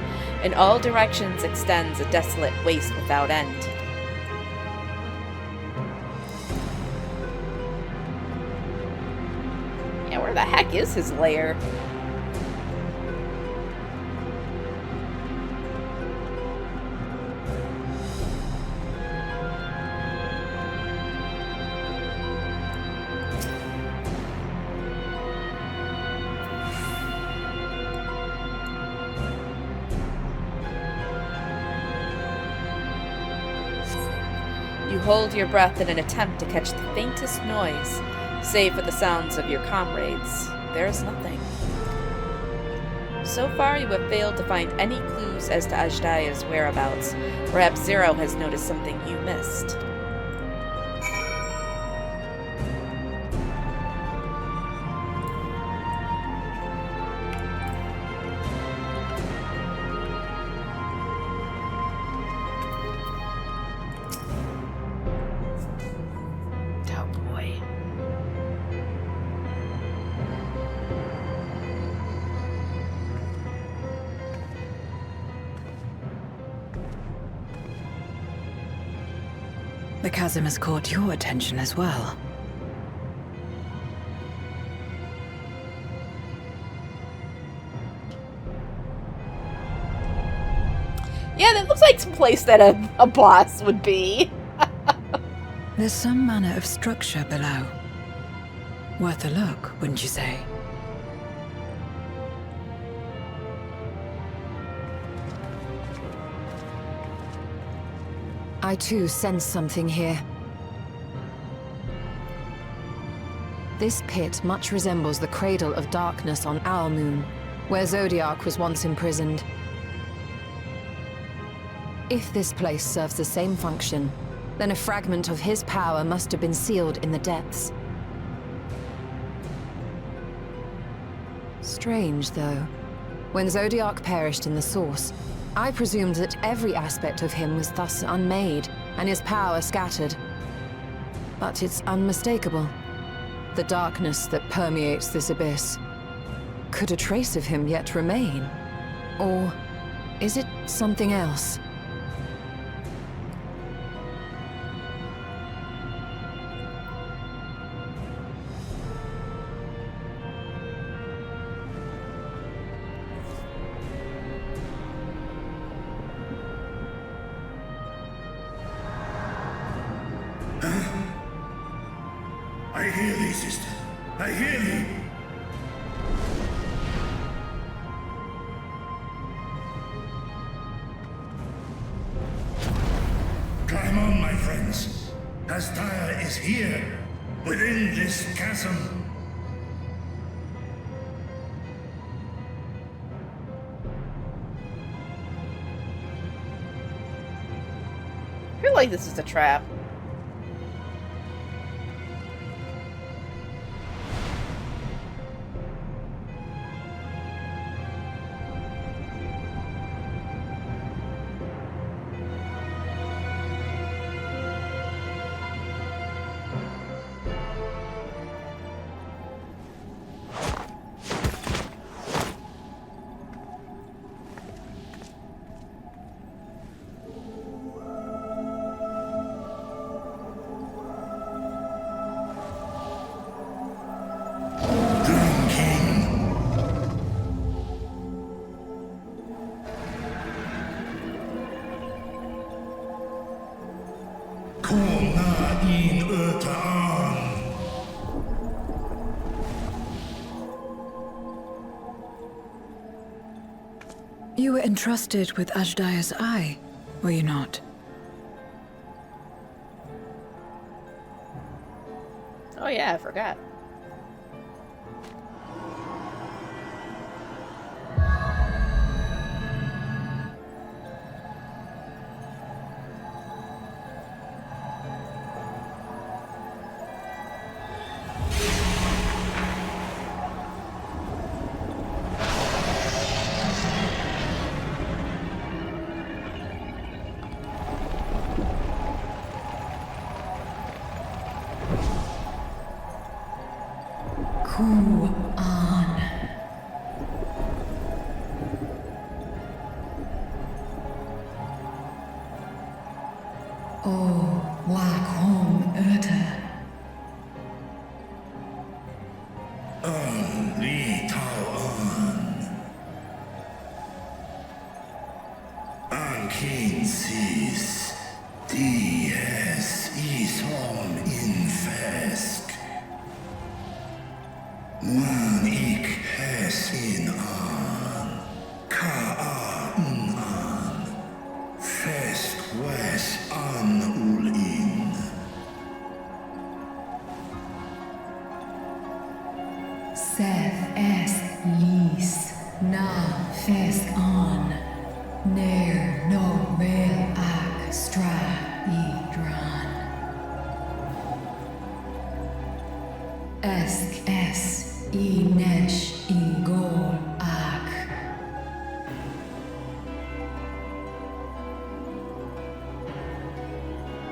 In all directions extends a desolate waste without end. Yeah, where the heck is his lair? You hold your breath in an attempt to catch the faintest noise. Save for the sounds of your comrades, there is nothing. So far, you have failed to find any clues as to Ajdaya's whereabouts. Perhaps Zero has noticed something you missed. The chasm has caught your attention as well. Yeah, that looks like some place that a boss would be. There's some manner of structure below. Worth a look, wouldn't you say? I too sense something here. This pit much resembles the Cradle of Darkness on our moon, where Zodiac was once imprisoned. If this place serves the same function, then a fragment of his power must have been sealed in the depths. Strange, though. When Zodiac perished in the Source, I presumed that every aspect of him was thus unmade, and his power scattered. but it's unmistakable. The darkness that permeates this abyss. Could a trace of him yet remain? Or is it something else? I hear thee, sister. I hear thee. Climb on, my friends. Astaya is here, within this chasm. I feel like this is a trap. You were entrusted with Ajdaya's eye, were you not? Oh yeah, I forgot.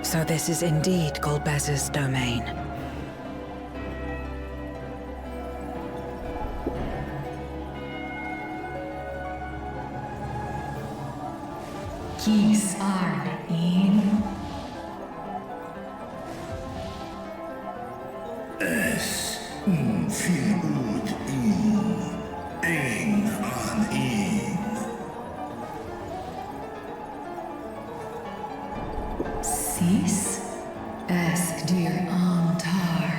So this is indeed Golbez's domain. Kies arn in. Es fil ud in. Ein an in. Sis? Ask dear Antar.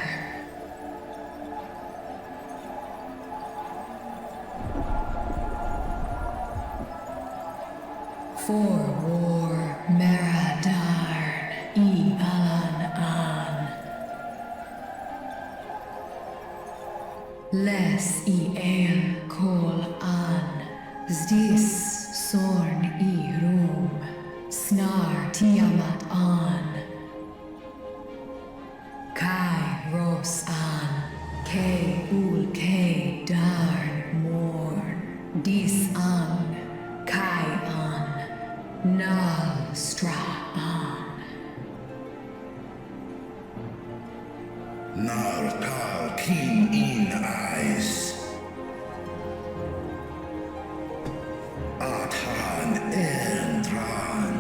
For war Meradarn I Alan An. Les I El Kol An. Zdis Sorn I Rum. Snar Tiamat An. Kai Ros An. Ke Ul Ke Darn Morn. Dis An. Kai An. Nal Stra An. Nar Kal Kin In Eyes. Athan Endran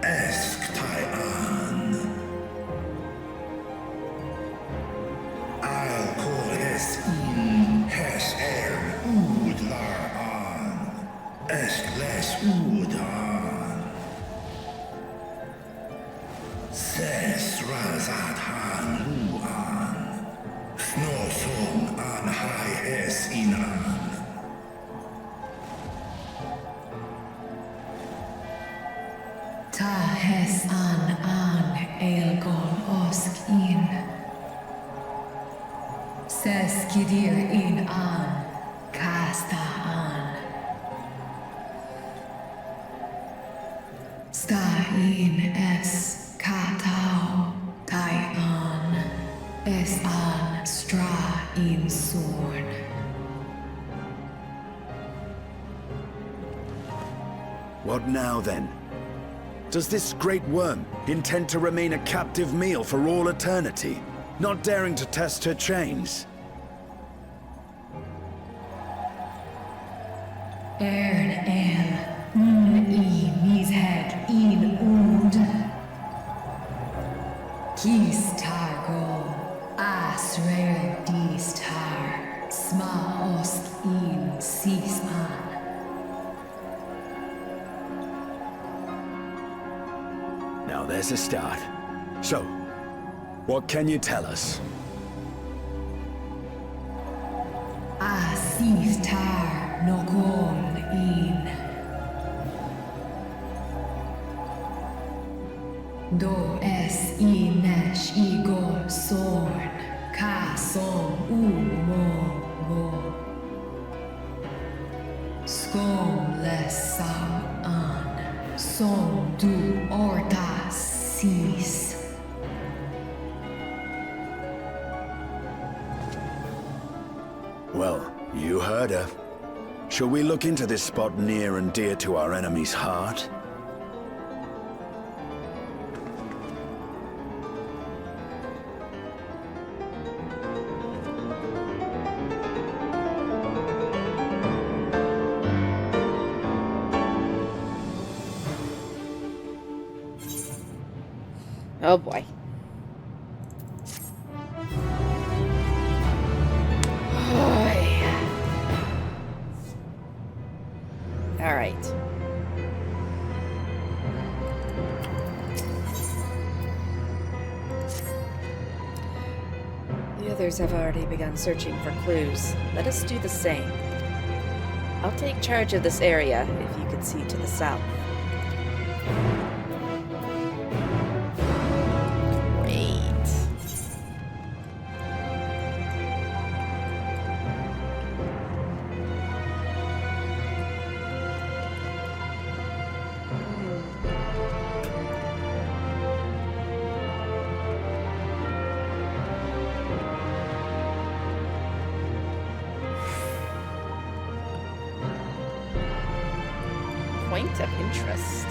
Esk Taian. Al Kol Es In Hes Ud Lar An. Esk Les Udan. Ses Razat Han Luan. Snosong An Hai Es Inan. Ta hes an elgon osk in. Ses kidir in an kasta an. Sta in es katao tai an. Es an stra in sorn. What now, then? Does this great worm intend to remain a captive meal for all eternity, not daring to test her chains? Ern el, I mished in ud. Kis targo, asrer dis tar, sma osk in sisman. Now there's a start. So, what can you tell us? Asis tar nogon in. Do es inesh igor sorn, ka som mo go. Skom lesam an, som du orta sis. Well, you heard her. Shall we look into this spot near and dear to our enemy's heart? Oh boy. All right. The others have already begun searching for clues. Let us do the same. I'll take charge of this area, if you could see to the south. Point of interest.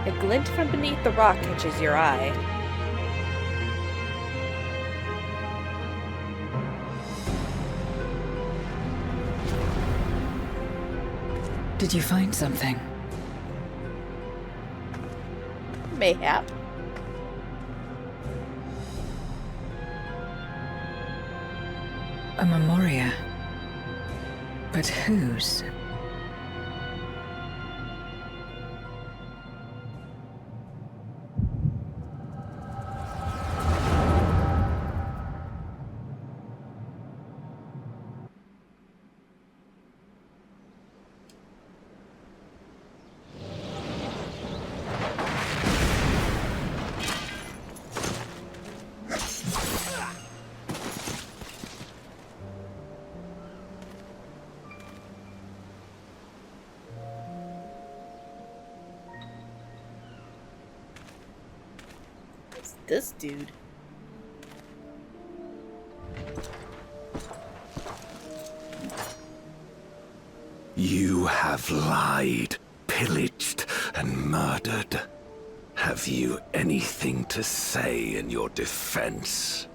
A glint from beneath the rock catches your eye. Did you find something? Mayhap. A memoria. But whose? This dude. You have lied, pillaged, and murdered. Have you anything to say in your defense?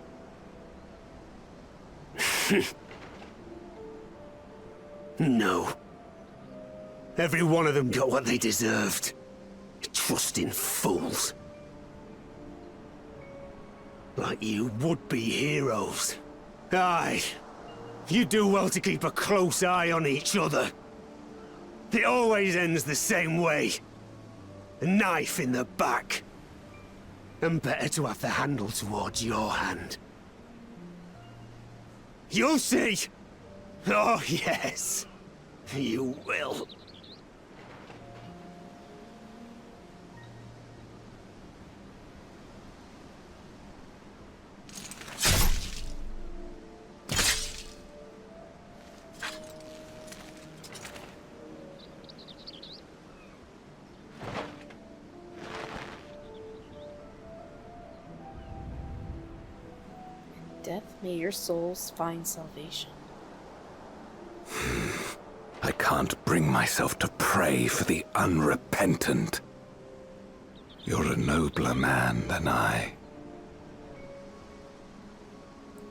No. Every one of them got what they deserved. Trusting fools. Like you would-be heroes. Aye. You do well to keep a close eye on each other. It always ends the same way. A knife in the back. And better to have the handle towards your hand. You'll see! Oh, yes. You will. Death, may your souls find salvation. I can't bring myself to pray for the unrepentant. You're a nobler man than I.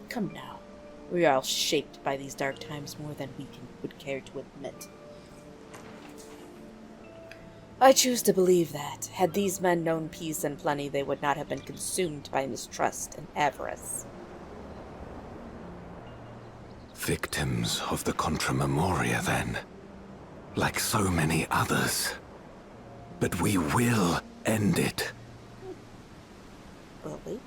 Come now. We are all shaped by these dark times more than would care to admit. I choose to believe that, had these men known peace and plenty, they would not have been consumed by mistrust and avarice. Victims of the Contra Memoria, then. Like so many others. But we will end it. Will we?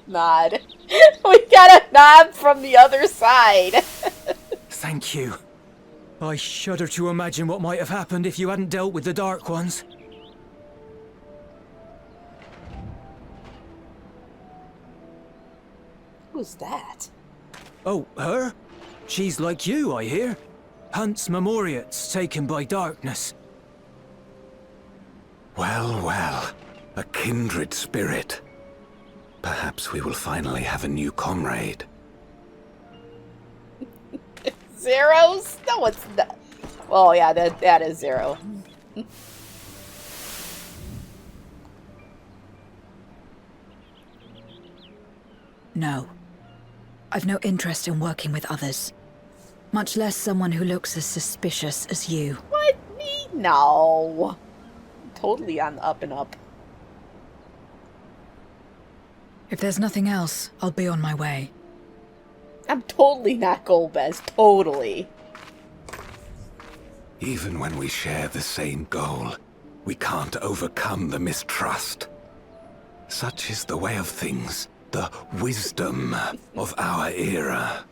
Nod. We got a nod from the other side. Thank you. I shudder to imagine what might have happened if you hadn't dealt with the Dark Ones. Who's that? Oh, her? She's like you, I hear. Hunts Memoriats taken by darkness. Well, well. A kindred spirit. Perhaps we will finally have a new comrade. Zeros? No, it's not. Oh, yeah, that is Zero. No. I've no interest in working with others. Much less someone who looks as suspicious as you. What? Me? No. Totally on the up and up. If there's nothing else, I'll be on my way. I'm totally not Golbez. Totally. Even when we share the same goal, we can't overcome the mistrust. Such is the way of things, the wisdom of our era.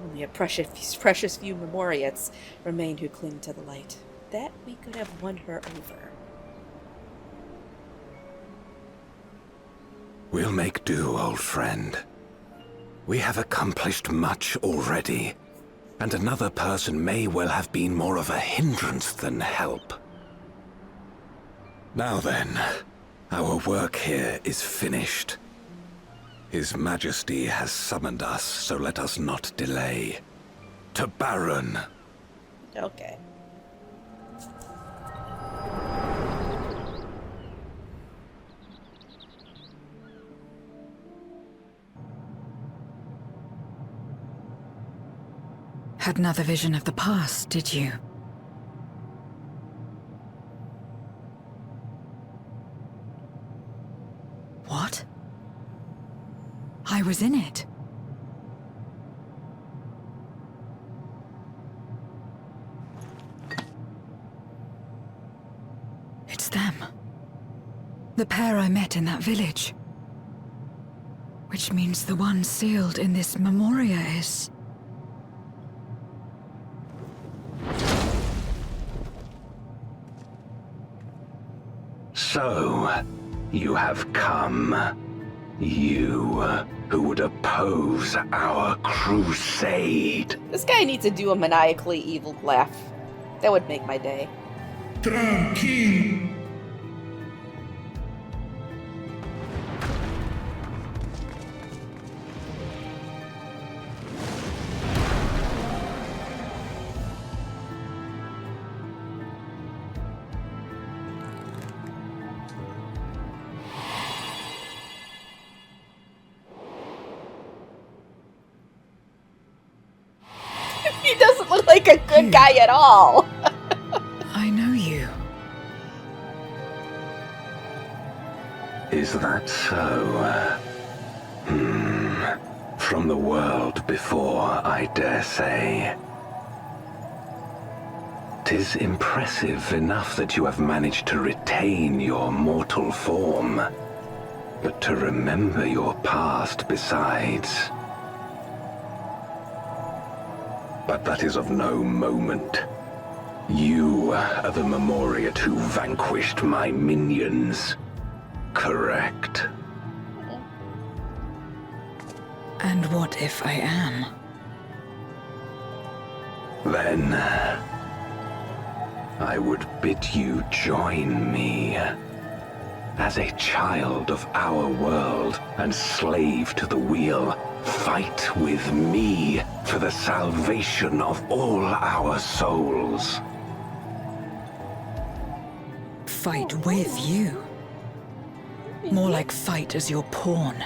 Only a precious few Memoriats remain who cling to the light. That we could have won her over. We'll make do, old friend. We have accomplished much already, and another person may well have been more of a hindrance than help. Now then, our work here is finished. His Majesty has summoned us, so let us not delay. To Baron. Okay. Had another vision of the past, did you? What? I was in it. It's them. The pair I met in that village. Which means the one sealed in this Memoria is... So, you have come. You, who would oppose our crusade. This guy needs to do a maniacally evil laugh. That would make my day. Tranquil. He doesn't look like a good guy at all. I know you. Is that so? From the world before, I dare say. 'Tis impressive enough that you have managed to retain your mortal form, but to remember your past besides. But that is of no moment. You are the Memoriat who vanquished my minions, correct? And what if I am? Then I would bid you join me. As a child of our world and slave to the wheel, fight with me for the salvation of all our souls. Fight with you? More like fight as your pawn.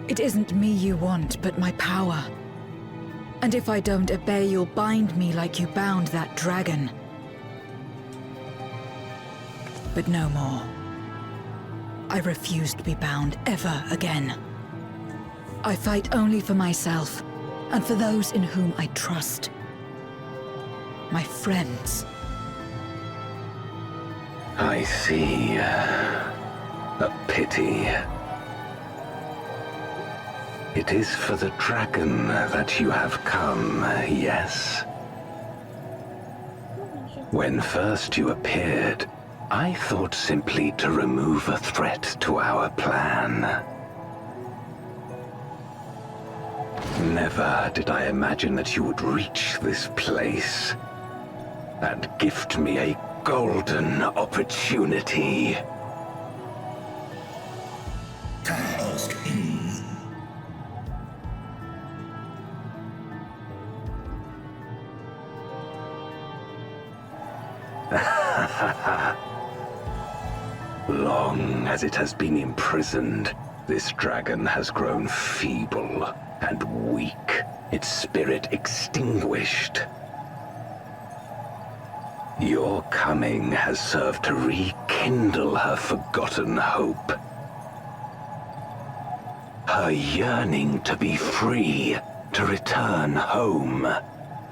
It isn't me you want, but my power. And if I don't obey, you'll bind me like you bound that dragon. But no more. I refuse to be bound ever again. I fight only for myself, and for those in whom I trust. My friends. I see. A pity. It is for the dragon that you have come, yes? When first you appeared, I thought simply to remove a threat to our plan. Never did I imagine that you would reach this place and gift me a golden opportunity. Long as it has been imprisoned, this dragon has grown feeble and weak, its spirit extinguished. Your coming has served to rekindle her forgotten hope. Her yearning to be free, to return home.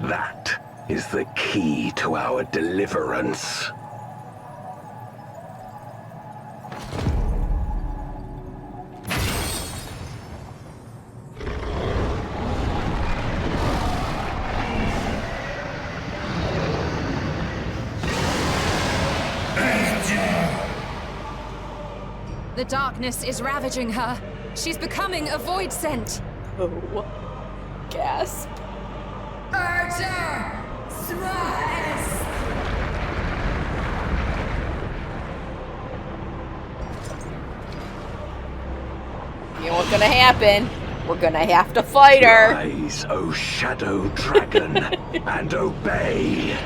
That is the key to our deliverance. The darkness is ravaging her. She's becoming a void scent. Oh. Gasp. Archer! Stress! You know what's gonna happen? We're gonna have to fight her. Rise, O shadow dragon, and obey.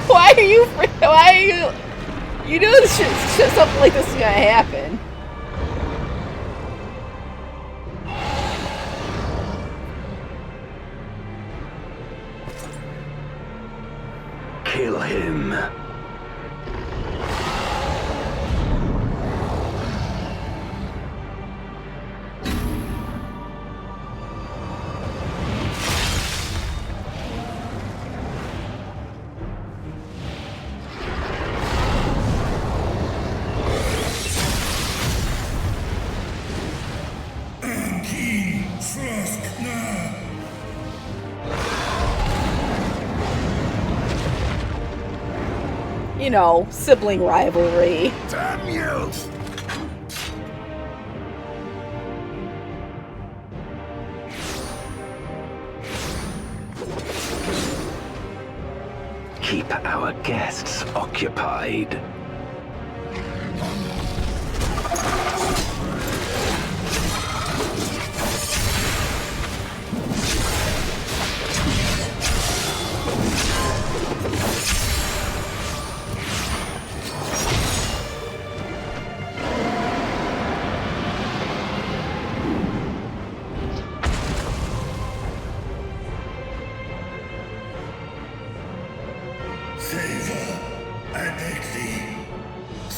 Why are you? Why are you? You know something like this is gonna happen. Kill him. You know, sibling rivalry. Damn you! Keep our guests occupied.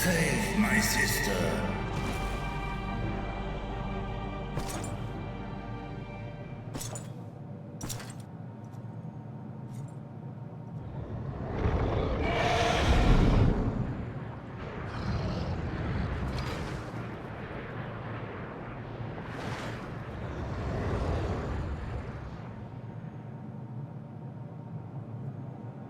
Save my sister.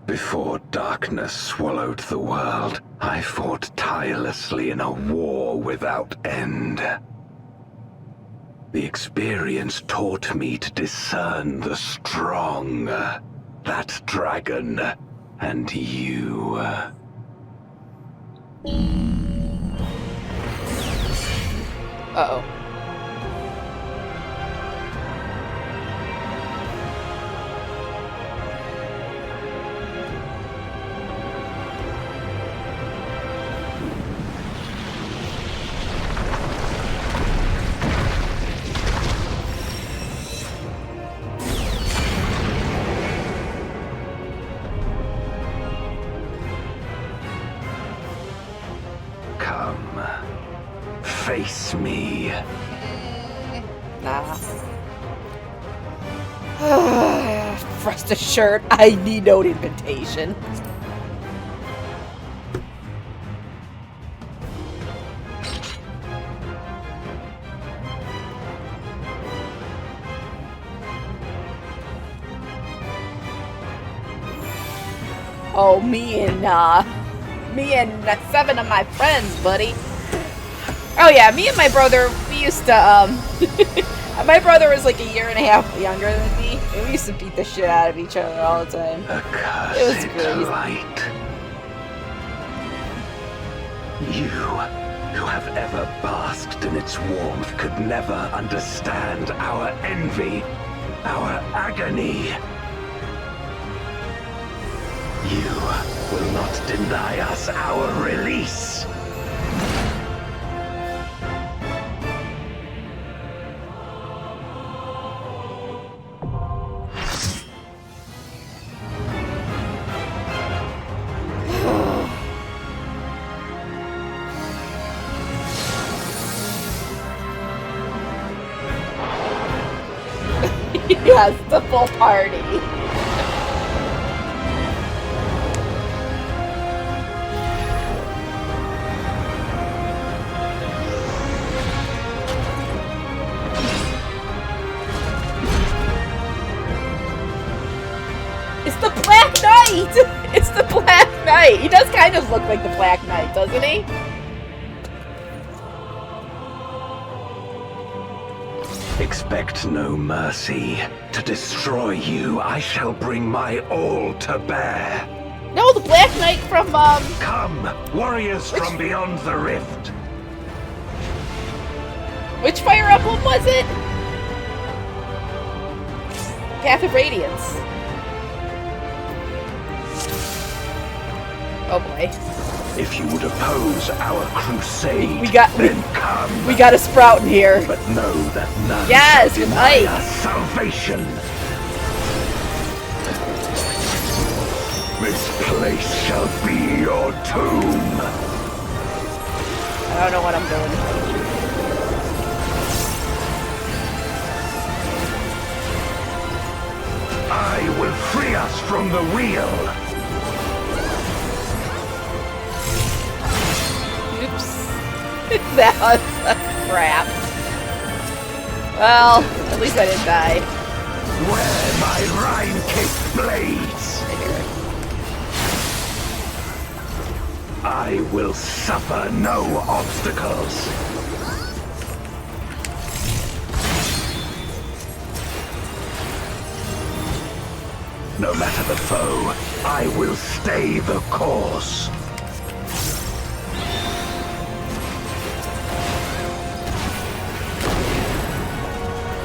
Before darkness swallowed the world, I fought tirelessly in a war without end. The experience taught me to discern the strong, that dragon, and you. Uh-oh. Come, face me. Nah. Rest assured, I need no invitation. Oh, me and 7 of my friends, buddy. Oh yeah, me and my brother, we used to, my brother was like 1.5 years younger than me, and we used to beat the shit out of each other all the time. It was crazy. Light. You, who have ever basked in its warmth, could never understand our envy, our agony. You will not deny us our release. Yes, the full party. It's the Black Knight! It's the Black Knight! He does kind of look like the Black Knight, doesn't he? Expect no mercy. To destroy you, I shall bring my all to bear. No, the Black Knight from, Come, warriors from beyond the rift. Which Fire Emblem was it? Path of Radiance. Oh boy. If you would oppose our crusade, then come. We got a Sprout in here. But know that none yes, shall deny Ike. us salvation. This place shall be your tomb. I don't know what I'm doing. I will free us from the wheel. Oops. That was a crap. Well, at least I didn't die. Where my Rhine-kicked blades. I will suffer no obstacles. No matter the foe, I will stay the course.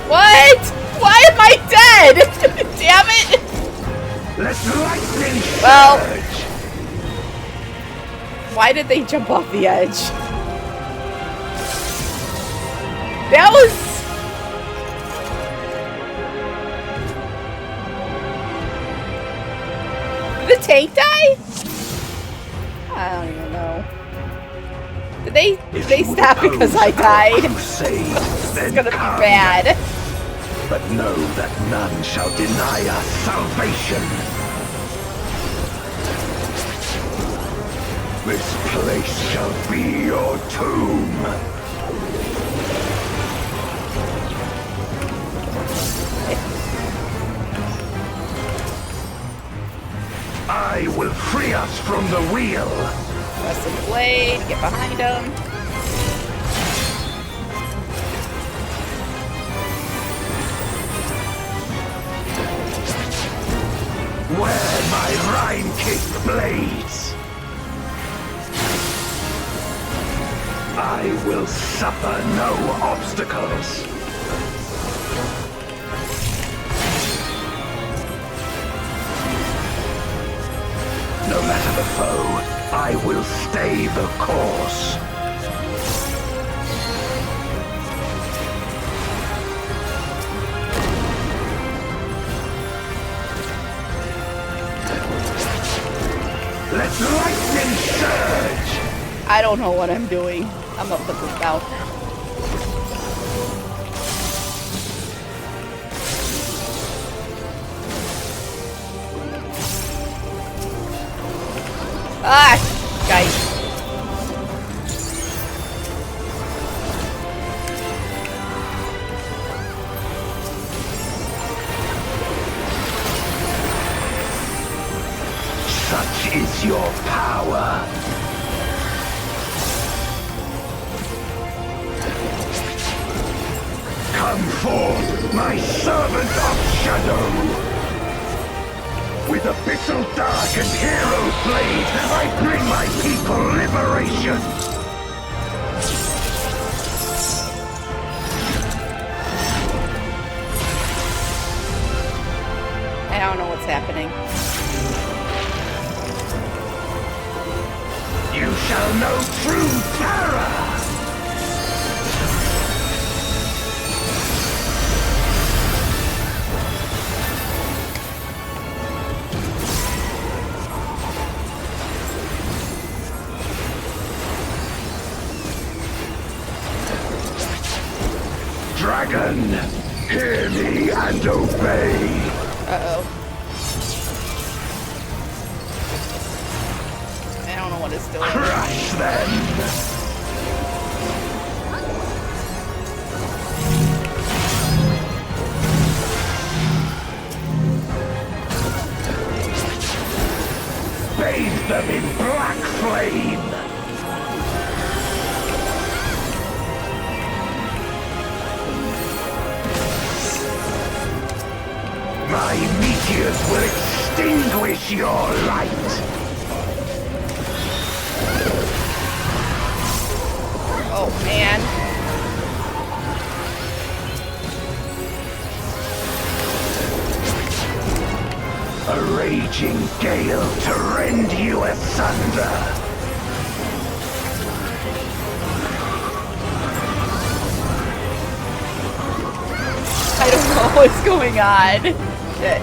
What? Why am I dead? Damn it! Let lightning surge. Well, why did they jump off the edge? That was... Did the tank die? I don't even know. Did they stop because I died? Crusade, This is then gonna be come. bad. But know that none shall deny us salvation. This place shall be your tomb. I will free us from the wheel. Press the blade, get behind him. Where my Rhine-kicked blades, I will suffer no obstacles. No matter the foe, I will stay the course. Let lightning surge! I don't know what I'm doing. I'm gonna put this down. Ah, guys. Such is your power. Come forth, my servant of shadow. With abyssal dark and hero blade, I bring my people liberation. I don't know what's happening. You shall know true terror! Dragon, hear me and obey. Uh-oh. I don't know what it's doing. Crush them! Bathe them in black flame! My meteors will extinguish your light! Oh, man. A raging gale to rend you asunder! I don't know what's going on. Shit.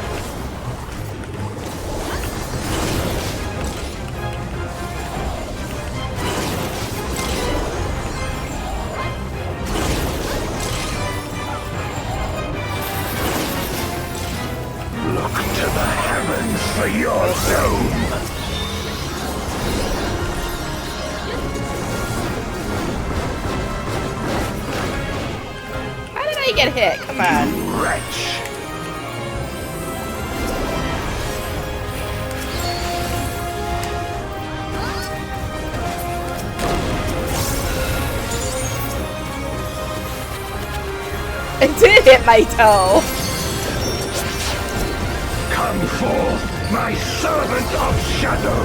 Look to the heavens for your doom! How did I get hit? Come on. Wretch! It did hit my toe. Come forth, my servant of shadow!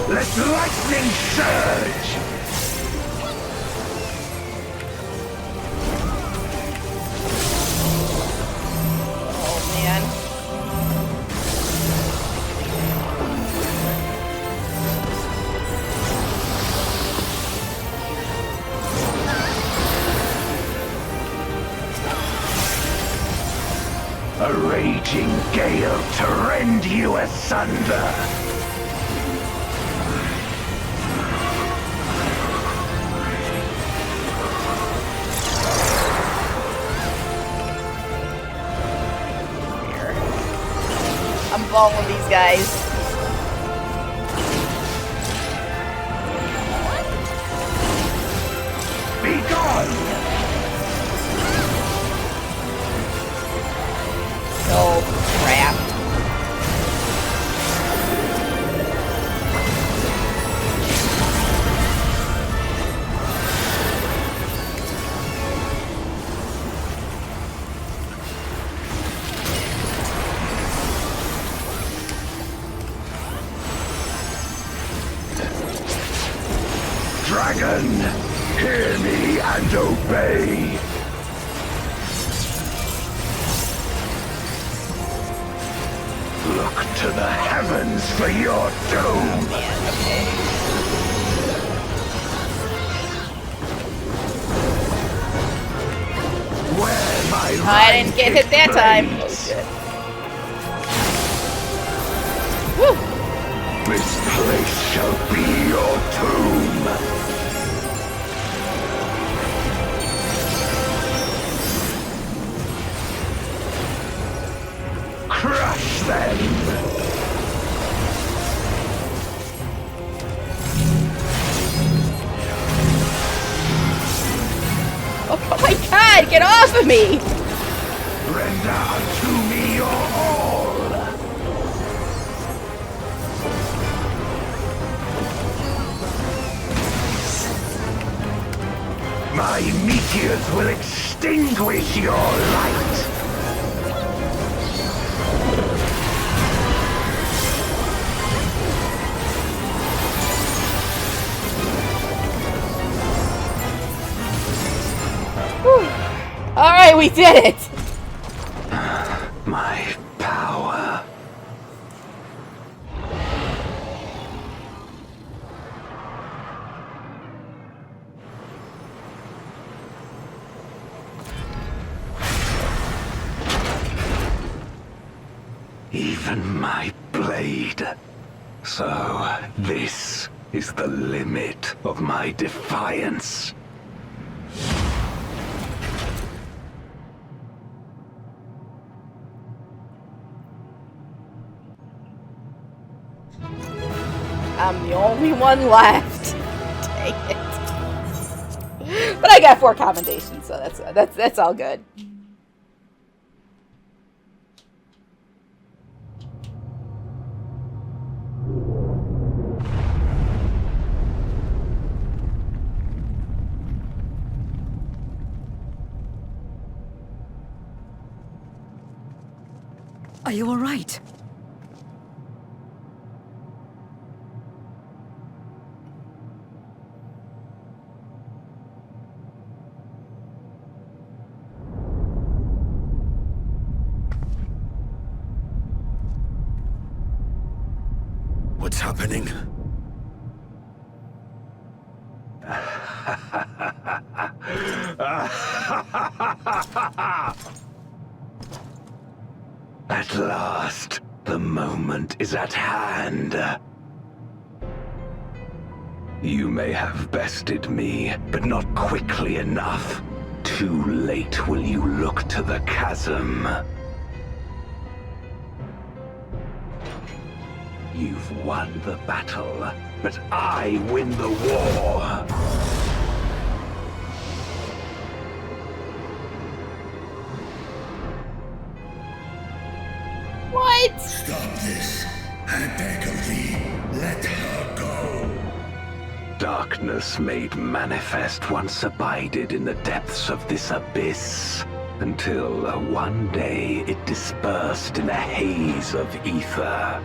Let lightning surge! Oh, man. A raging gale to rend you you asunder. I'm balling these guys. Be gone! Oh, crap. Dragon, hear me and obey. Look to the heavens for your doom. Where my I didn't get hit that time. Oh, shit. Woo! This place shall be your tomb. Crush them! Oh my god, get off of me! Render unto me your all! My meteors will extinguish your light! Alright, we did it! My power. Even my blade. So, this is the limit of my defiance. I'm the only one left. Dang it. But I got 4 commendations, so that's all good. Are you all right? What's happening? At last, the moment is at hand. You may have bested me, but not quickly enough. Too late will you look to the chasm. You've won the battle, but I win the war. What? Stop this. I beg of thee, let her go. Darkness made manifest once abided in the depths of this abyss, until one day it dispersed in a haze of ether.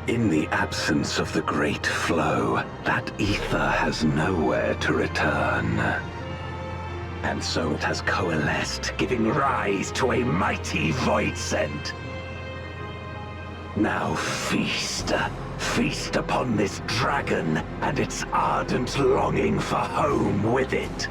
In the absence of the great flow, that ether has nowhere to return. And so it has coalesced, giving rise to a mighty voidsent. Now feast. Feast upon this dragon and its ardent longing for home with it.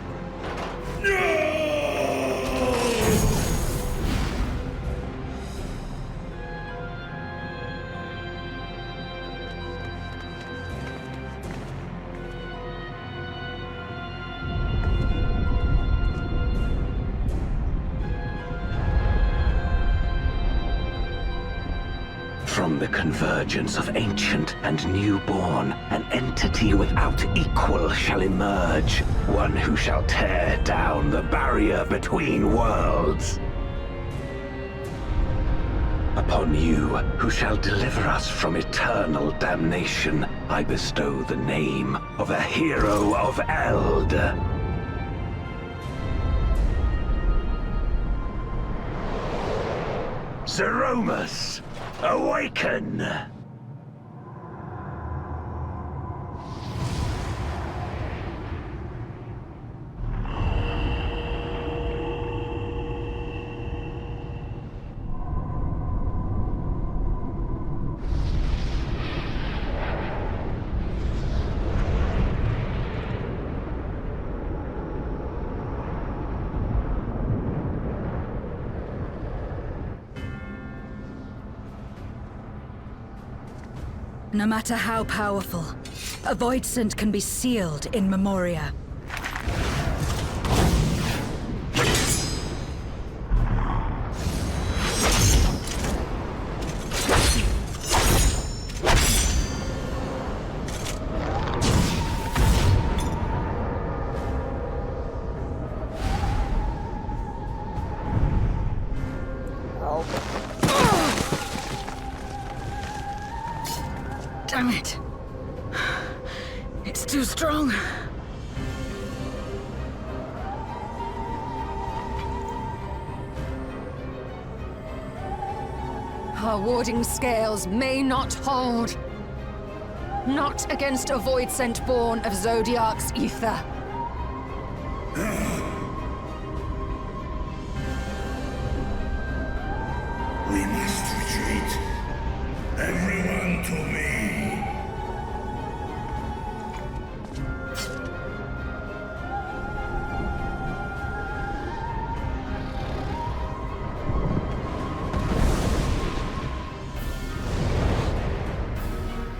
upon the convergence of ancient and newborn, an entity without equal shall emerge, one who shall tear down the barrier between worlds. Upon you, who shall deliver us from eternal damnation, I bestow the name of a hero of Eld. Zeromus, awaken! No matter how powerful, a Voidsent can be sealed in Memoria. Damn it. It's too strong. Our warding scales may not hold. Not against a Voidsent born of Zodiac's ether. We must retreat. Everyone to me.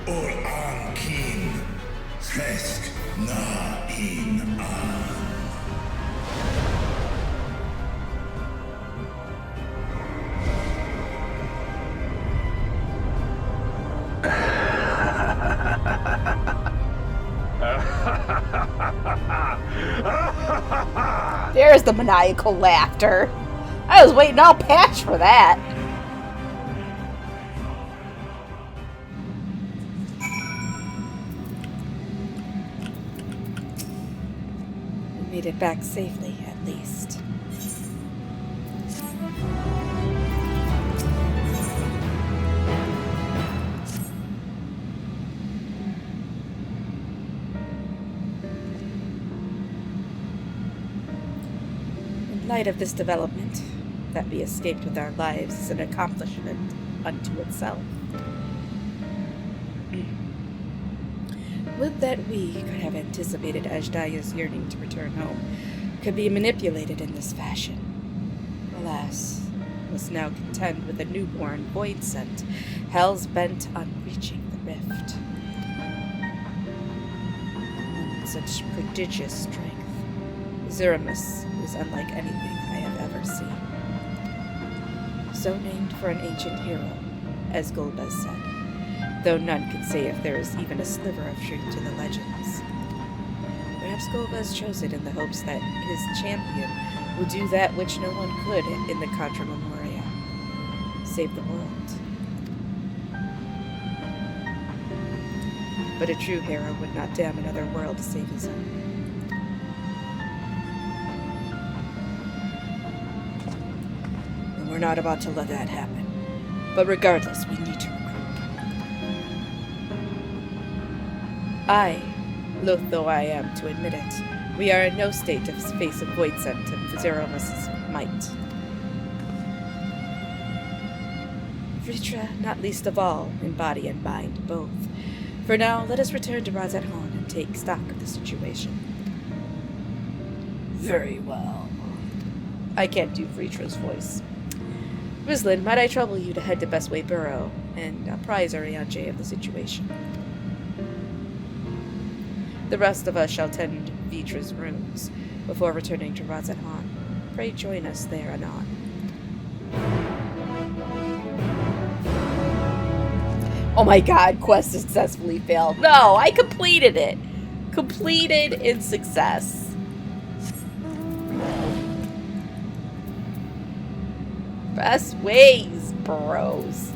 Or King. Fest na in an. There's the maniacal laughter. I was waiting all patch for that. We made it back safely, at least. In light of this development, that we escaped with our lives is an accomplishment unto itself. Would that we could have anticipated Ajdaya's yearning to return home could be manipulated in this fashion. Alas, must now contend with a newborn Voidsent, hell's bent on reaching the rift. Such prodigious strength, Zeromus is unlike anything I have ever seen. So named for an ancient hero, as Golbez said, though none can say if there is even a sliver of truth to the legends. Perhaps Golbez chose it in the hopes that his champion would do that which no one could in the Contra Memoria, save the world. But a true hero would not damn another world to save his own. And we're not about to let that happen. But regardless, we need to regroup. I, loath though I am to admit it, we are in no state to face a Voidsent and Zeromus's might. Vritra, not least of all, in body and mind, both. For now, let us return to Razat Han and take stock of the situation. Very well. I can't do Vritra's voice. Rizlin, might I trouble you to head to Bestway Burrow and apprise Arianje of the situation? The rest of us shall tend Vritra's rooms before returning to Razat Han. Pray join us there anon. Oh my god, quest successfully failed. No, I completed it. Completed in success. Best ways, bros.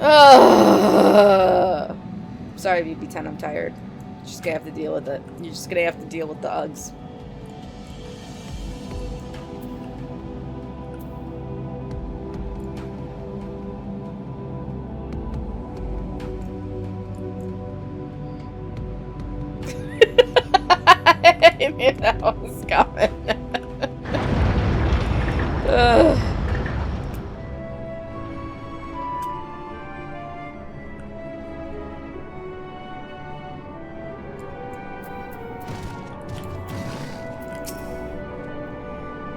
Ugh. Sorry, VP10, I'm tired. Just gonna have to deal with it. You're just gonna have to deal with the Uggs. I knew that was coming. Ugh.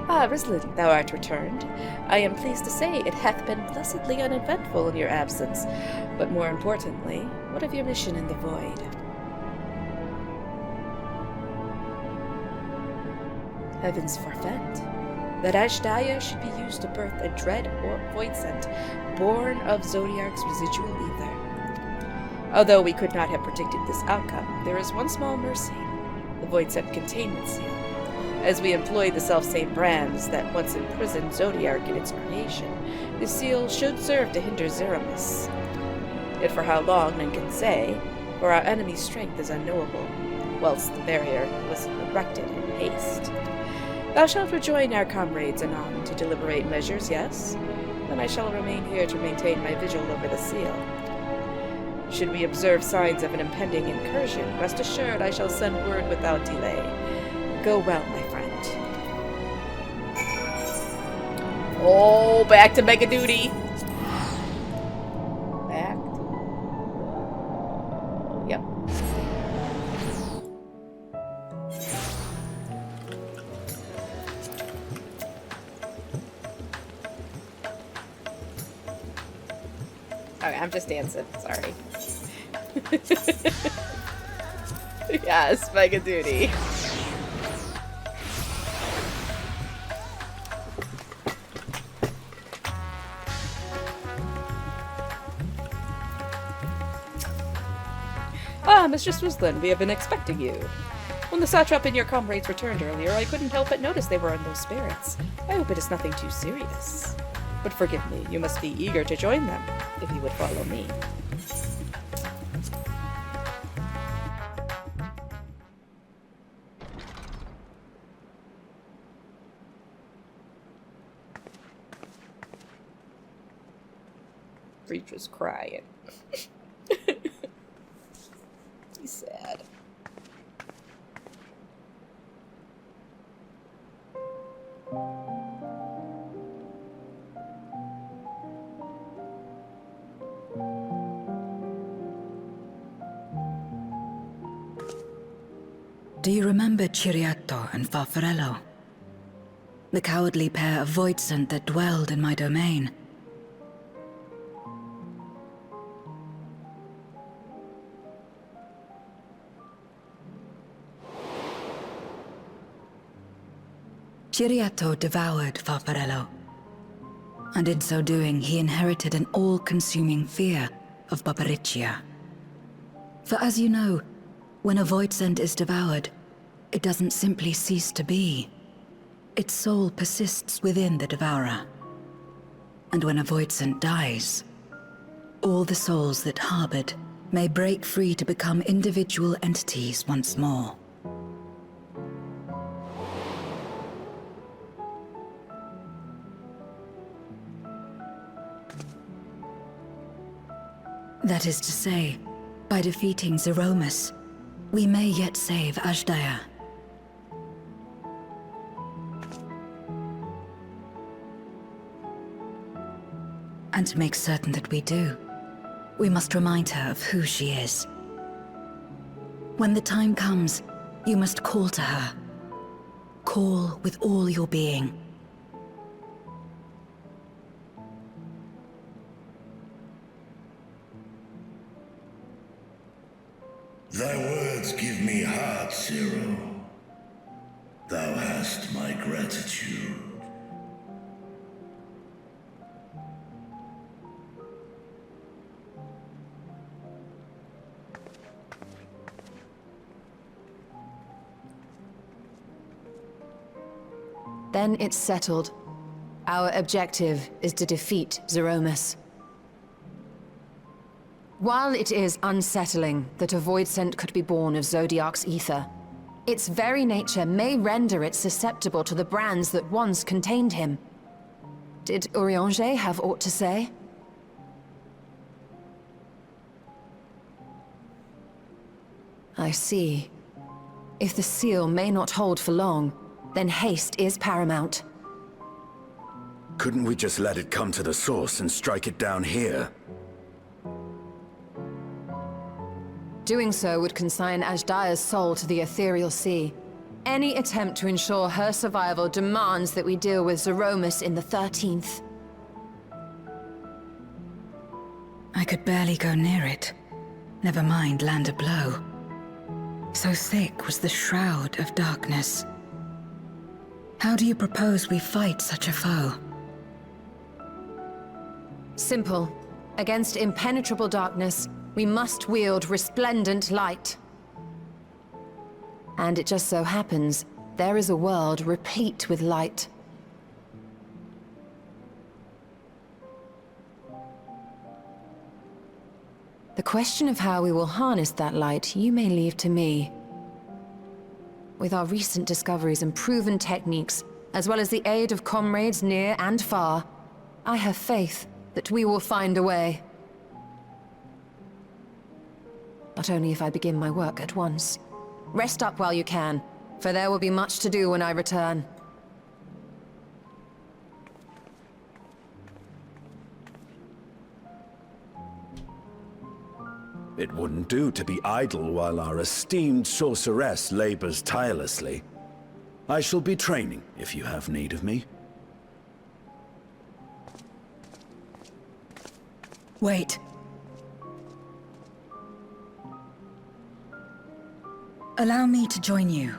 Ah, Rislin, thou art returned. I am pleased to say it hath been blessedly uneventful in your absence. But more importantly, what of your mission in the void? Heavens forfend. That Ashdaya should be used to birth a dread void scent, born of Zodiark's residual ether. Although we could not have predicted this outcome, there is one small mercy, the void scent containment seal. As we employ the self-same brands that once imprisoned Zodiark in its creation, the seal should serve to hinder Zeramis. Yet for how long none can say, for our enemy's strength is unknowable, whilst the barrier was erected in haste. Thou shalt rejoin our comrades anon to deliberate measures, yes? Then I shall remain here to maintain my vigil over the seal. Should we observe signs of an impending incursion, rest assured I shall send word without delay. Go well, my friend. Oh, back to mega duty. Back to... Yep. Okay, I'm just dancing. Sorry. Yes, mega duty. Ah, Mistress Rislin, we have been expecting you. When the satrap and your comrades returned earlier, I couldn't help but notice they were in low spirits. I hope it is nothing too serious. But forgive me, you must be eager to join them, if you would follow me. Reacher's crying. He's sad. Do you remember Ciriato and Farfarello? The cowardly pair of voidsent that dwelled in my domain? Ciriato devoured Farfarello, and in so doing he inherited an all-consuming fear of Barbariccia. For as you know, when a voidsent is devoured, it doesn't simply cease to be. Its soul persists within the devourer. And when a voidsent dies, all the souls that harbored may break free to become individual entities once more. That is to say, by defeating Zeromus, we may yet save Ashdaya. And to make certain that we do, we must remind her of who she is. When the time comes, you must call to her. Call with all your being. Thy words give me heart, Zero. Thou hast gratitude. Then it's settled. Our objective is to defeat Zeromus. While it is unsettling that a void scent could be born of Zodiac's ether, its very nature may render it susceptible to the brands that once contained him. Did Urianger have aught to say? I see. If the seal may not hold for long, then haste is paramount. Couldn't we just let it come to the source and strike it down here? Doing so would consign Ajdaya's soul to the ethereal sea. Any attempt to ensure her survival demands that we deal with Zeromus in the 13th. I could barely go near it. Never mind land a blow. So thick was the shroud of darkness. How do you propose we fight such a foe? Simple. Against impenetrable darkness, we must wield resplendent light. And it just so happens, there is a world replete with light. The question of how we will harness that light, you may leave to me. With our recent discoveries and proven techniques, as well as the aid of comrades near and far, I have faith that we will find a way. But only if I begin my work at once. Rest up while you can, for there will be much to do when I return. It wouldn't do to be idle while our esteemed sorceress labors tirelessly. I shall be training if you have need of me. Wait. Allow me to join you.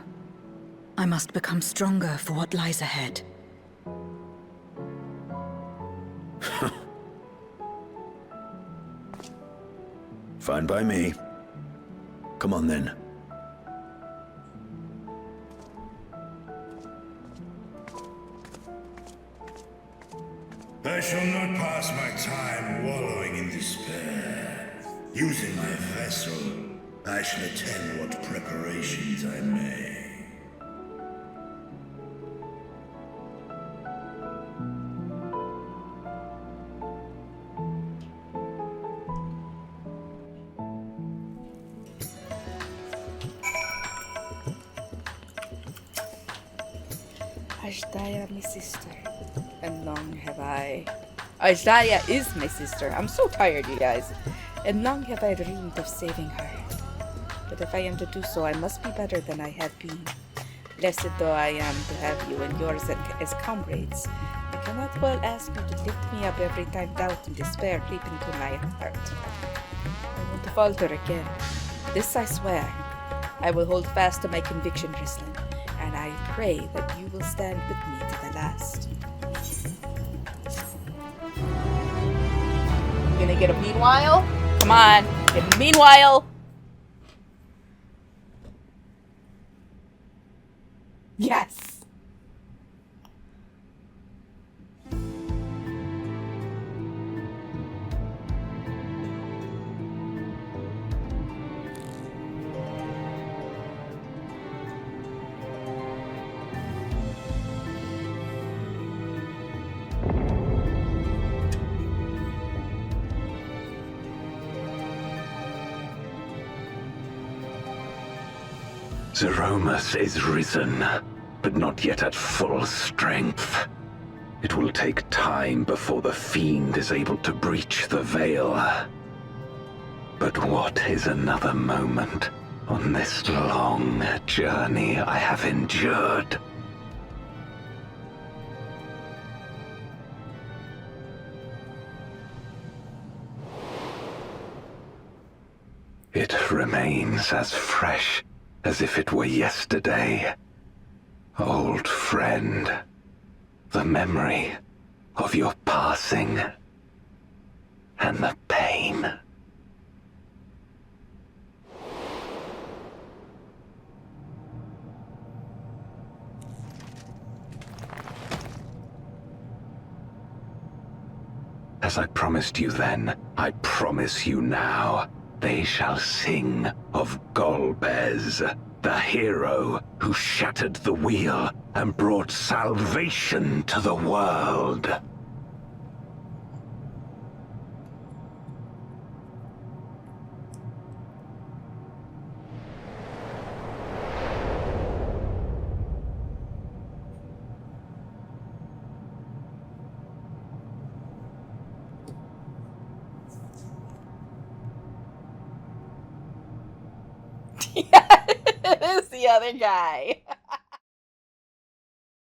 I must become stronger for what lies ahead. Fine by me. Come on then. I shall not pass my time wallowing in despair. Using my vessel, I shall attend what preparations I may. Ajdaya, my sister, and long have I... Ajdaya is my sister. I'm so tired, you guys. And long have I dreamed of saving her. But if I am to do so, I must be better than I have been. Blessed though I am to have you and yours as comrades, I cannot well ask you to lift me up every time doubt and despair creep into my heart. I won't falter again. This I swear. I will hold fast to my conviction, Rislin, and I pray that you will stand with me to the last. You gonna get a meanwhile? Come on, get a meanwhile! Yes! Zeromus is risen, but not yet at full strength. It will take time before the fiend is able to breach the veil. But what is another moment on this long journey I have endured? It remains as fresh as if it were yesterday. Old friend, the memory of your passing and the pain. As I promised you then, I promise you now, they shall sing of Golbez, the hero who shattered the wheel and brought salvation to the world. It is the other guy.